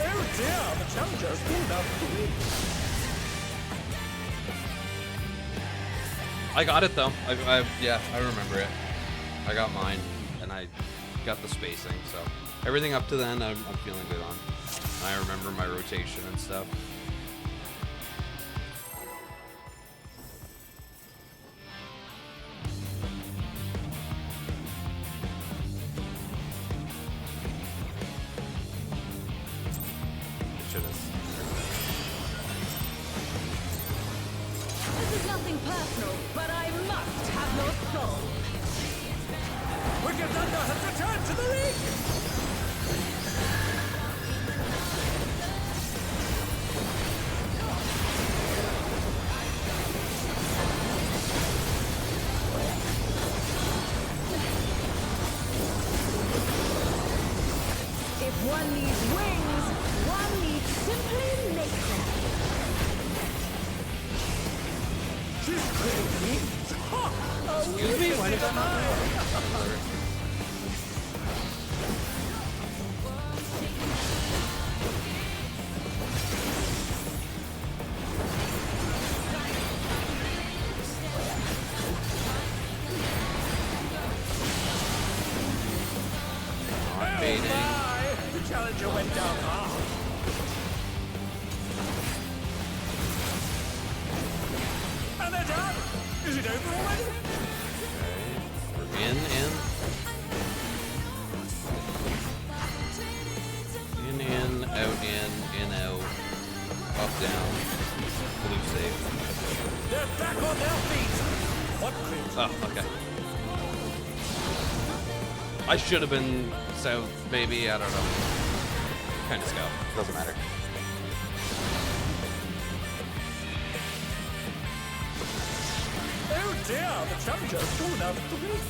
Oh dear, the challenger's pulled out the win. I got it though. Yeah, I remember it. I got mine, and I got the spacing. So everything up to then, I'm feeling good on. I remember my rotation and stuff. This is nothing personal, but I must have your soul. Wicked Thunder has returned to the ring! If one needs wings, one needs simply nature. She's pretty wings! Ha! Excuse me? Why did that not work? Oh my! The challenger went down hard. And they're done! Is it over already? We're in. In, out, in, out. Up, down. Blue safe. They're back on their feet! What crit? Oh, okay. I should have been south, maybe. I don't know. Kind of scout. Doesn't matter. Oh dear, the challenger's fallen out of the ring.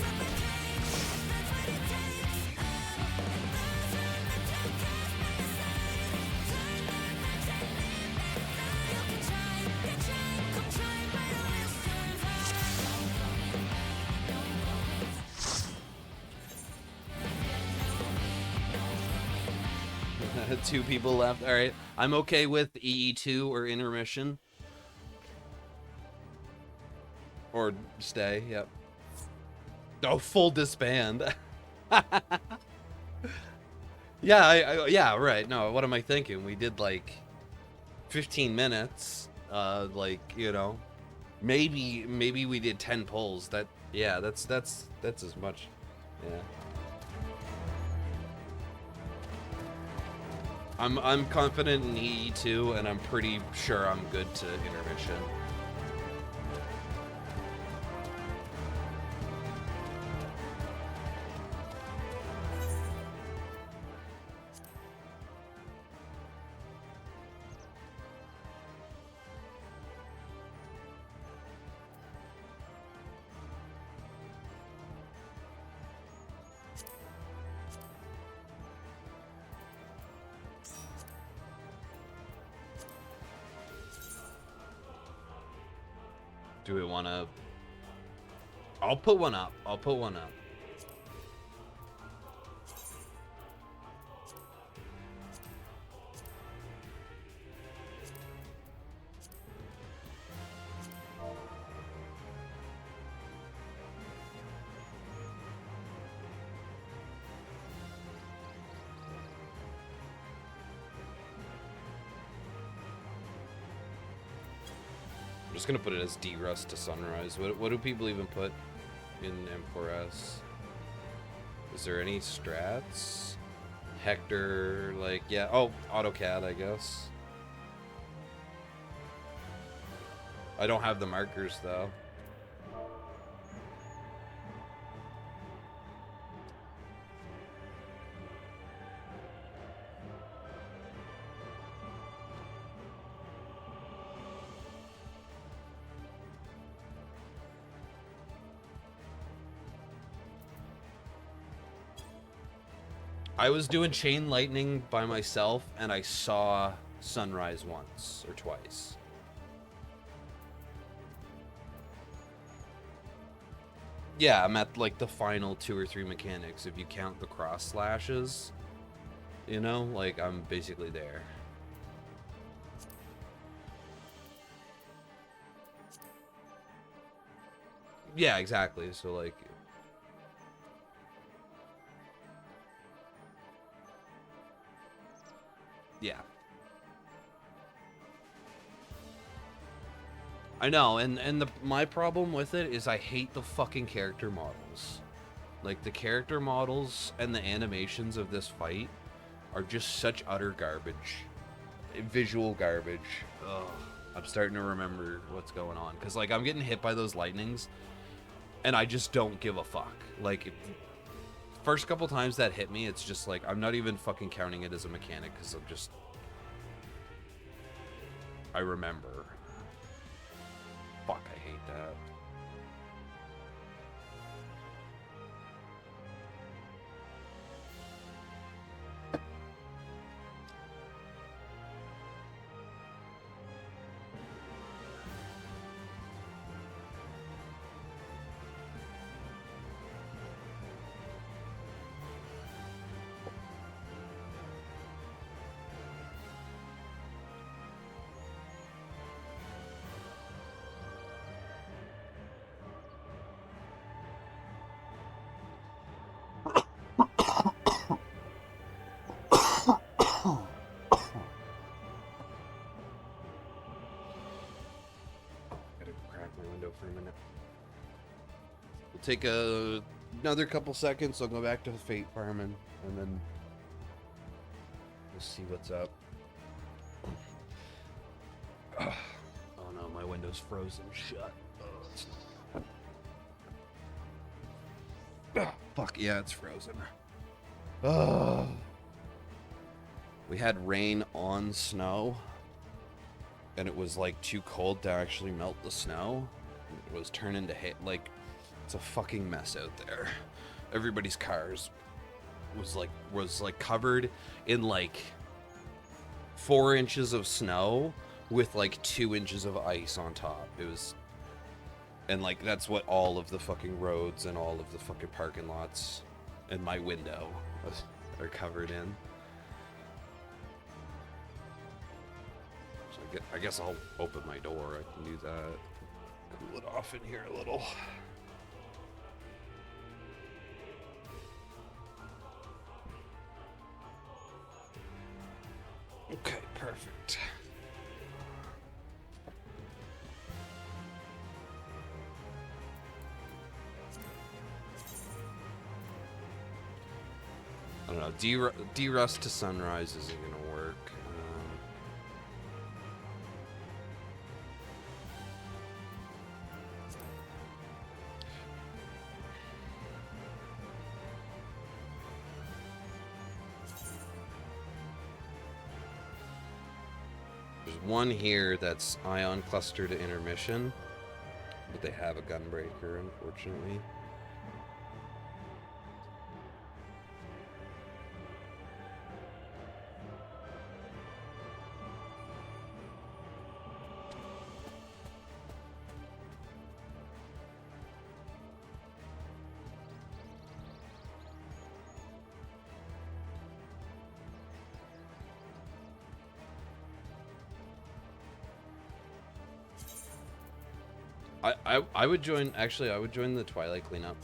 Two people left. All right. I'm okay with EE2 or intermission. Or stay, yep. Oh, full disband. Yeah, yeah, right. No, what am I thinking? We did like 15 minutes. Like, you know, maybe we did 10 pulls. That's as much. Yeah. I'm confident in EE2, and I'm pretty sure I'm good to intermission. Do we want to... I'll put one up. I'll put one up. I'm just gonna put it as D-Rust to Sunrise. What do people even put in M4S? Is there any strats? Hector, like, yeah. Oh, AutoCAD, I guess. I don't have the markers, though. I was doing chain lightning by myself, and I saw sunrise once or twice. Yeah, I'm at like the final 2 or 3 mechanics if you count the cross slashes. You know, like I'm basically there. Yeah, exactly. So like yeah. I know, and my problem with it is I hate the fucking character models. Like the character models and the animations of this fight are just such utter garbage. Visual garbage. Ugh. I'm starting to remember what's going on cuz like I'm getting hit by those lightnings and I just don't give a fuck. Like first couple times that hit me, it's just like I'm not even fucking counting it as a mechanic cuz I'm just I remember. Fuck, I hate that. For a minute. We'll take another couple seconds. I'll go back to Fate Farming, and then we'll see what's up. Oh no, my window's frozen shut. Oh, fuck yeah, it's frozen. We had rain on snow, and it was like too cold to actually melt the snow. It was turning to hate, like it's a fucking mess out there. Everybody's cars was like covered in like 4 inches of snow with like 2 inches of ice on top. It was, and like that's what all of the fucking roads and all of the fucking parking lots and my window are covered in. So I guess I'll open my door. I can do that. Cool it off in here a little. Okay, perfect. I don't know. De-rust to sunrise isn't gonna work. One here that's ion cluster to intermission, but they have a gunbreaker, unfortunately. I would join, actually, I would join the Twilight cleanup.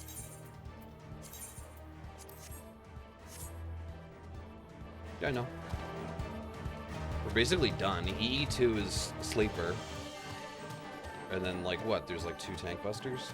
Yeah, I know. We're basically done. EE2 is Sleeper. And then, like, what? There's, like, 2 tank busters?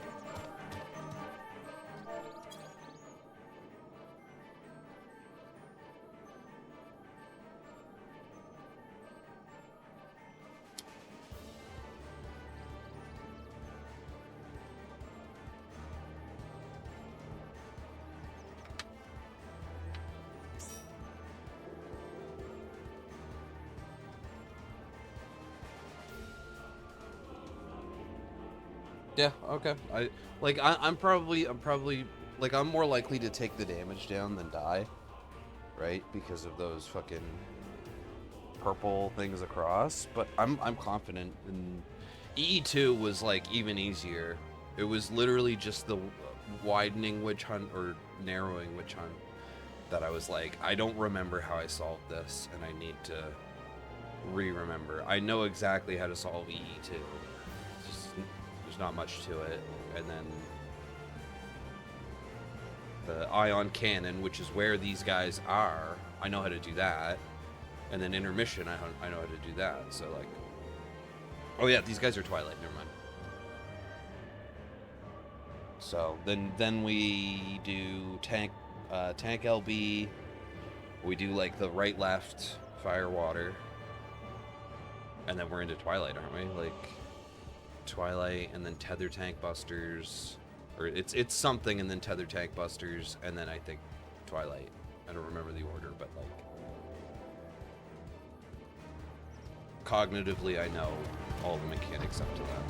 Yeah, okay. I'm probably like I'm more likely to take the damage down than die. right? Because of those fucking purple things across. But I'm confident. And EE2 was like even easier. It was literally just the widening witch hunt or narrowing witch hunt that I was like, I don't remember how I solved this, and I need to re-remember. I know exactly how to solve EE2. It's just, there's not much to it. And then the ion cannon, which is where these guys are, I know how to do that. And then intermission, I know how to do that. So like, oh yeah, these guys are Twilight. Never mind. So then we do tank LB. We do like the right left fire water, and then we're into Twilight, aren't we? Like Twilight, and then tether tank busters, or it's something, and then tether tank busters, and then I think Twilight. I don't remember the order, but like cognitively, I know all the mechanics up to that.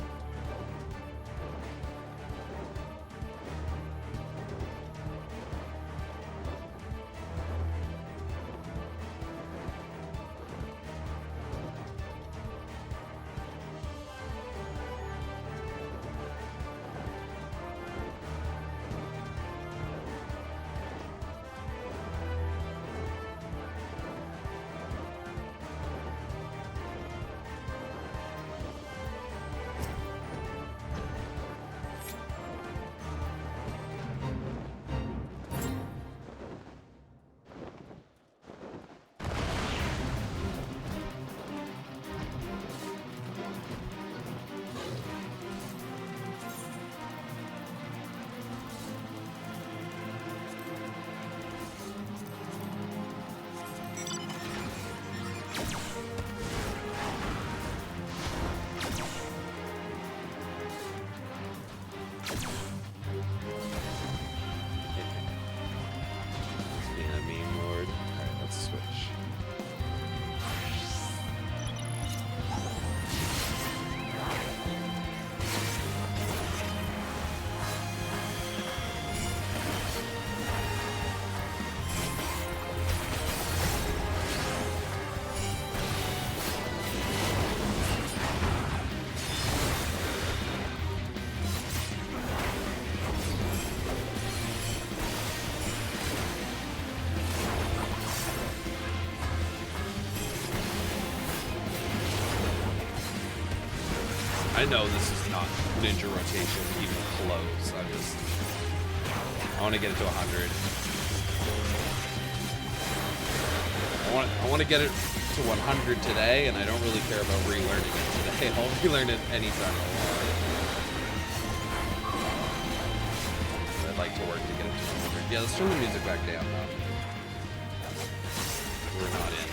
I know this is not ninja rotation even close. I want to get it to 100. I want to get it to 100 today, and I don't really care about relearning it today. I'll relearn it anytime I want. I'd like to work to get it to 100. Yeah, let's turn the music back down though. We're not in.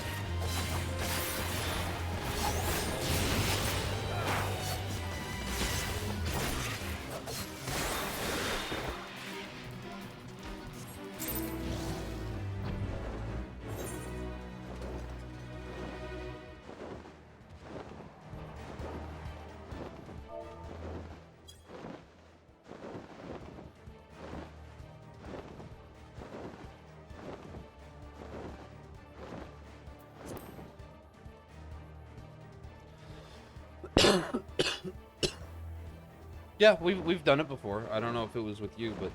Yeah, we've done it before. I don't know if it was with you, but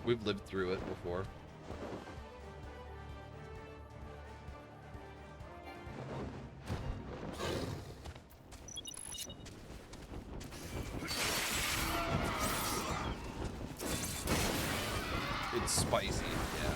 we've lived through it before. It's spicy, yeah.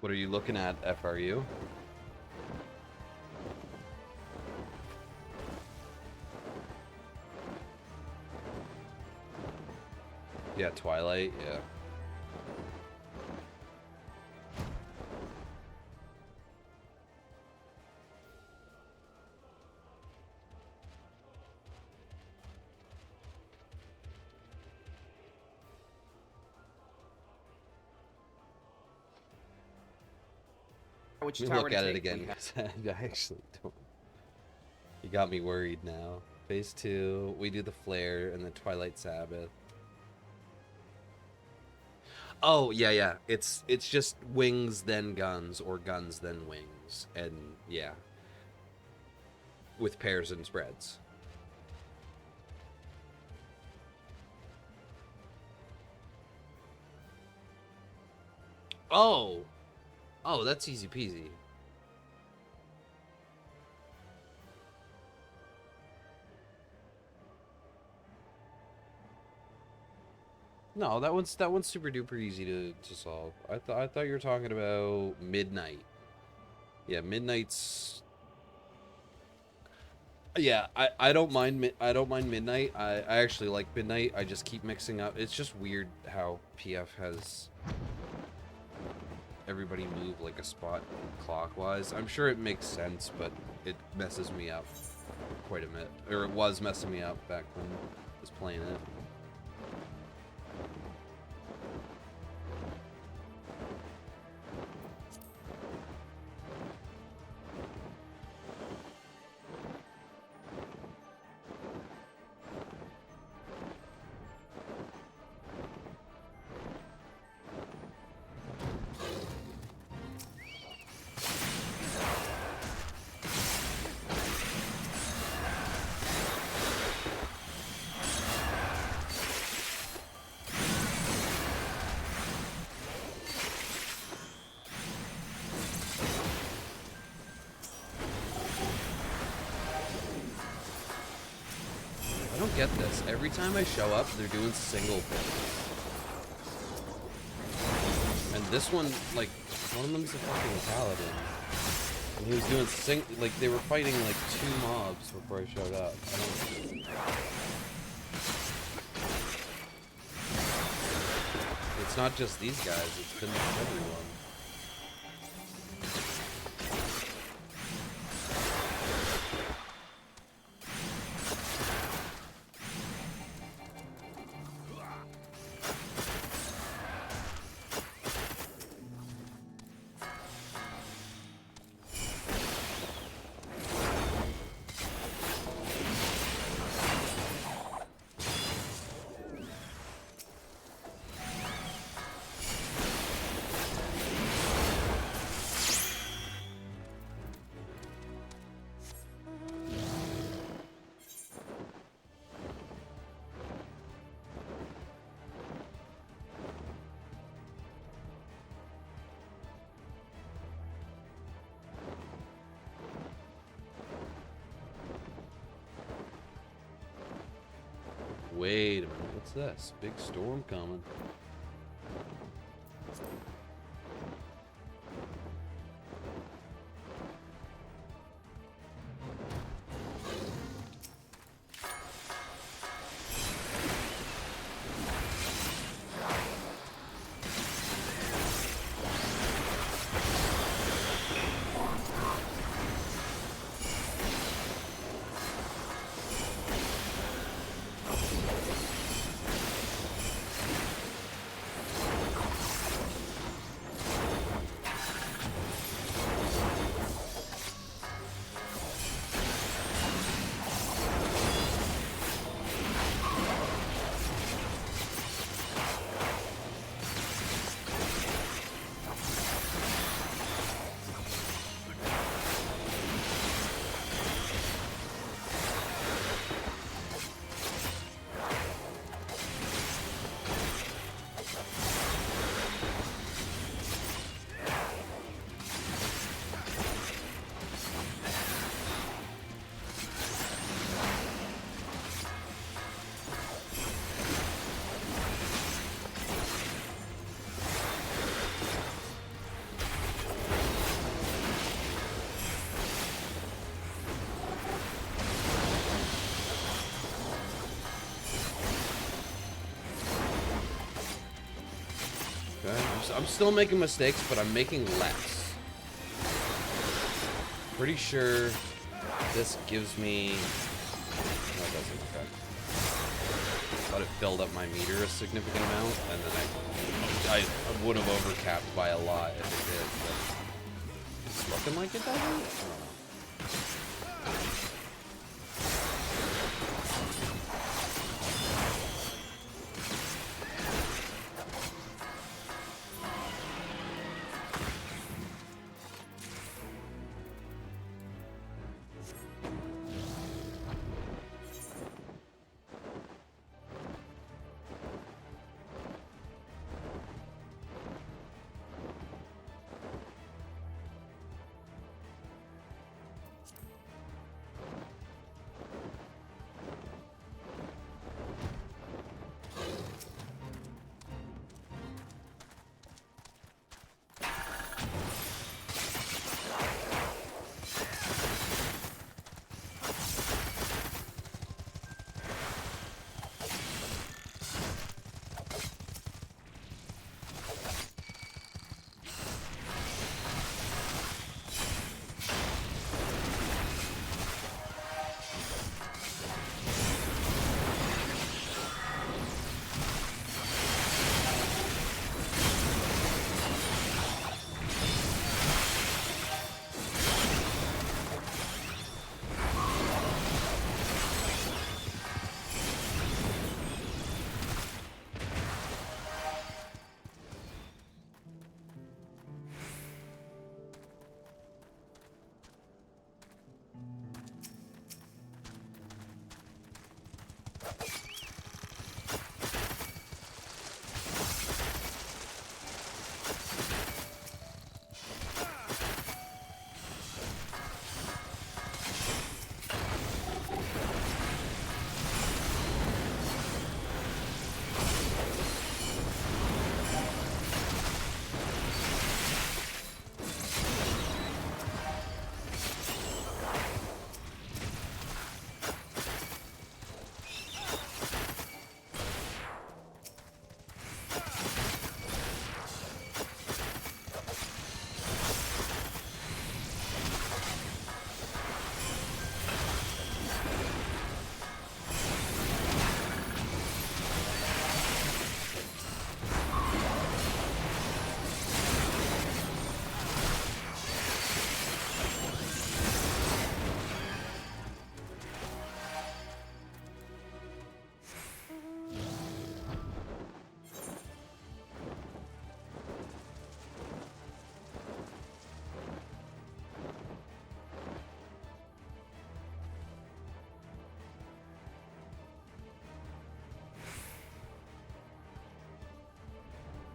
What are you looking at, FRU? Yeah, Twilight, yeah. Which Let me tower look to at it take? again. We have- 'Cause I actually don't. You got me worried now. Phase 2, we do the flare and the Twilight Sabbath. Oh yeah. It's just wings then guns or guns then wings, and yeah, with pairs and spreads. Oh, that's easy peasy. No, that one's super duper easy to solve. I thought you were talking about Midnight. Yeah, Midnight's. Yeah, I don't mind Midnight. I actually like Midnight. I just keep mixing up. It's just weird how PF has everybody move like a spot clockwise. I'm sure it makes sense, but it messes me up quite a bit. Or it was messing me up back when I was playing it. I don't get this. Every time I show up, they're doing single things. And this one, like, one of them's a fucking paladin. And he was doing like, they were fighting, like, 2 mobs before I showed up. It's not just these guys, it's been everyone. Wait a minute, what's this? Big storm coming. Okay, I'm still making mistakes, but I'm making less. Pretty sure this gives me... No, it doesn't. Okay. Thought it filled up my meter a significant amount, and then I would have overcapped by a lot if it did, but it's looking like it doesn't? I don't know.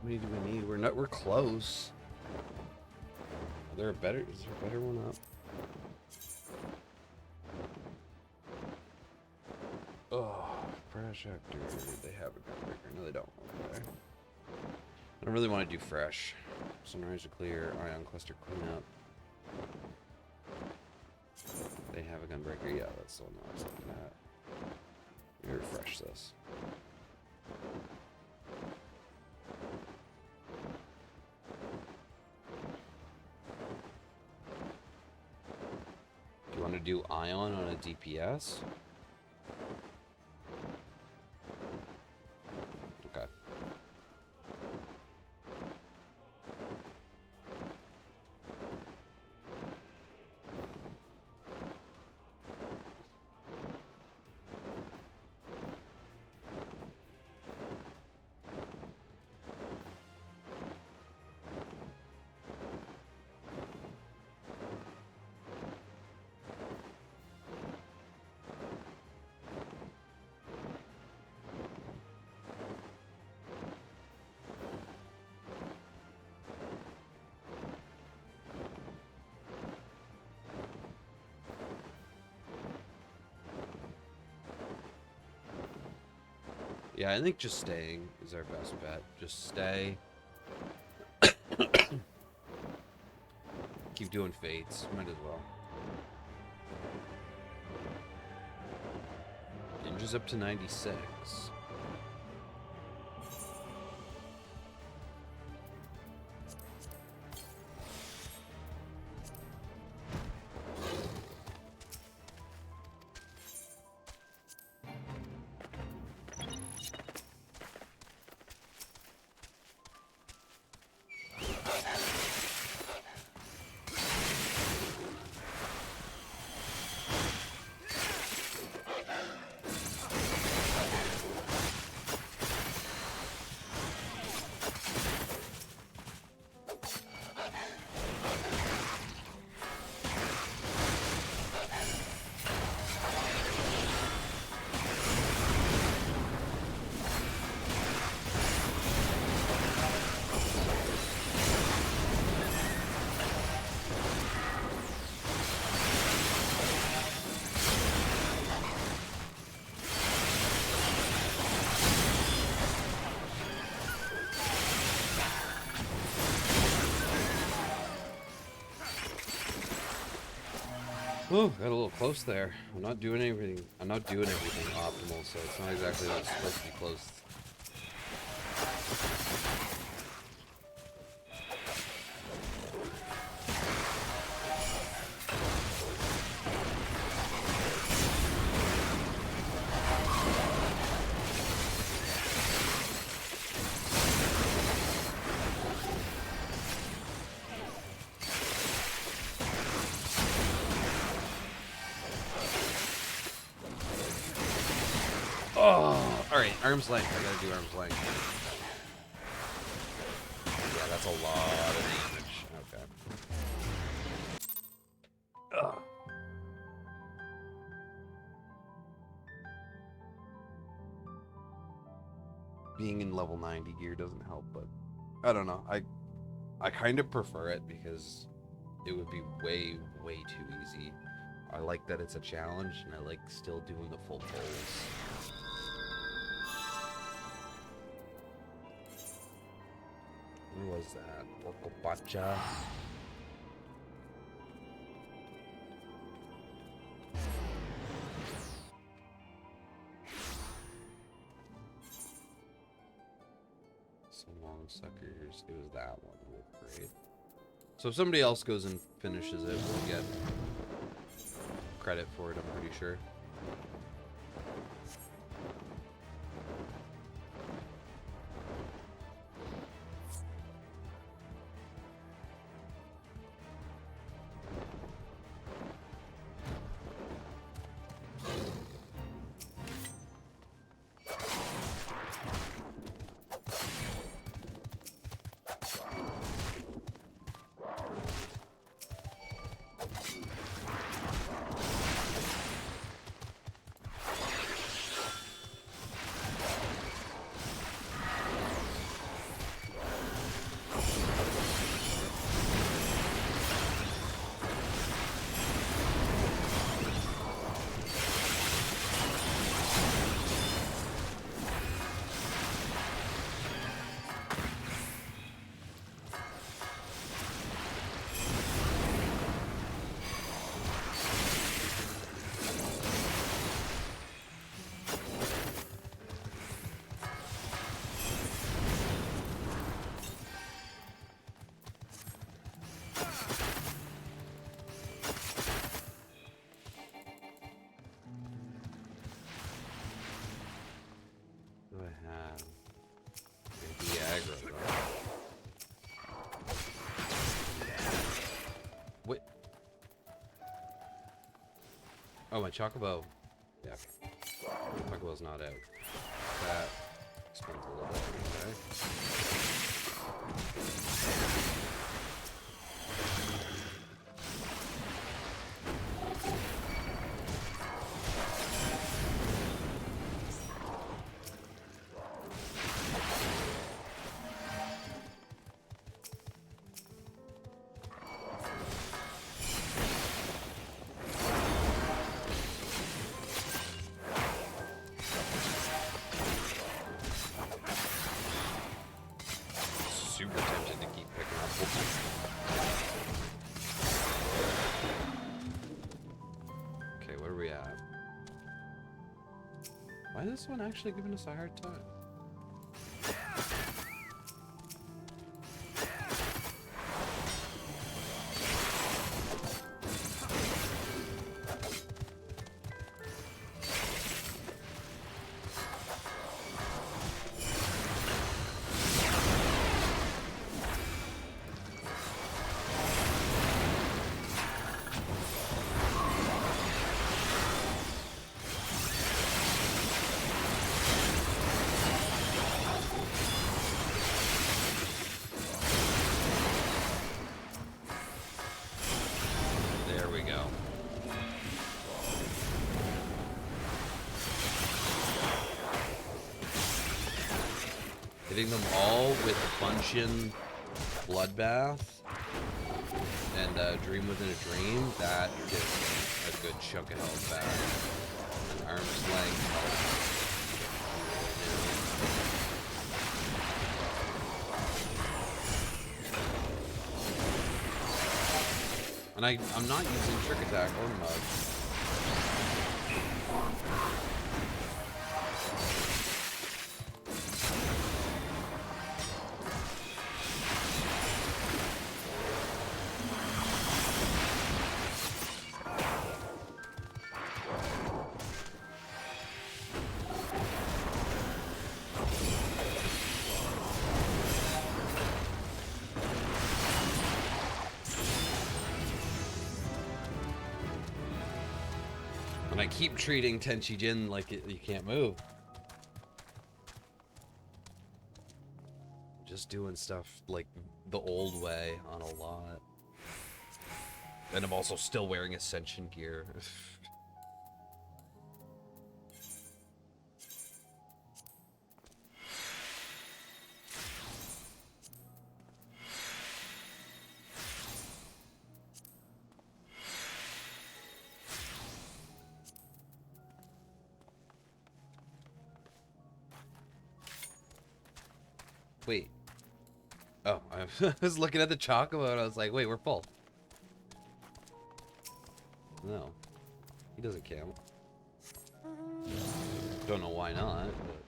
How many do we need? We're close. Is there a better one up? Oh, fresh actor. They have a gunbreaker. No, they don't. Okay. I don't really want to do fresh. Sunrise to clear, ion cluster cleanup. They have a gunbreaker. Yeah, that's the one I was looking at. We refresh this. Do you want to do ion on a DPS? Okay. Yeah, I think just staying is our best bet. Just stay. Keep doing fates. Might as well. Ninja's up to 96. Oh, got a little close there. I'm not doing everything. I'm not doing everything optimal, so it's not exactly that it's supposed to be close. Oh, all right, arm's length. I gotta do arm's length. Yeah, that's a lot of damage. Okay. Ugh. Being in level 90 gear doesn't help, but I don't know. I kind of prefer it because it would be way too easy. I like that it's a challenge, and I like still doing the full pulls. Where was that? Orcopacha. Some long suckers. It was that one. Great. So if somebody else goes and finishes it, we'll get credit for it, I'm pretty sure. What? Oh, my Chocobo. Yeah. Chocobo's not out. That explains a little bit. Okay. Super tempted to keep picking up. Okay, what are we at? Why is this one actually giving us a hard time? Hitting them all with Buncheon Bloodbath and Dream Within a Dream, that gives me a good chunk of health back. An arm's length helps. And And I'm not using Trick Attack or Mug. And I keep treating Tenchi Jin like you can't move. Just doing stuff like the old way on a lot. And I'm also still wearing Ascension gear. Wait. Oh, I was looking at the chocobo and I was like, wait, we're full. No. He doesn't count. Don't know why not, but...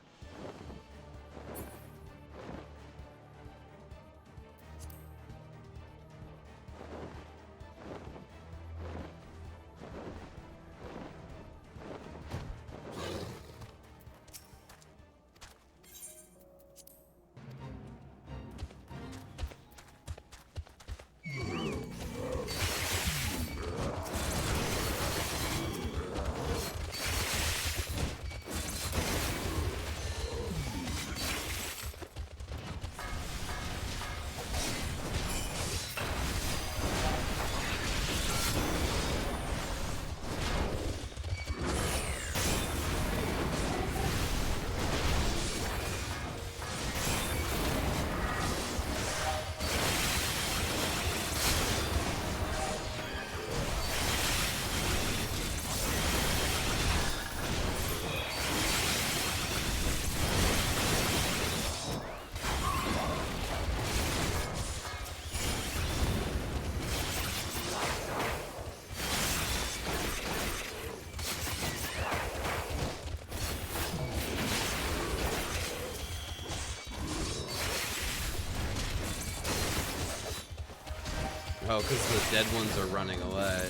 Oh, because the dead ones are running away.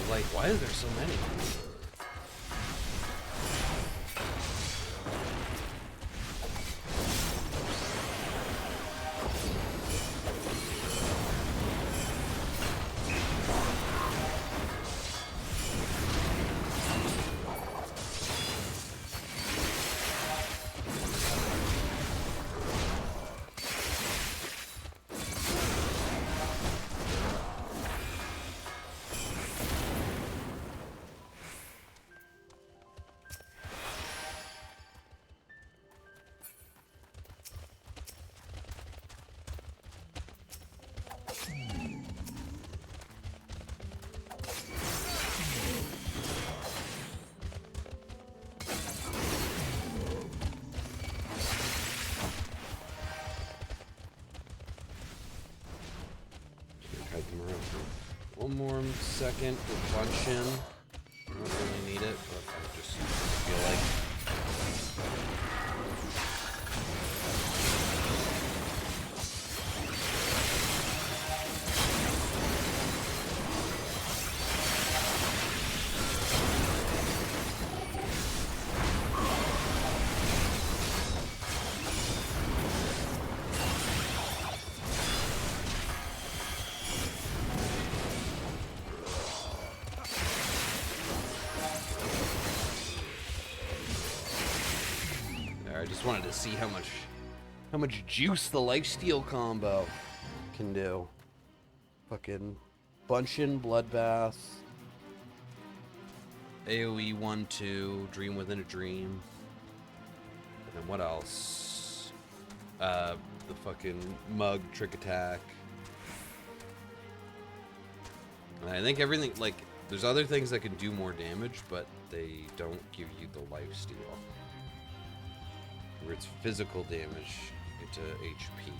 Like, why is there so many? One more second with punch in. I don't really need it, but I just feel like. I just wanted to see how much juice the lifesteal combo can do. Fucking Bunchin, Bloodbath, AoE 1-2, Dream Within a Dream. And then what else? The fucking Mug, Trick Attack. And I think everything, like, there's other things that can do more damage, but they don't give you the lifesteal. Where it's physical damage into HP.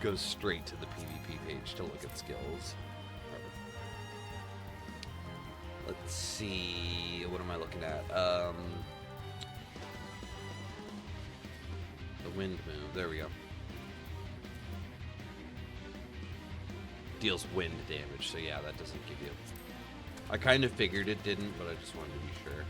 go straight to the PvP page to look at skills. Let's see, what am I looking at? The wind move, there we go. Deals wind damage, so yeah, that doesn't give you... I kind of figured it didn't, but I just wanted to be sure.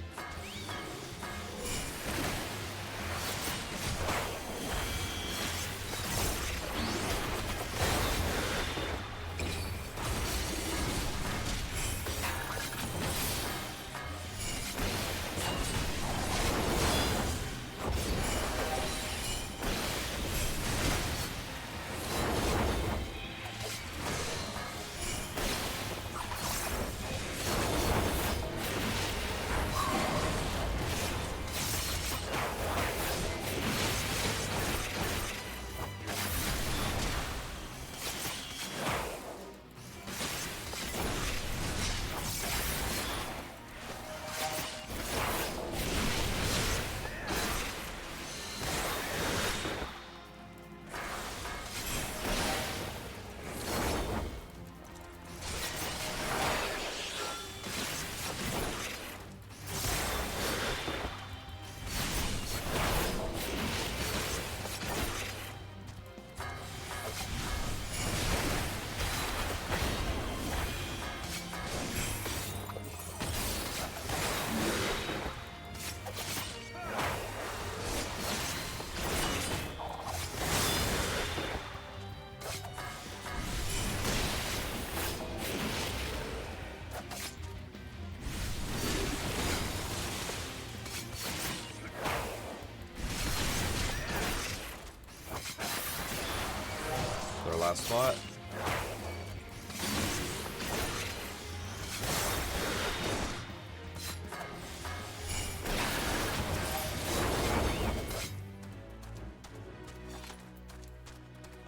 Last spot.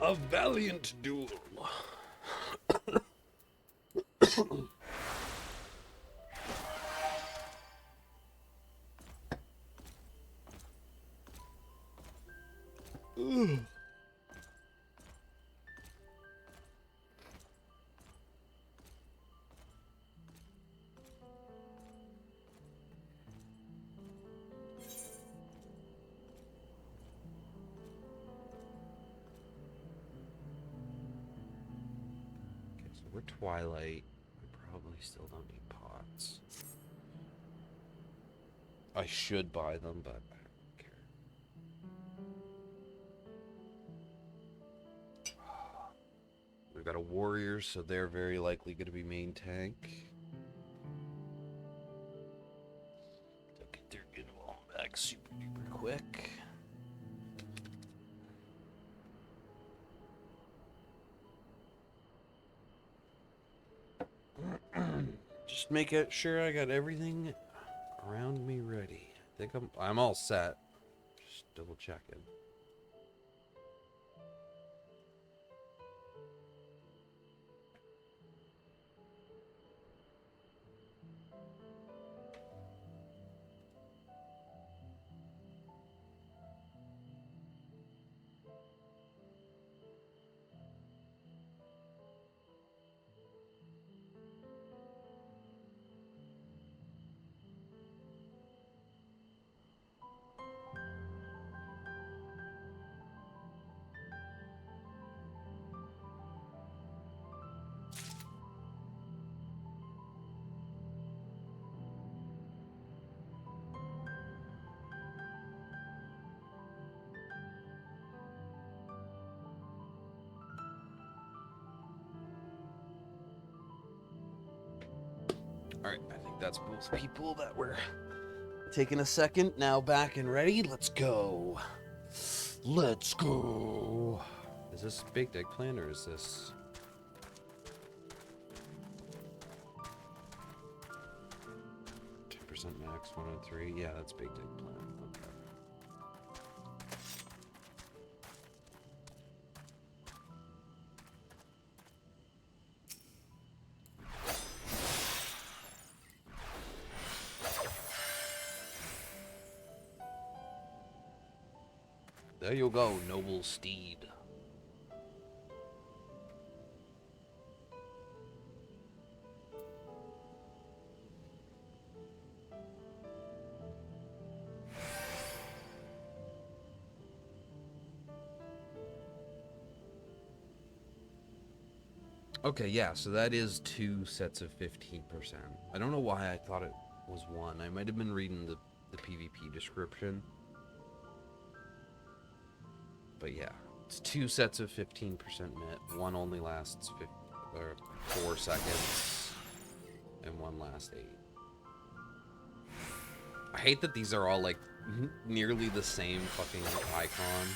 A valiant duel. We're Twilight. We probably still don't need pots. I should buy them, but I don't care. We've got a warrior, so they're very likely going to be main tank. They'll get their good one back super duper quick. Just make it sure I got everything around me ready. I think I'm all set. Just double checking. Alright, I think that's both people that were taking a second. Now back and ready. Let's go. Let's go. Is this baked eggplant or is this... 10% max 103? Yeah, that's baked eggplant. Okay. There you go, noble steed. Okay, yeah, so that is 2 sets of 15%. I don't know why I thought it was 1. I might have been reading the PvP description. But yeah, it's 2 sets of 15% mit. One only lasts 4 seconds, and one lasts 8. I hate that these are all like nearly the same fucking icon.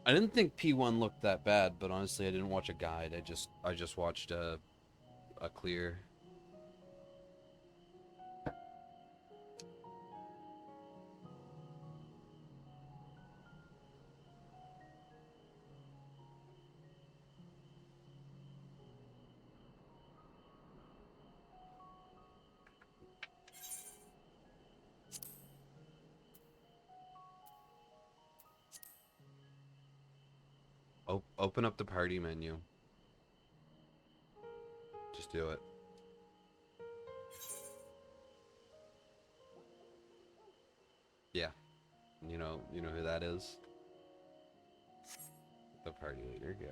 I didn't think P1 looked that bad, but honestly, I didn't watch a guide. I just watched a clear. Open up the party menu. Just do it. Yeah. You know who that is? The party leader, go.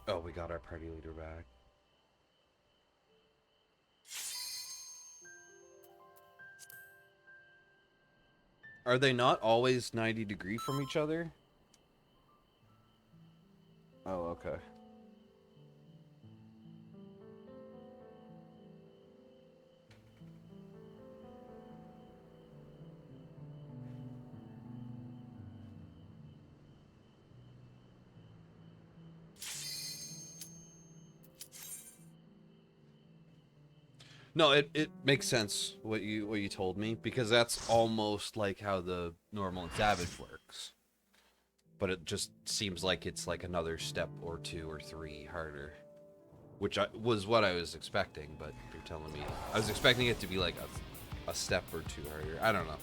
Oh, we got our party leader back. Are they not always 90 degree from each other? Oh, okay. No, it makes sense what you told me, because that's almost like how the normal and savage works. But it just seems like it's like another step or 2 or 3 harder, which was what I was expecting. But you're telling me I was expecting it to be like a step or 2 harder. I don't know.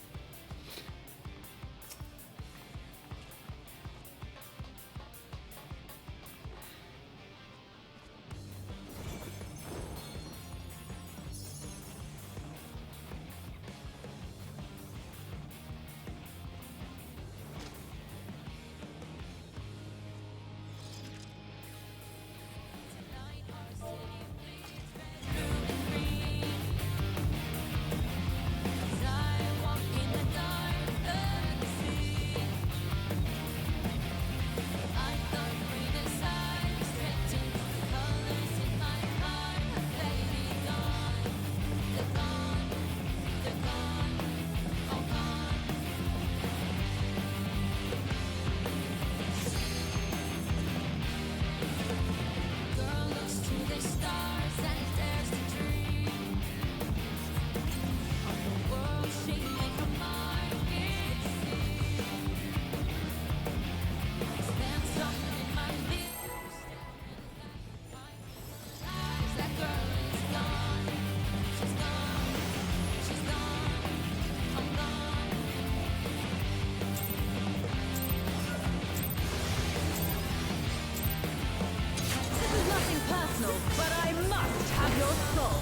your soul.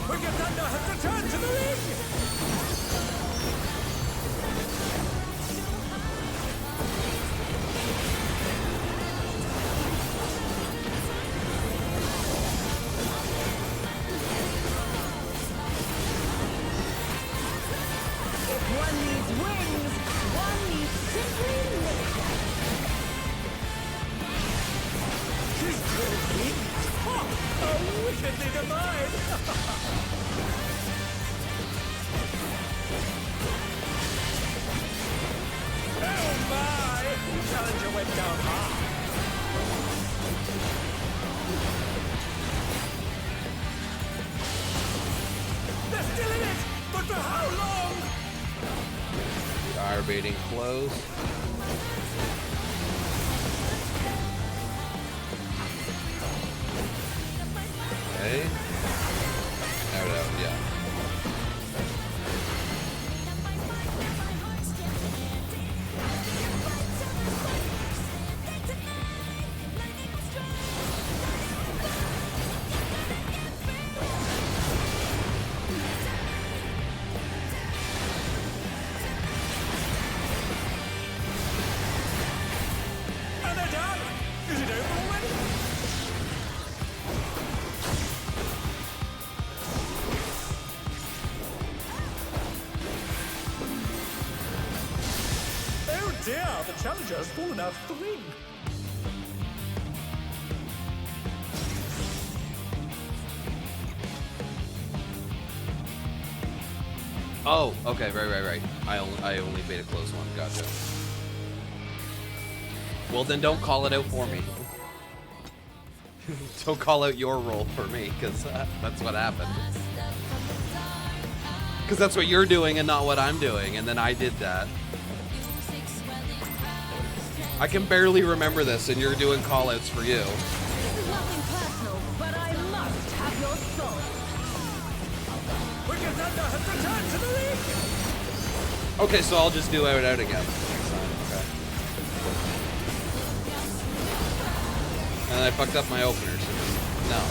Wicked Thunder has returned to the ring! If one needs wings, one needs simply nature. His great wings! Ha! How wickedly divine! Oh my! The challenger went down hard. They're still in it! But for how long? Fire baiting close. Okay. Out, yeah. And they're done! Is it over already? Oh dear, the challenger has fallen out of the ring. Oh, okay, right. I only made a close one. Gotcha. Well, then don't call it out for me. Don't call out your roll for me, because that's what happened. Because that's what you're doing and not what I'm doing, and then I did that. I can barely remember this, and you're doing call-outs for you. This is nothing personal, but I must have your soul. Wicked Thunder has returned to the ring! Okay, so I'll just do it out again next time. Okay. And I fucked up my opener, so just, no.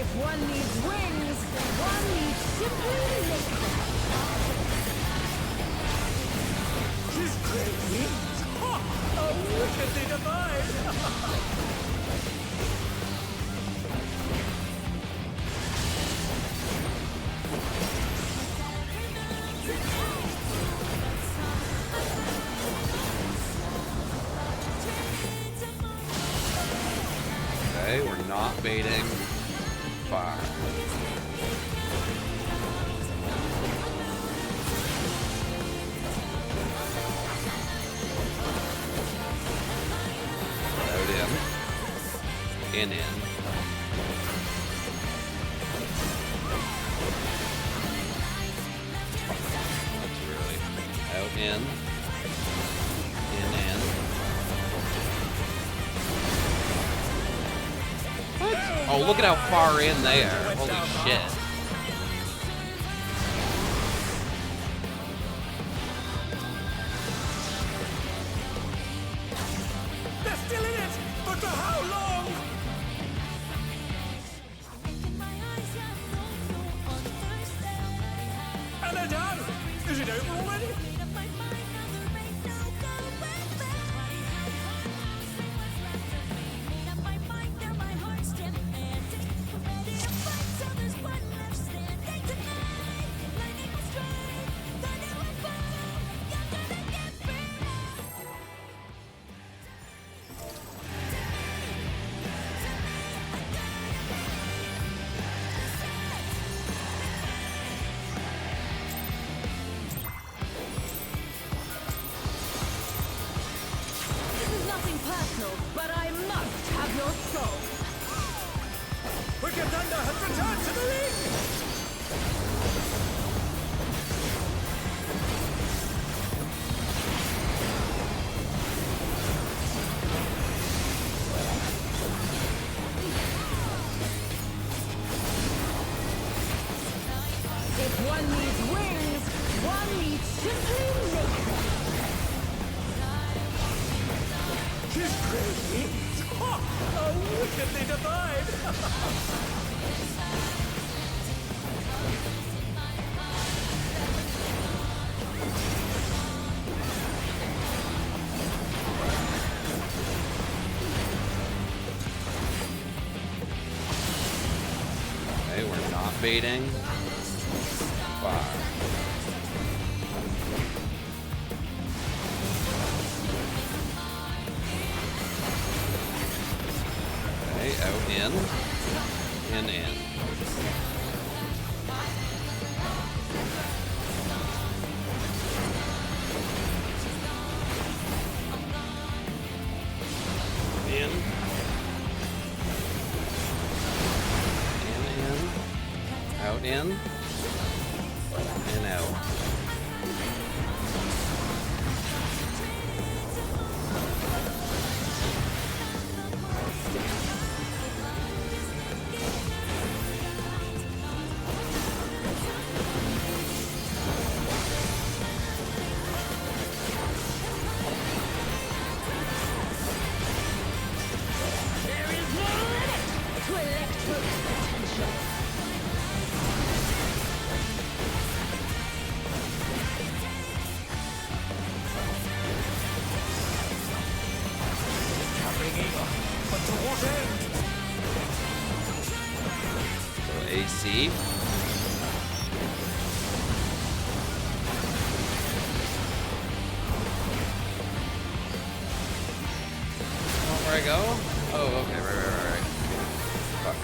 If one needs wings, one needs simply nature. His great wings! Ha! How wickedly divine! Okay, we're not baiting fire. Out in. In. That's really out in. In. Oh, look at how far in there. Holy shit. They're still in it! But for how long? And they're done! Is it over already? This is nothing personal, but I must have your soul. Wicked Thunder has returned to the ring! If one needs wings, one needs simply nature. It's wickedly divine! Okay, we're not baiting. 5. Okay, out in. In. In. Out in. And out. There is no limit to electric potential. Coming in, but to what end? So AC. Oh, where I go? Oh, okay, right. Fuck.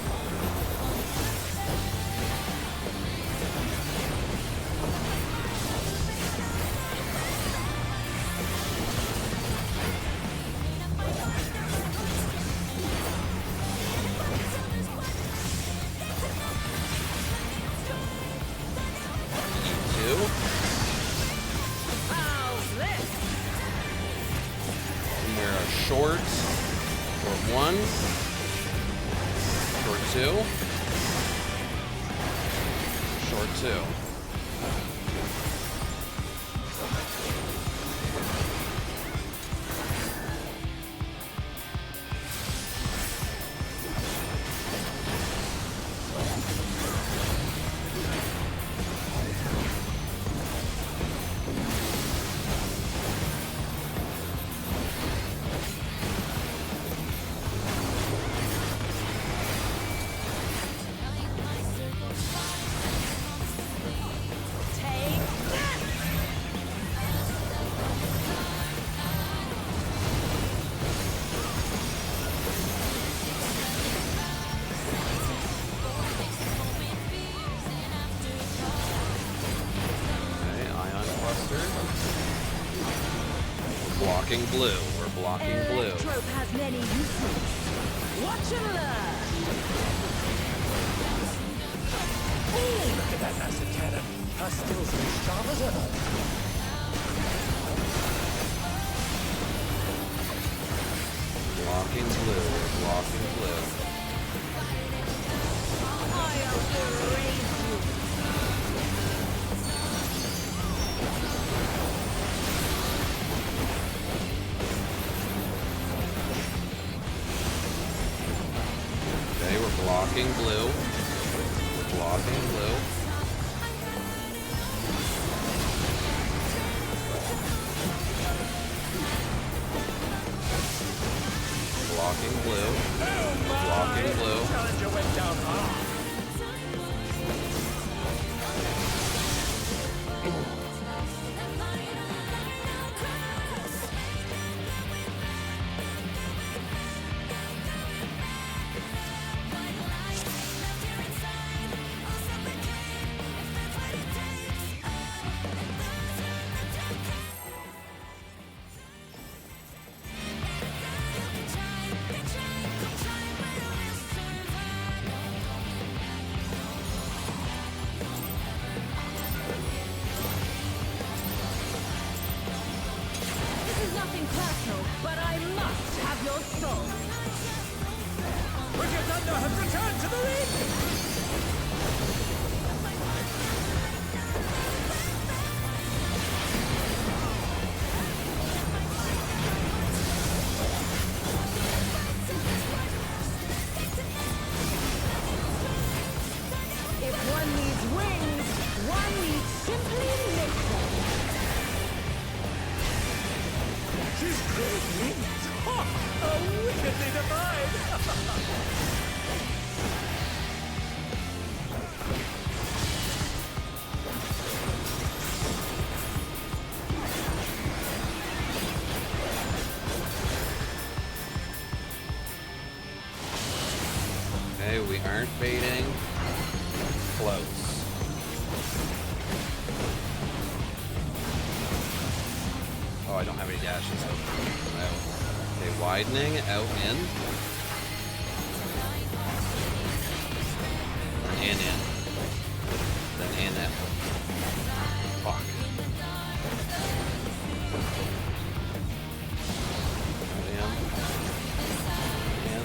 E2. How's this? And we're a short. Short 1. Short 2. Short 2. Take that! Okay, ion cluster. We're blocking blue. We're blocking blue. Electrope has many uses. Watch and learn. Look at that massive cannon. Her skills are as sharp as ever. Blocking blue. We're blocking blue. I am the Okay, we're blocking blue. We're blocking blue. Blocking blue. We're blocking blue. Challenger went down hard. This is nothing personal, but I must have your soul. Wicked Thunder has returned to the ring! These great wings! Are wickedly divine! Okay, we aren't baiting. Close. Oh, I don't have any dashes. Out. Okay, widening, out, in. And in. Then in, out. Fuck. Out, in. In.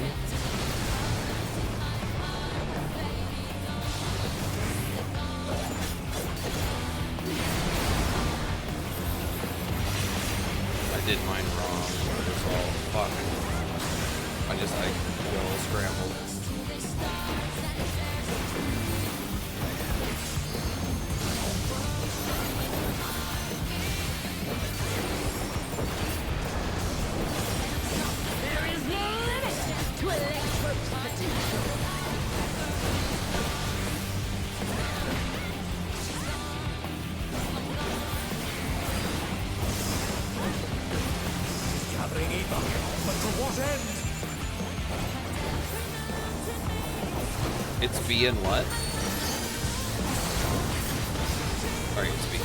I did mine wrong. It's all fuck. I got a little scrambled. There is no limit to Electro's potential. Gathering Eva, but to what end? It's B and what? Alright, it's B.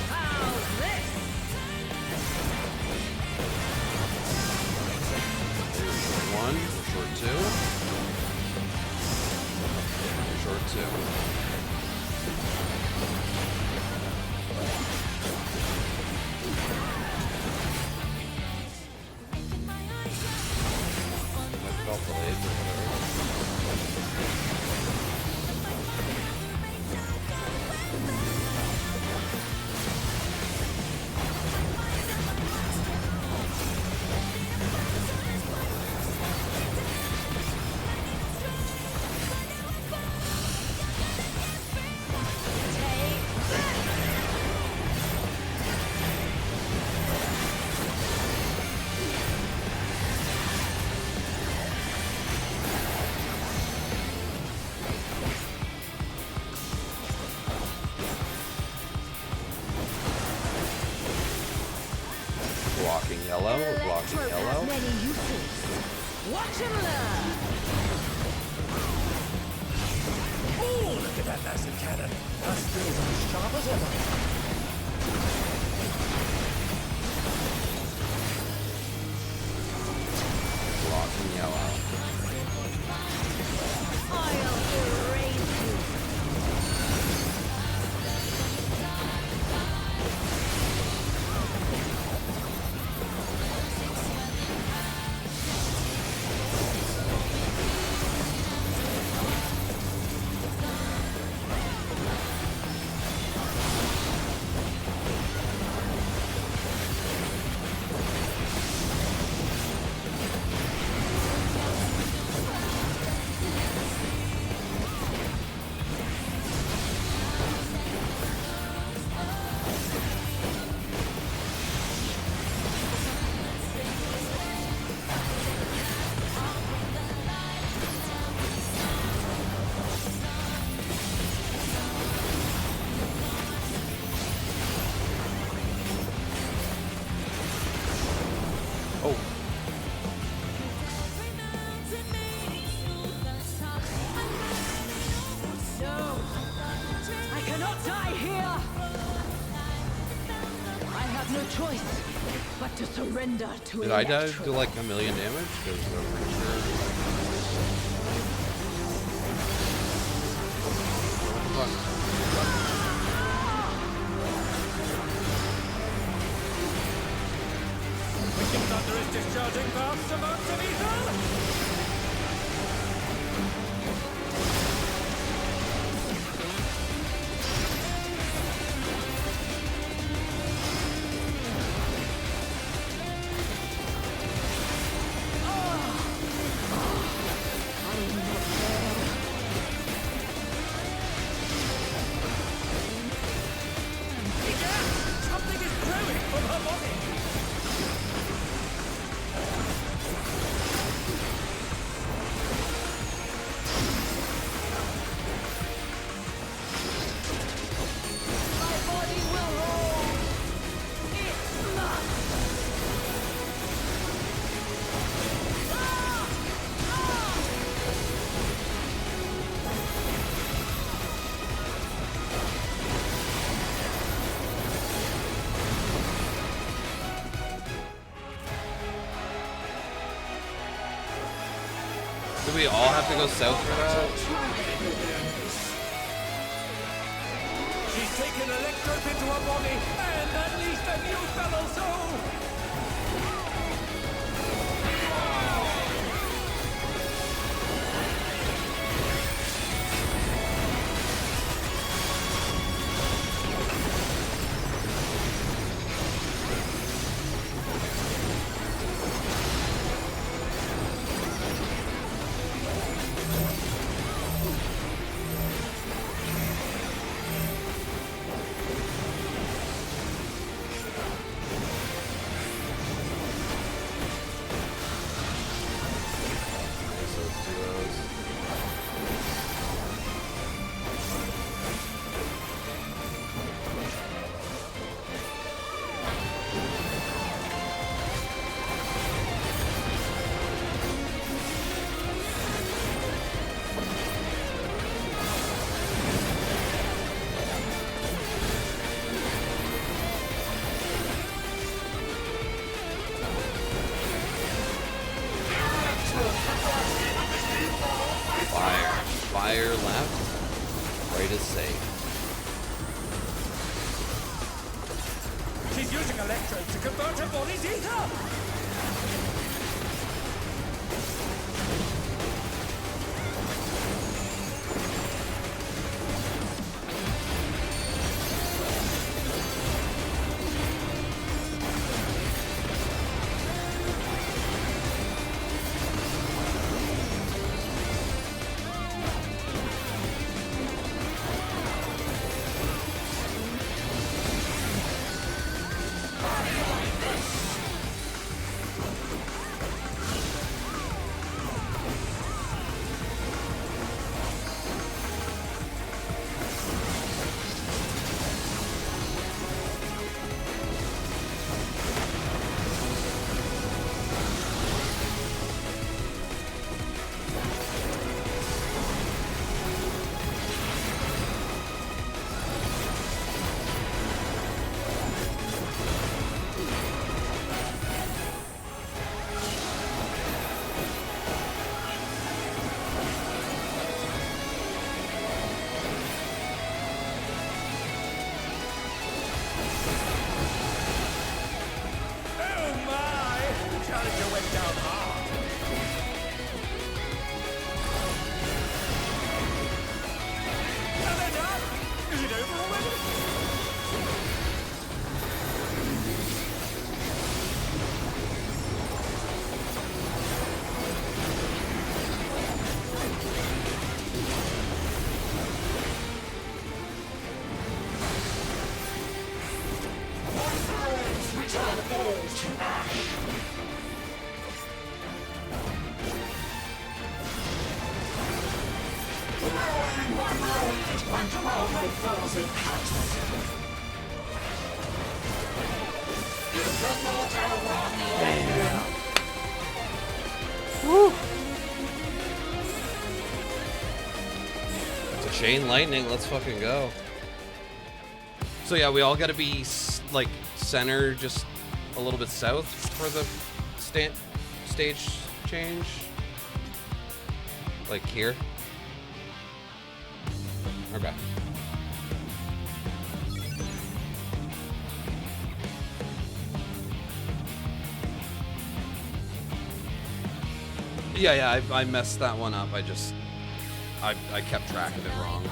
How's this? Short one, short two. Short two. I felt delayed, but whatever. Blocking yellow, we're blocking Electro yellow. has many uses. Watch and learn. Oh, look at that massive cannon! That still's as sharp as ever! Blocking yellow. I'll erase you. Oh, No, I cannot die here. I have no choice but to surrender to did I die Electro. to like a million damage? Because I'm pretty sure. Fuck. Your thunder is discharging vast amounts of ether! Something is growing from her body! My body will hold. It must. Do we all have to go south for that? She's taken electrope into her body and unleashed a new fellow soul! So let's do those. Fire left. Right is safe. She's using electrodes to convert her body's ether! Oh my! The challenger went down hard! Are they done? Is it over already? It's a chain lightning. Let's fucking go. So yeah, we all got to be like center, just a little bit south for the stage change. Like here. Okay. Yeah, I messed that one up. I kept track of it wrong.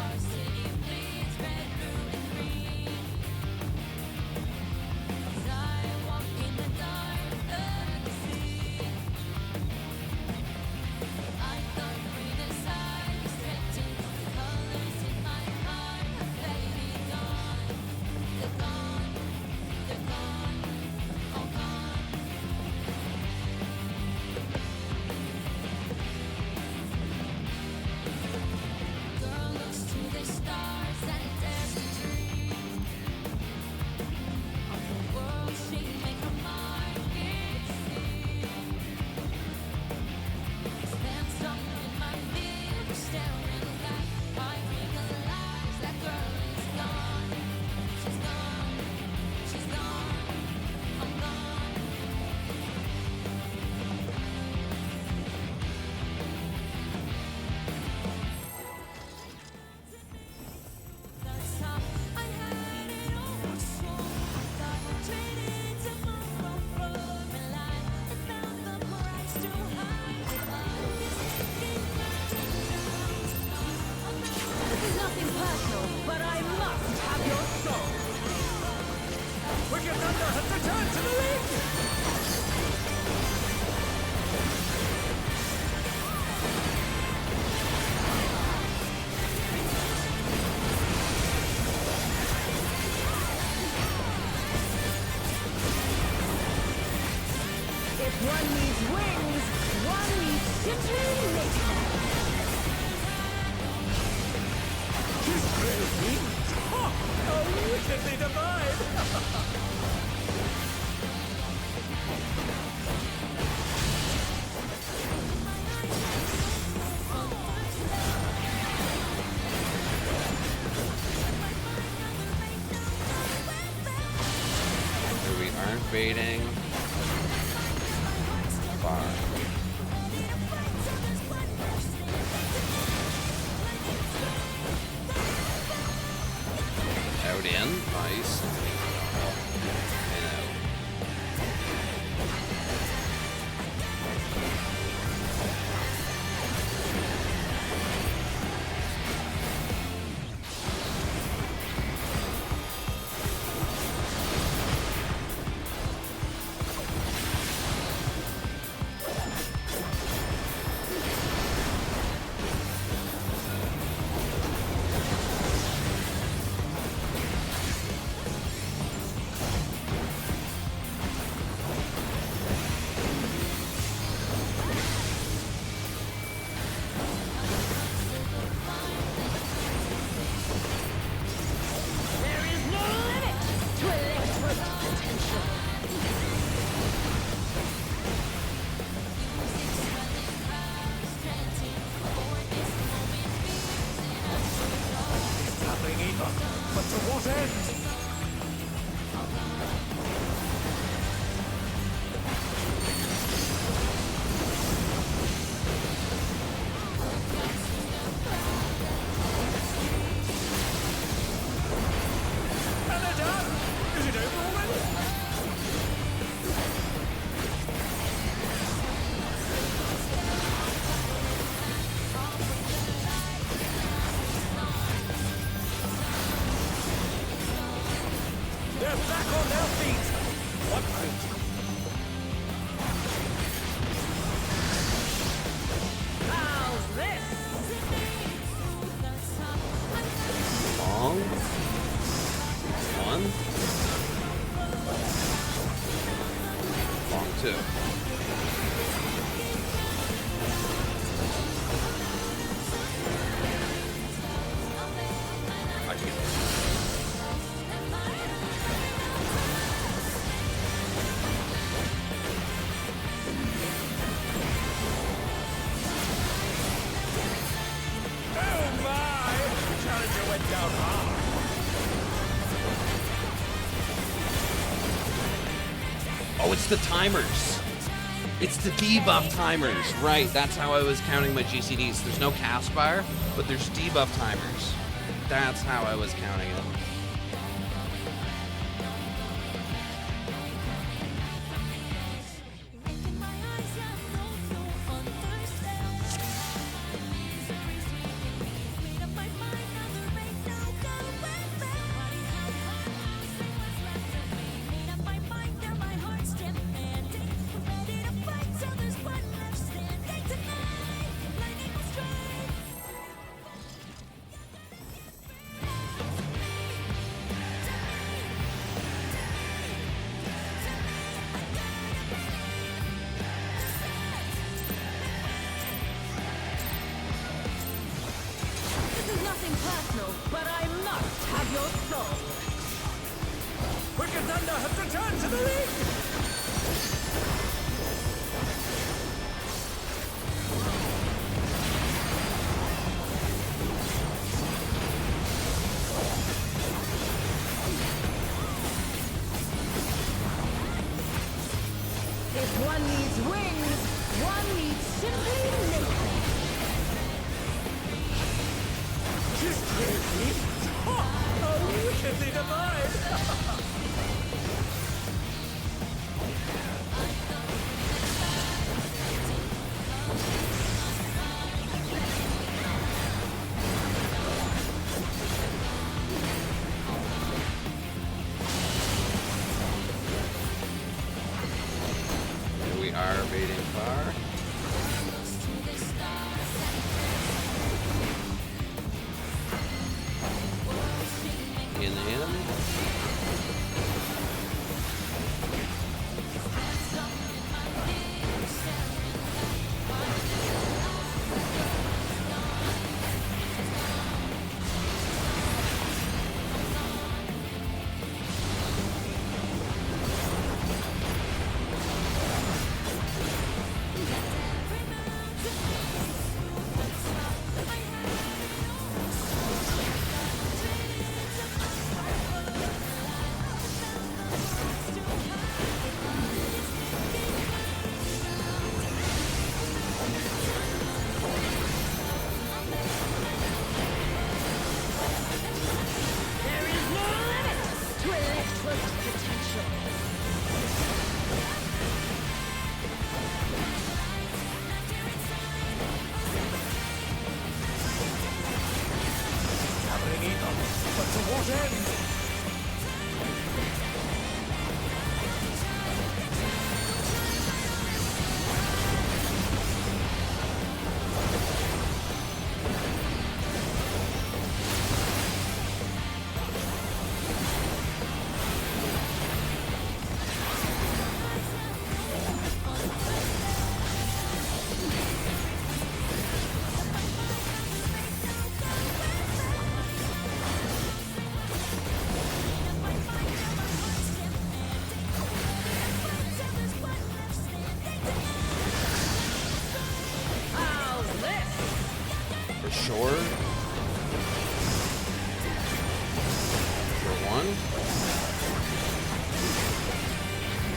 One needs wings, one needs simply later. She's crazy. Oh, how wickedly divine. We aren't baiting. Out in, nice. And out. There is no limit to electric potential. Nothing either. But to what end? And they're done. Is it over already? They're back on their feet. What great. How's this? Long. One. Long two. I can get this. Oh my! Challenger went down hard. Oh, it's the timers. It's the debuff timers. Right, that's how I was counting my GCDs. There's no cast bar, but there's debuff timers. That's how I was counting it. If one needs wings, one needs simply naked. Oh, wickedly divine! Here we are, baiting car. In. There is no limit to Electro's potential. Gathering evil, but to what end? How's this? For sure. For one.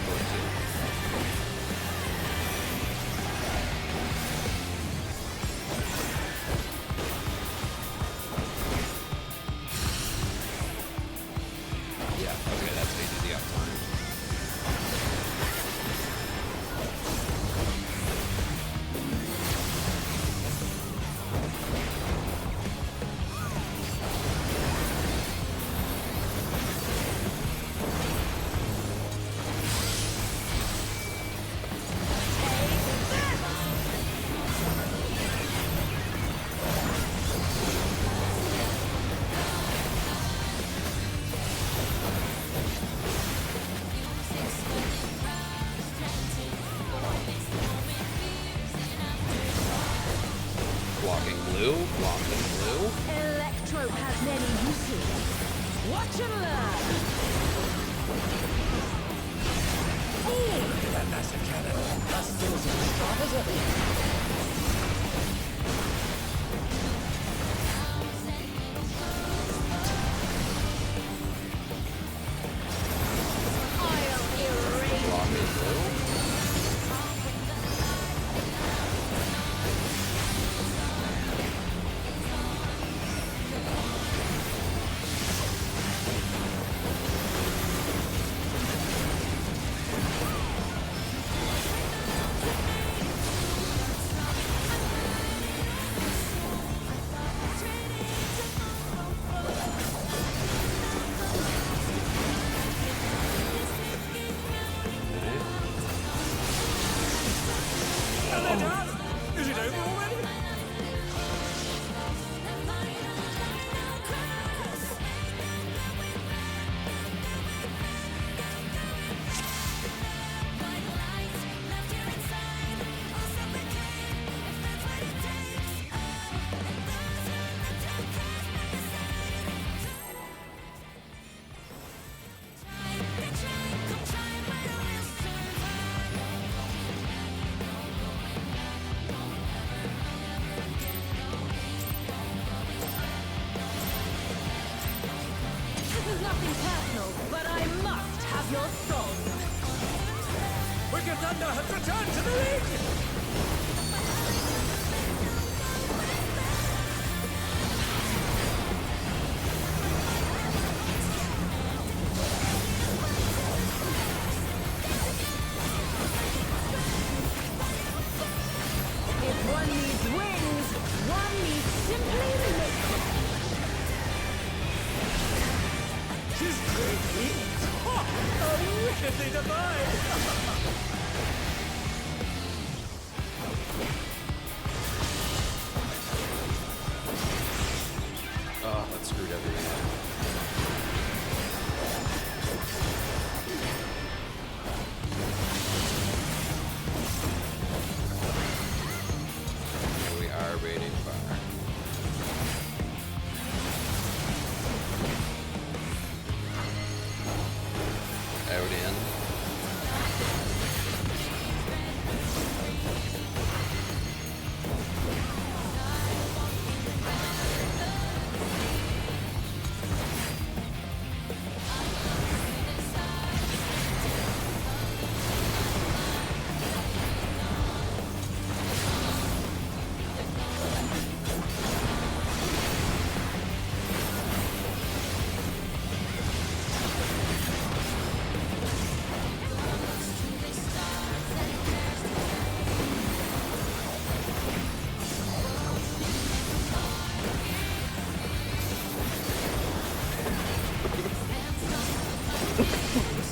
For two. Yeah, okay, that's how you do the uptime. Blocking blue, blocking blue. Electro has many uses. Watch and learn. That massive cannon, that's still as sharp as ever. I'll erase. Blocking blue. Is it over already? This is nothing personal, but I must have your soul. We're Wicked Thunder has returned to the ring! If one needs wings, one needs simply make them. She's great wings! Ha! Oh, wickedly divine! Oh, that screwed everything up. Here we are raiding fire. Out in.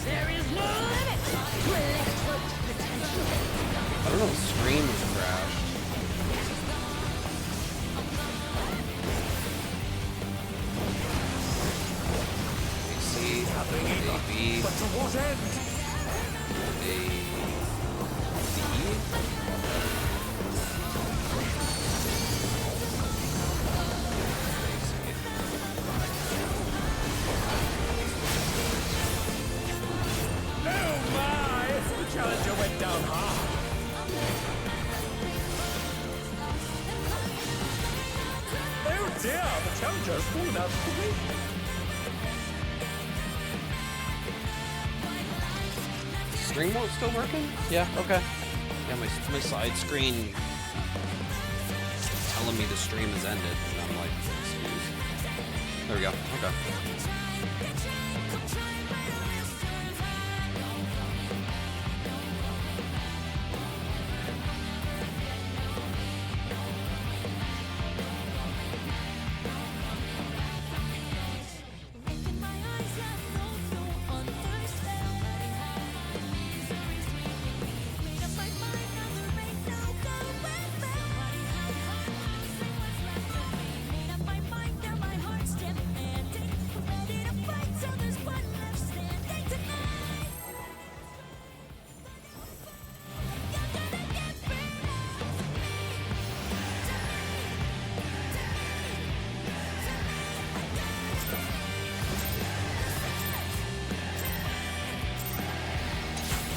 There is no limit to electrode potential. I don't know, Scream has crashed. AC, AB, But to what end? Oh my! The Challenger went down hard. Oh dear, the Challenger has fallen out of the ring. Screen mode still working? Yeah, okay. Yeah, my side screen telling me the stream has ended, and I'm like, excuse. There we go. Okay.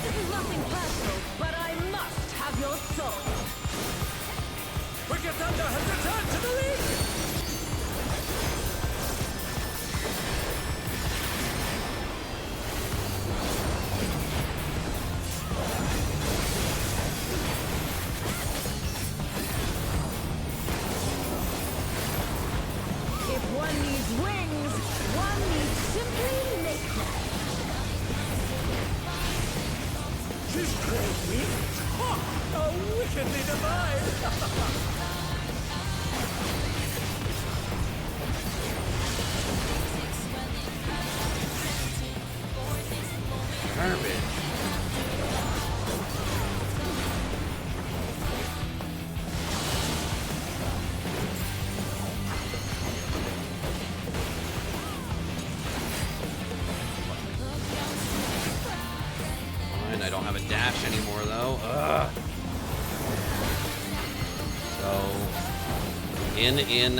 This is nothing personal, but I must have your soul. Wicked Thunder has returned to the ring! If one needs wings, one needs simply make them. She's great wings! Ha! Oh, wickedly divine! Garbage. Fine, I don't have a dash anymore though. Ugh. So, in, out, in.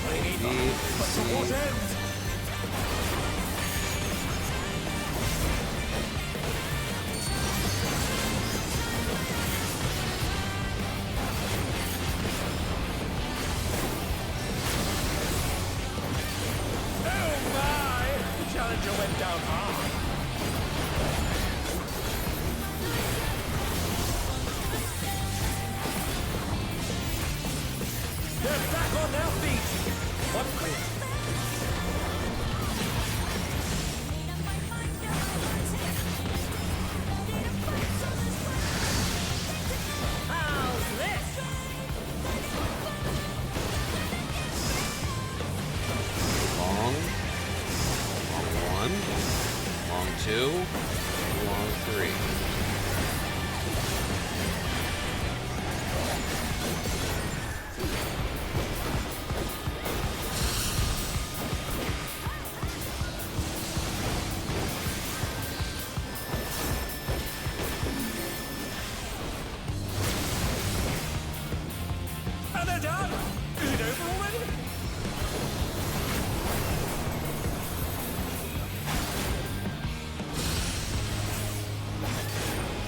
But to what end? Oh my! The challenger went down hard. They're back on their feet! What great! How's this? Long. Long 1. Long 2. Long 3. And they're done! Is it over already?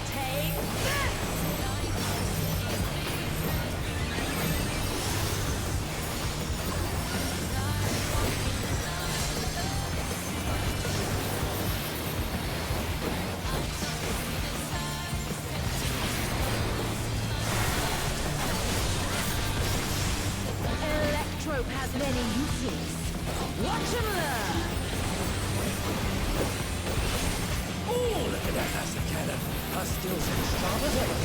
Take this! Electrope has many uses. Watch and learn! Oh, look at that massive cannon! Her skills are sharp as ever.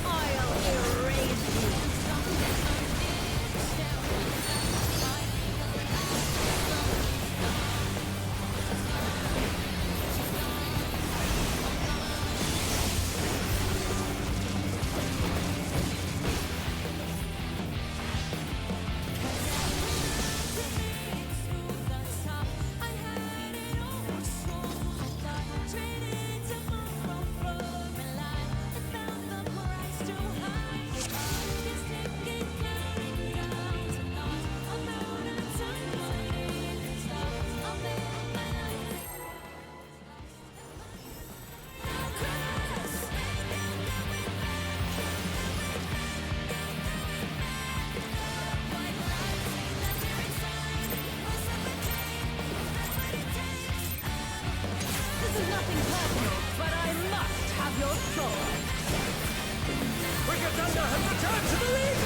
I'll erase you! This is nothing personal, but I must have your sword. Wicked Thunder has returned to the ring!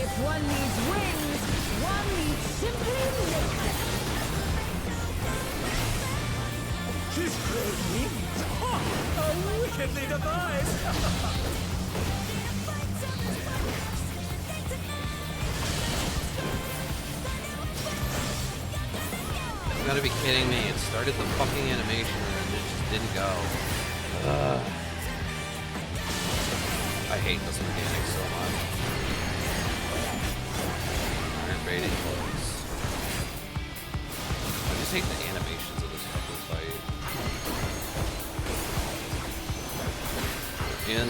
If one needs wings, one needs simply make them. She's grown wings! Oh, wickedly devised! You gotta be kidding me. It started the fucking animation and it just didn't go. I hate this mechanic so much. Iron baiting close. I just hate the animations of this fucking fight. In,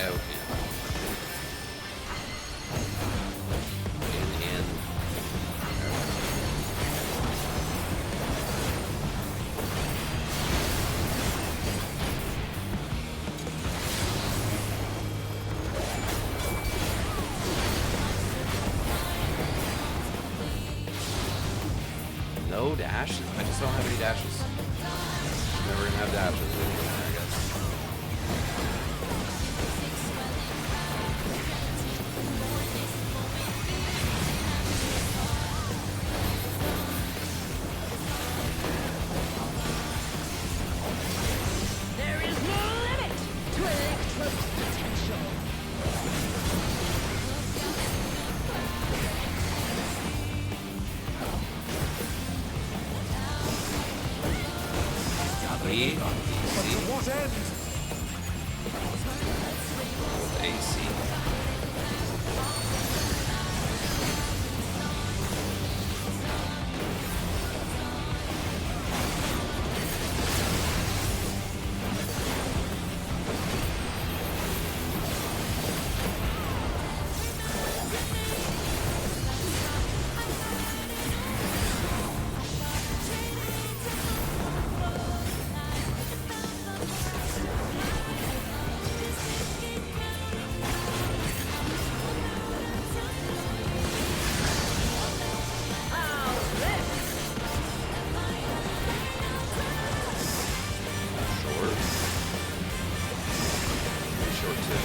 out, in. In, out. No dashes? I just don't have any dashes. Never gonna have dashes, I guess. There is no limit to Electrope's potential. AC. But to what end? AC. Short too.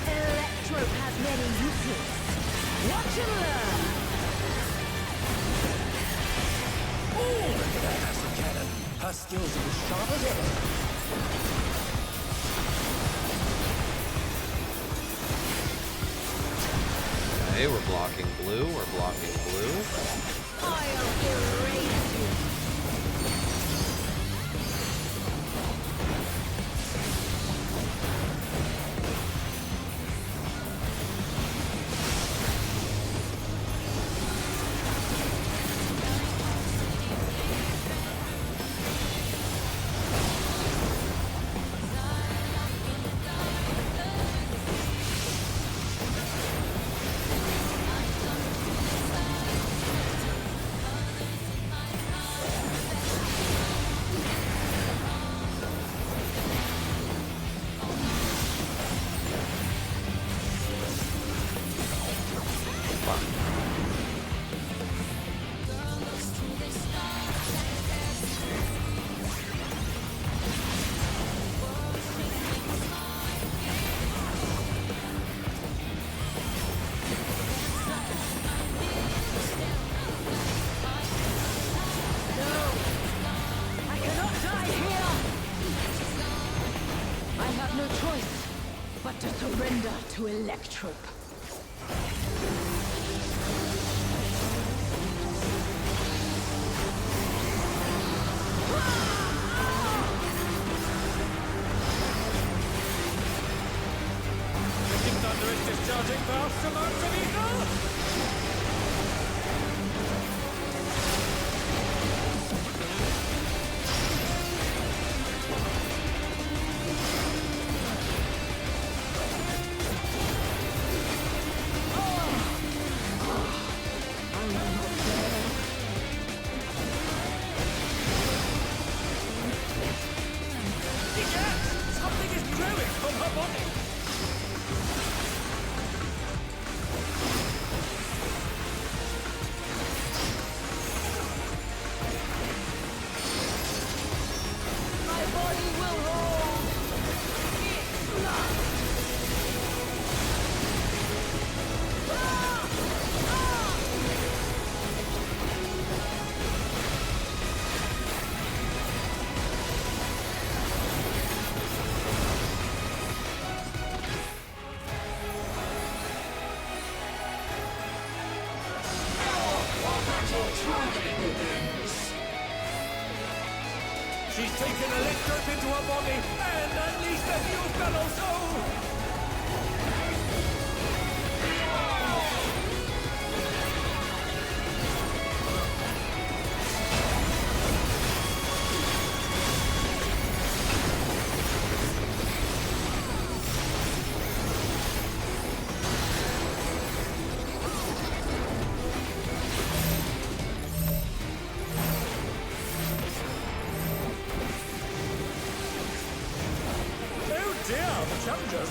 Electrope has many uses. Watch and learn. Ooh, look at that acid cannon. Her skills are as sharp as ever. Okay, we're blocking blue. We're blocking blue. I'll erase you. I cannot die here! I have no choice but to surrender to Electrope. Wicked Thunder is discharging vast amounts of ether! Yes! Something is glowing from her body! My body will hold its love. She's taken Electrope into her body and unleashed a new fellow soul!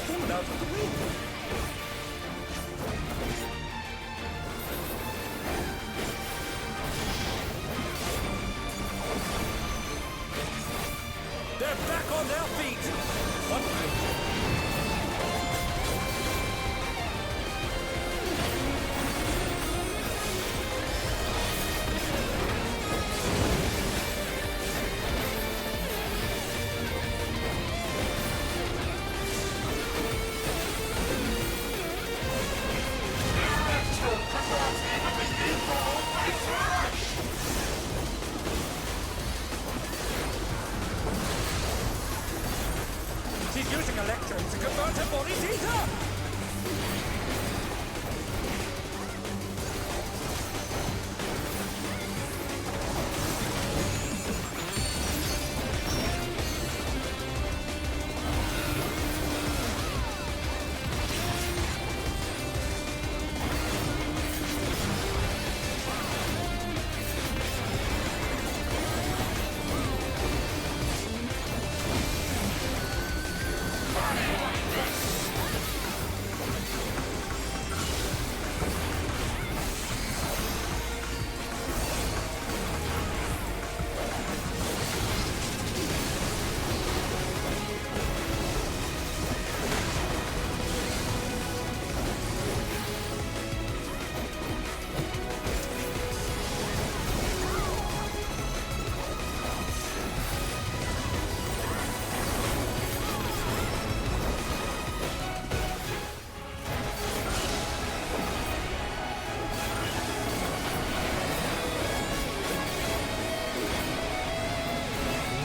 fallen out of the wind. They're back on their feet. What? She's using electrons to convert her body's ether!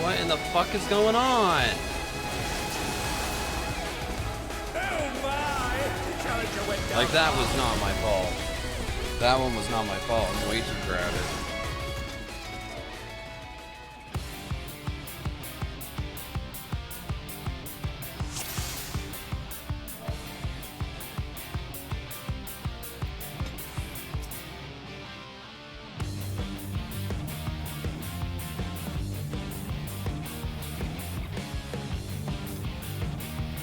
What in the fuck is going on? Oh my! Challenger went down. Like, that was not my fault. That one was not my fault. I'm way too crowded.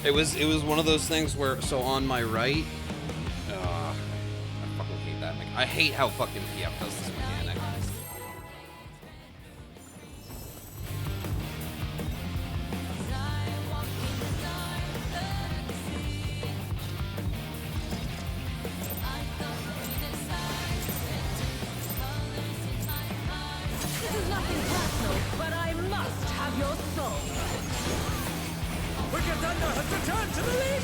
It was one of those things where, so on my right, I fucking hate that. I hate how fucking PF does this mechanic. This is nothing personal, but I must have your soul. Wicked Thunder has returned to the lead!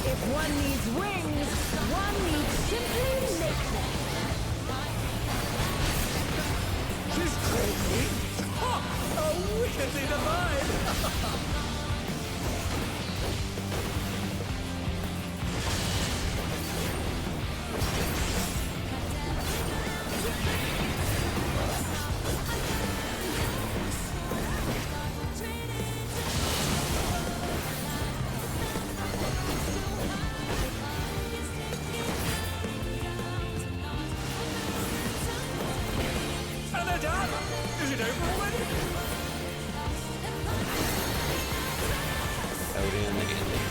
If one needs wings, one needs simply make them. She's crazy! Ha! Oh, wickedly divine! And they're done! Is it over already? Out in the ending.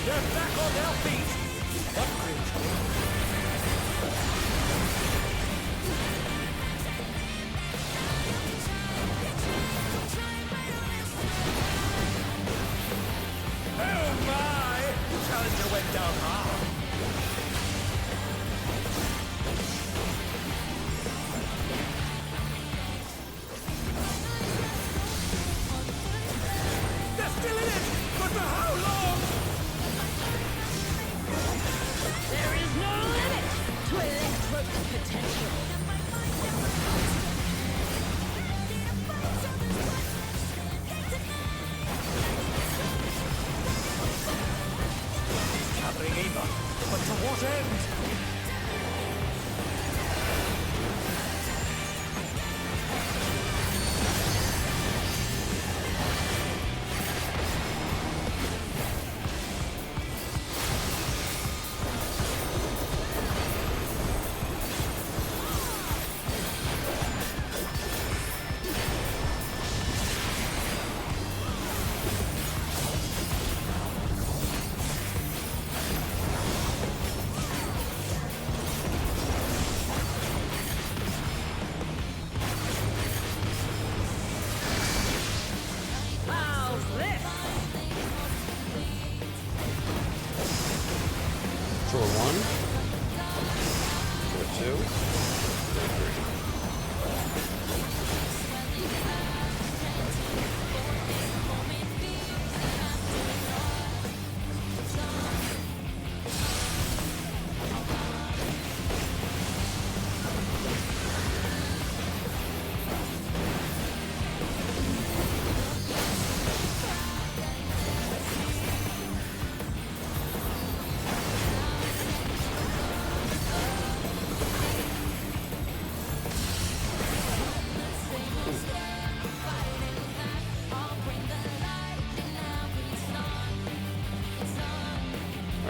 They're back on their feet! What great! Oh my! Challenger went down hard! They're still in it! But for how long? There is no limit to Electro's potential. Gathering ether, but to what end?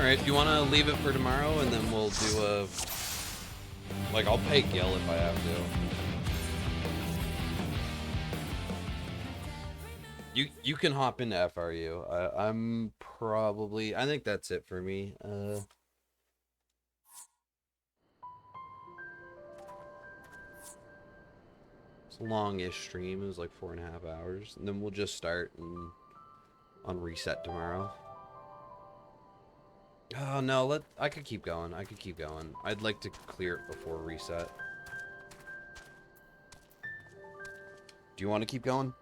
Alright, do you want to leave it for tomorrow and then we'll do a... Like, I'll pay Gil if I have to. You can hop into FRU. I'm probably... I think that's it for me. It's a long-ish stream. It was like 4.5 hours. And then we'll just start on reset tomorrow. Oh, no. I could keep going. I could keep going. I'd like to clear it before reset. Do you want to keep going?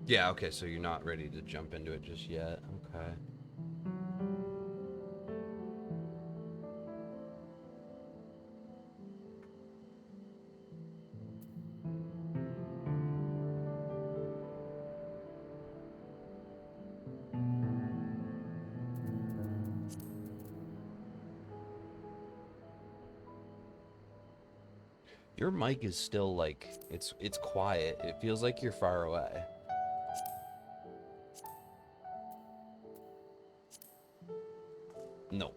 Yeah, okay, so you're not ready to jump into it just yet. Okay. Your mic is still like it's quiet. It feels like you're far away. No.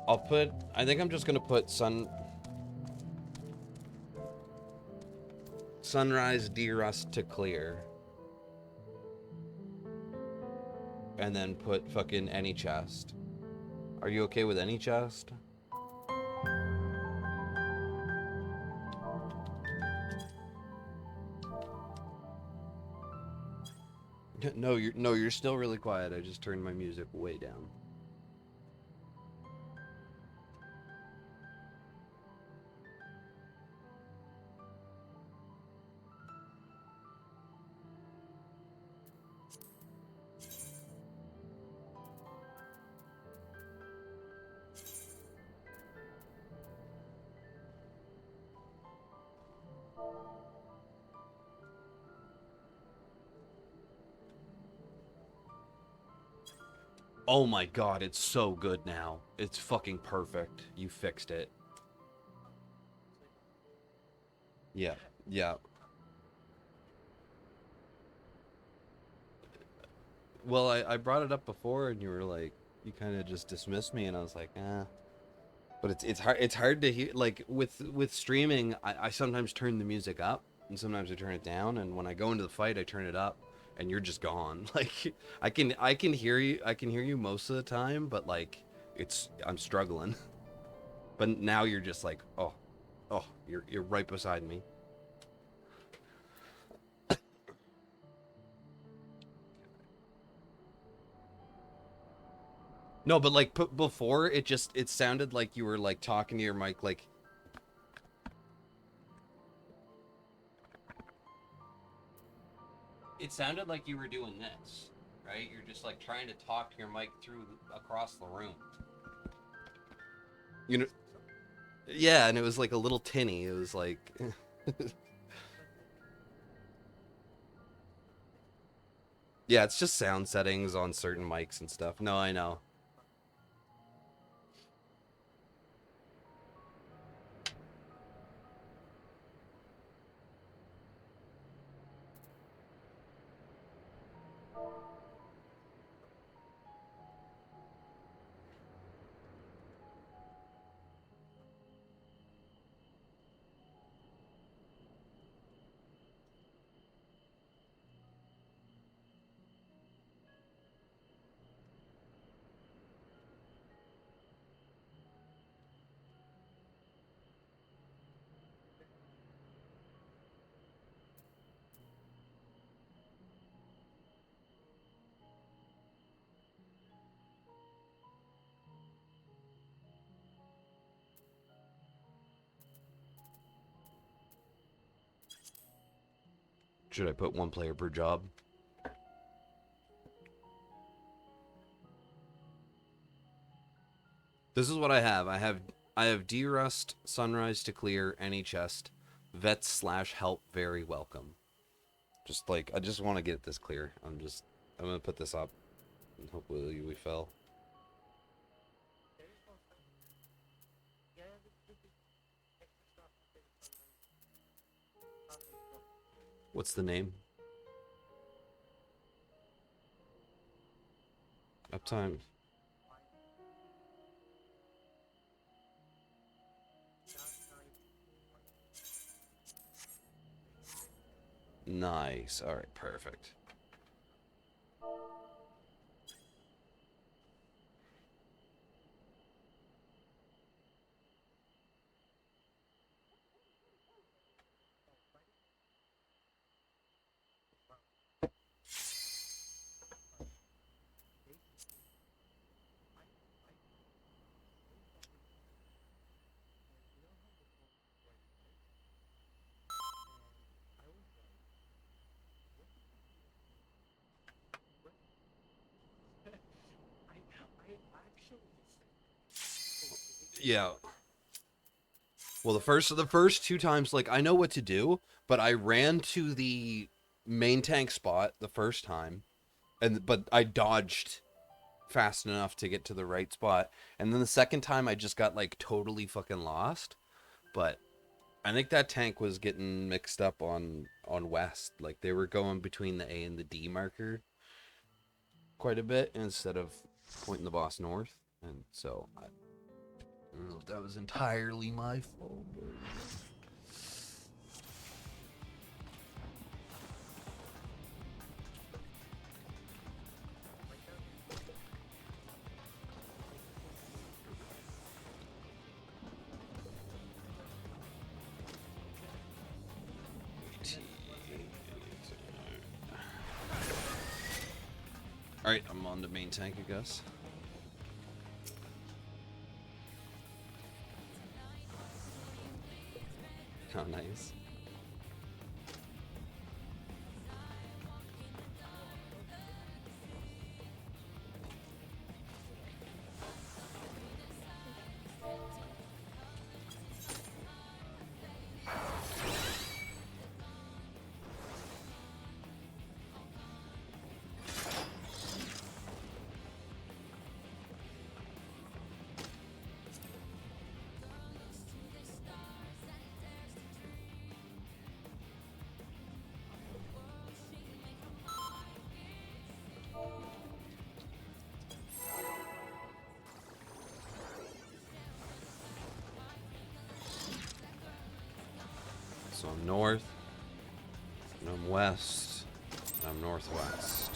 I think I'm just gonna put Sunrise D-Rust to clear. And then put fucking any chest. Are you okay with any chest? No, you're still really quiet. I just turned my music way down. Oh my god, it's so good now. It's fucking perfect. You fixed it. Yeah, yeah. Well, I brought it up before and you were like, you kind of just dismissed me and I was like, eh. But it's hard to hear, like with streaming, I sometimes turn the music up and sometimes I turn it down, and when I go into the fight I turn it up and you're just gone. Like I can hear you most of the time, but like I'm struggling. But now you're just like, oh, you're right beside me. No, but like before it sounded like you were like talking to your mic like it sounded like you were doing this, right? You're just like trying to talk to your mic across the room. You know, yeah, and it was like a little tinny. It was like yeah, it's just sound settings on certain mics and stuff. No, I know. Should I put one player per job? This is what I have. I have D-Rust, Sunrise to clear, any chest, Vets / help very welcome. Just like, I just want to get this clear. I'm gonna put this up, and hopefully we fell. What's the name? Uptime. Nice. All right, perfect. Yeah. Well, the first 2 times, like, I know what to do, but I ran to the main tank spot the first time, but I dodged fast enough to get to the right spot, and then the second time I just got like totally fucking lost. But I think that tank was getting mixed up on west, like they were going between the A and the D marker quite a bit instead of pointing the boss north, and so I don't know if that was entirely my fault. Alright, I'm on the main tank, I guess. Oh, nice. So I'm north, and I'm west, and I'm northwest.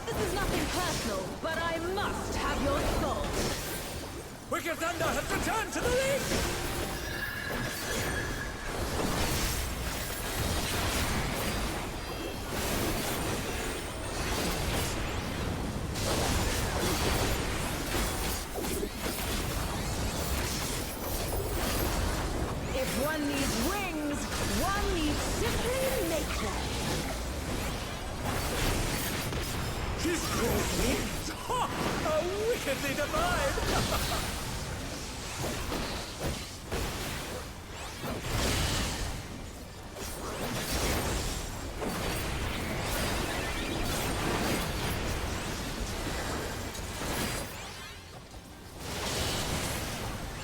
This is nothing personal, but I must have your soul. Wicked Thunder has returned to the league! If one needs wings, one needs simply make them. His great wings! Ha! Are wickedly divine!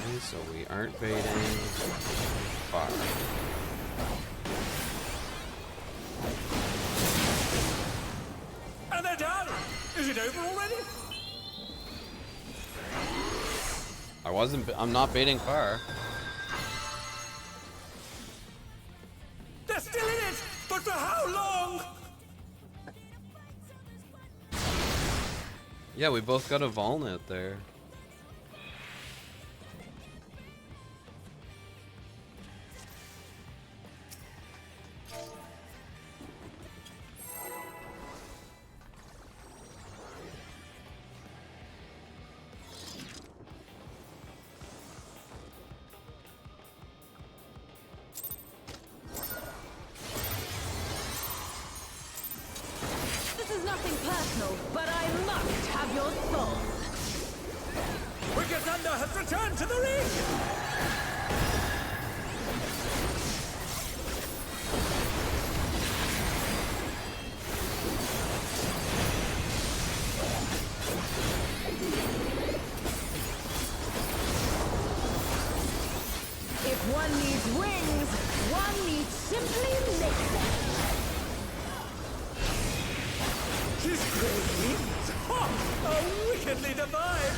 Okay, so we aren't baiting fire. And they're done! Is it over already? I'm not baiting fire. They're still in it! But for how long? Yeah, we both got a Volnit there. This is nothing personal, but I must your soul. Wicked Thunder has returned to the ring! If one needs wings, one needs simply make them. She's great wings! Ha! Oh, wickedly divine!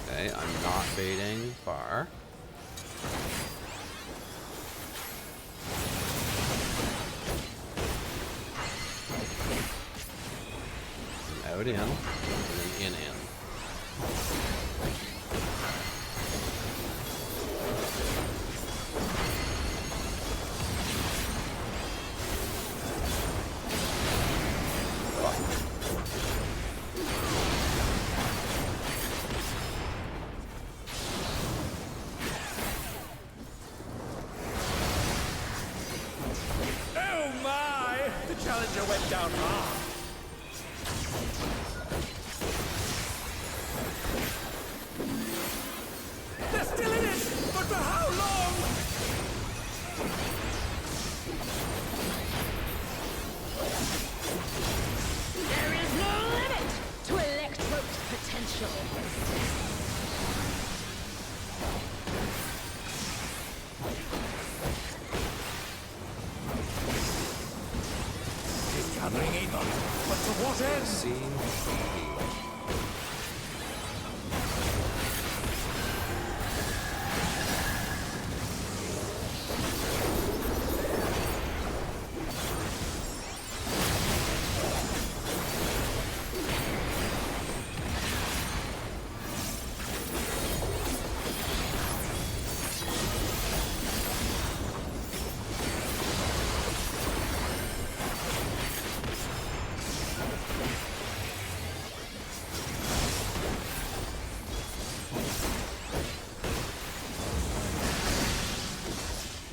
Okay, I'm not baiting far. I'm out in, and then in. Oh my! The challenger went down hard. They're still in it, but for how long? There is no limit to Electro's potential. He's gathering evil, but to what end? See?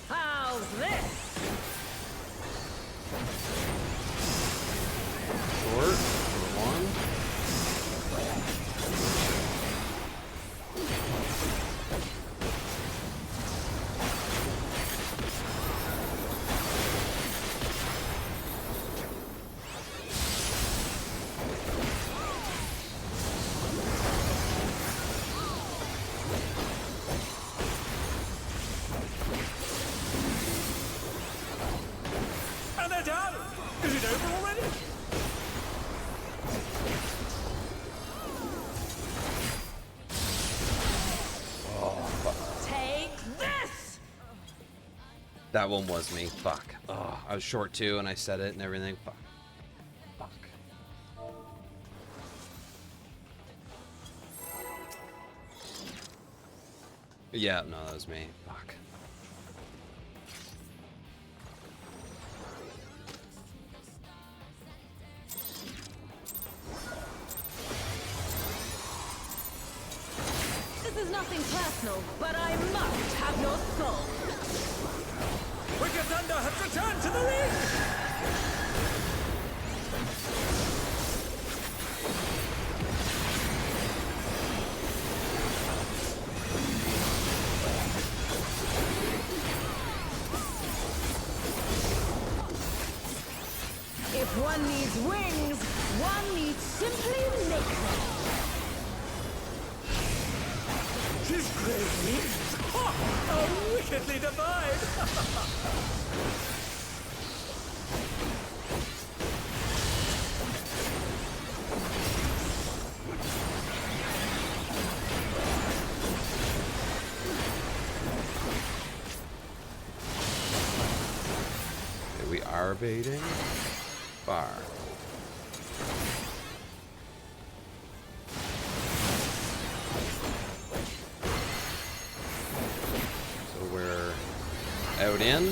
How's this? Short, for one. And they're done! Is it over already? Take this! That one was me. Fuck. Oh, I was short too, and I said it and everything. Fuck. Fuck. Yeah, no, that was me. Fuck. This is nothing personal, but I must have your soul. Wicked Thunder has returned to the ring! If one needs wings, one needs simply make them. She's great wings! Ha! Oh, wickedly divine! Okay, we are baiting. Far. So we're out in.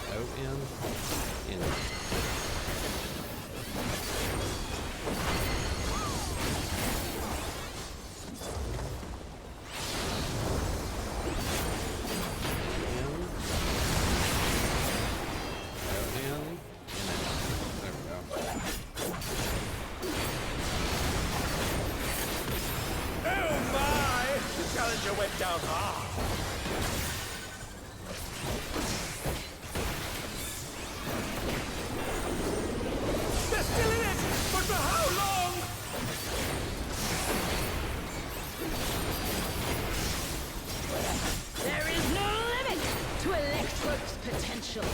Out in. Aha! They're still in it! But for how long? There is no limit to Electro's potential.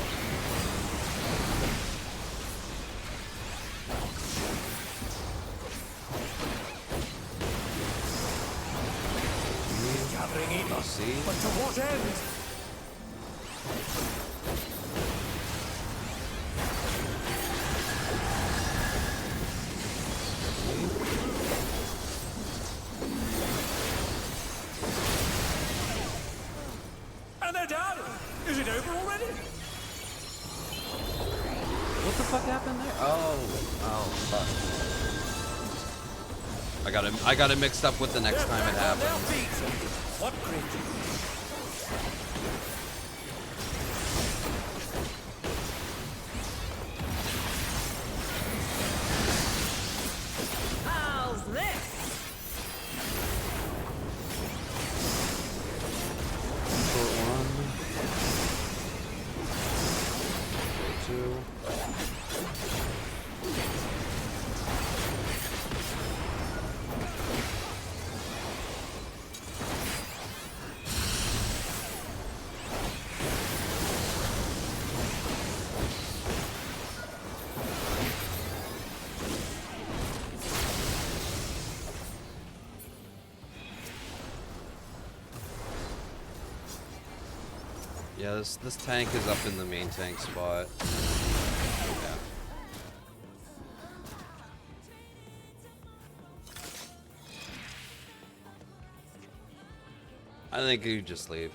Gathering in. See? But to what end? And they're down! Is it over already? What the fuck happened there? Oh, fuck. I got it mixed up with the next time it happened. What creature? How's this? Short one. Two. Yeah, this tank is up in the main tank spot. Yeah. I think you just leave.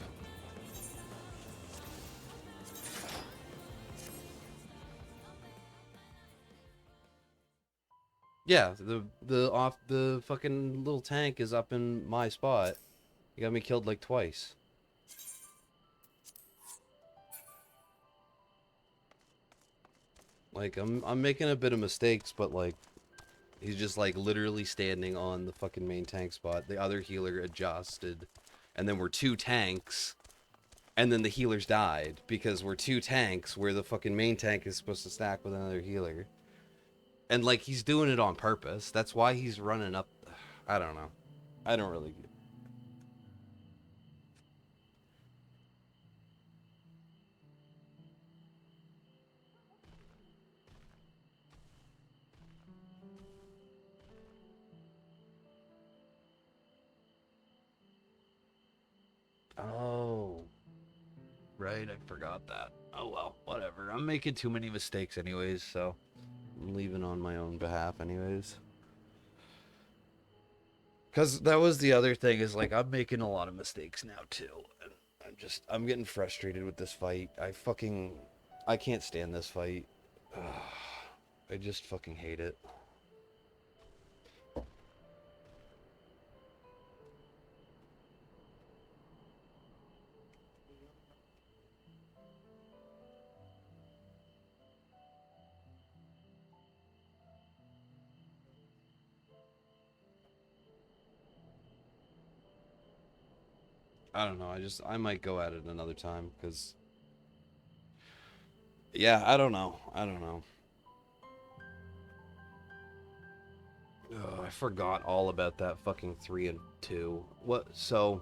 Yeah, the fucking little tank is up in my spot. You got me killed like twice. Like I'm making a bit of mistakes, but like he's just like literally standing on the fucking main tank spot. The other healer adjusted, and then we're two tanks, and then the healers died because we're two tanks where the fucking main tank is supposed to stack with another healer. And like he's doing it on purpose. That's why he's running up. I don't know. I don't really get. Oh. Right, I forgot that. Oh well, whatever. I'm making too many mistakes anyways, so I'm leaving on my own behalf anyways. Cause that was the other thing, is like I'm making a lot of mistakes now too. And I'm getting frustrated with this fight. I can't stand this fight. Ugh, I just fucking hate it. I don't know. I might go at it another time, because yeah, I don't know. Ugh, I forgot all about that fucking 3 and 2. What? So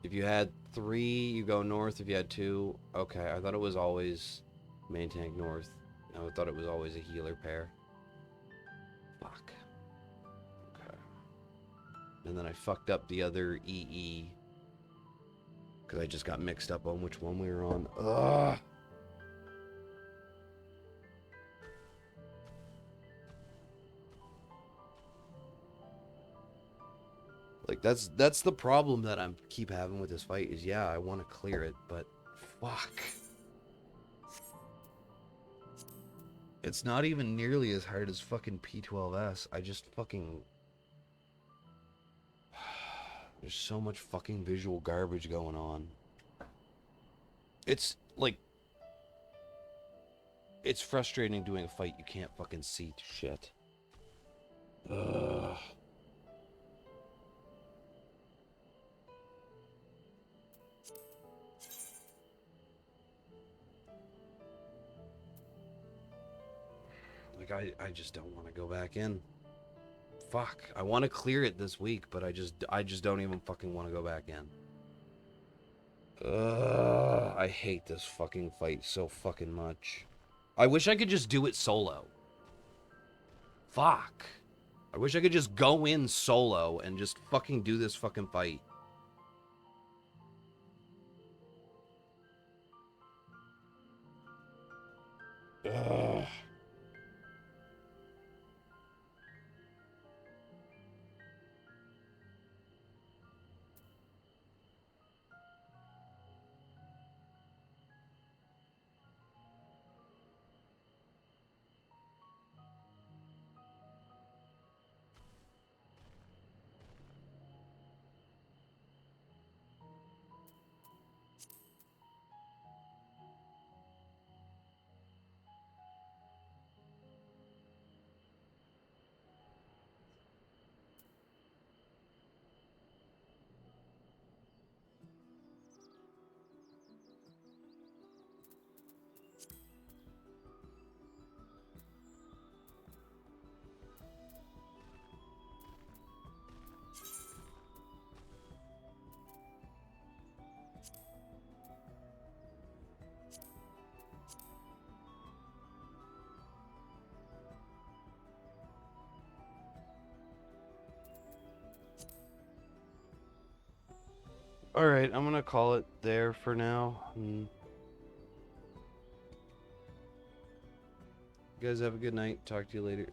if you had 3, you go north. If you had 2, okay. I thought it was always main tank north. No, I thought it was always a healer pair. Fuck. Okay. And then I fucked up the other EE. Because I just got mixed up on which one we were on. Ugh. Like, that's the problem that I keep having with this fight, is yeah, I want to clear it, but fuck. It's not even nearly as hard as fucking P12S. I just fucking... There's so much fucking visual garbage going on. It's, like... It's frustrating doing a fight you can't fucking see shit. Ugh. Like, I just don't want to go back in. Fuck. I want to clear it this week, but I just don't even fucking want to go back in. Ugh, I hate this fucking fight so fucking much. I wish I could just do it solo. Fuck. I wish I could just go in solo and just fucking do this fucking fight. Ugh. Alright, I'm gonna call it there for now. You guys have a good night. Talk to you later.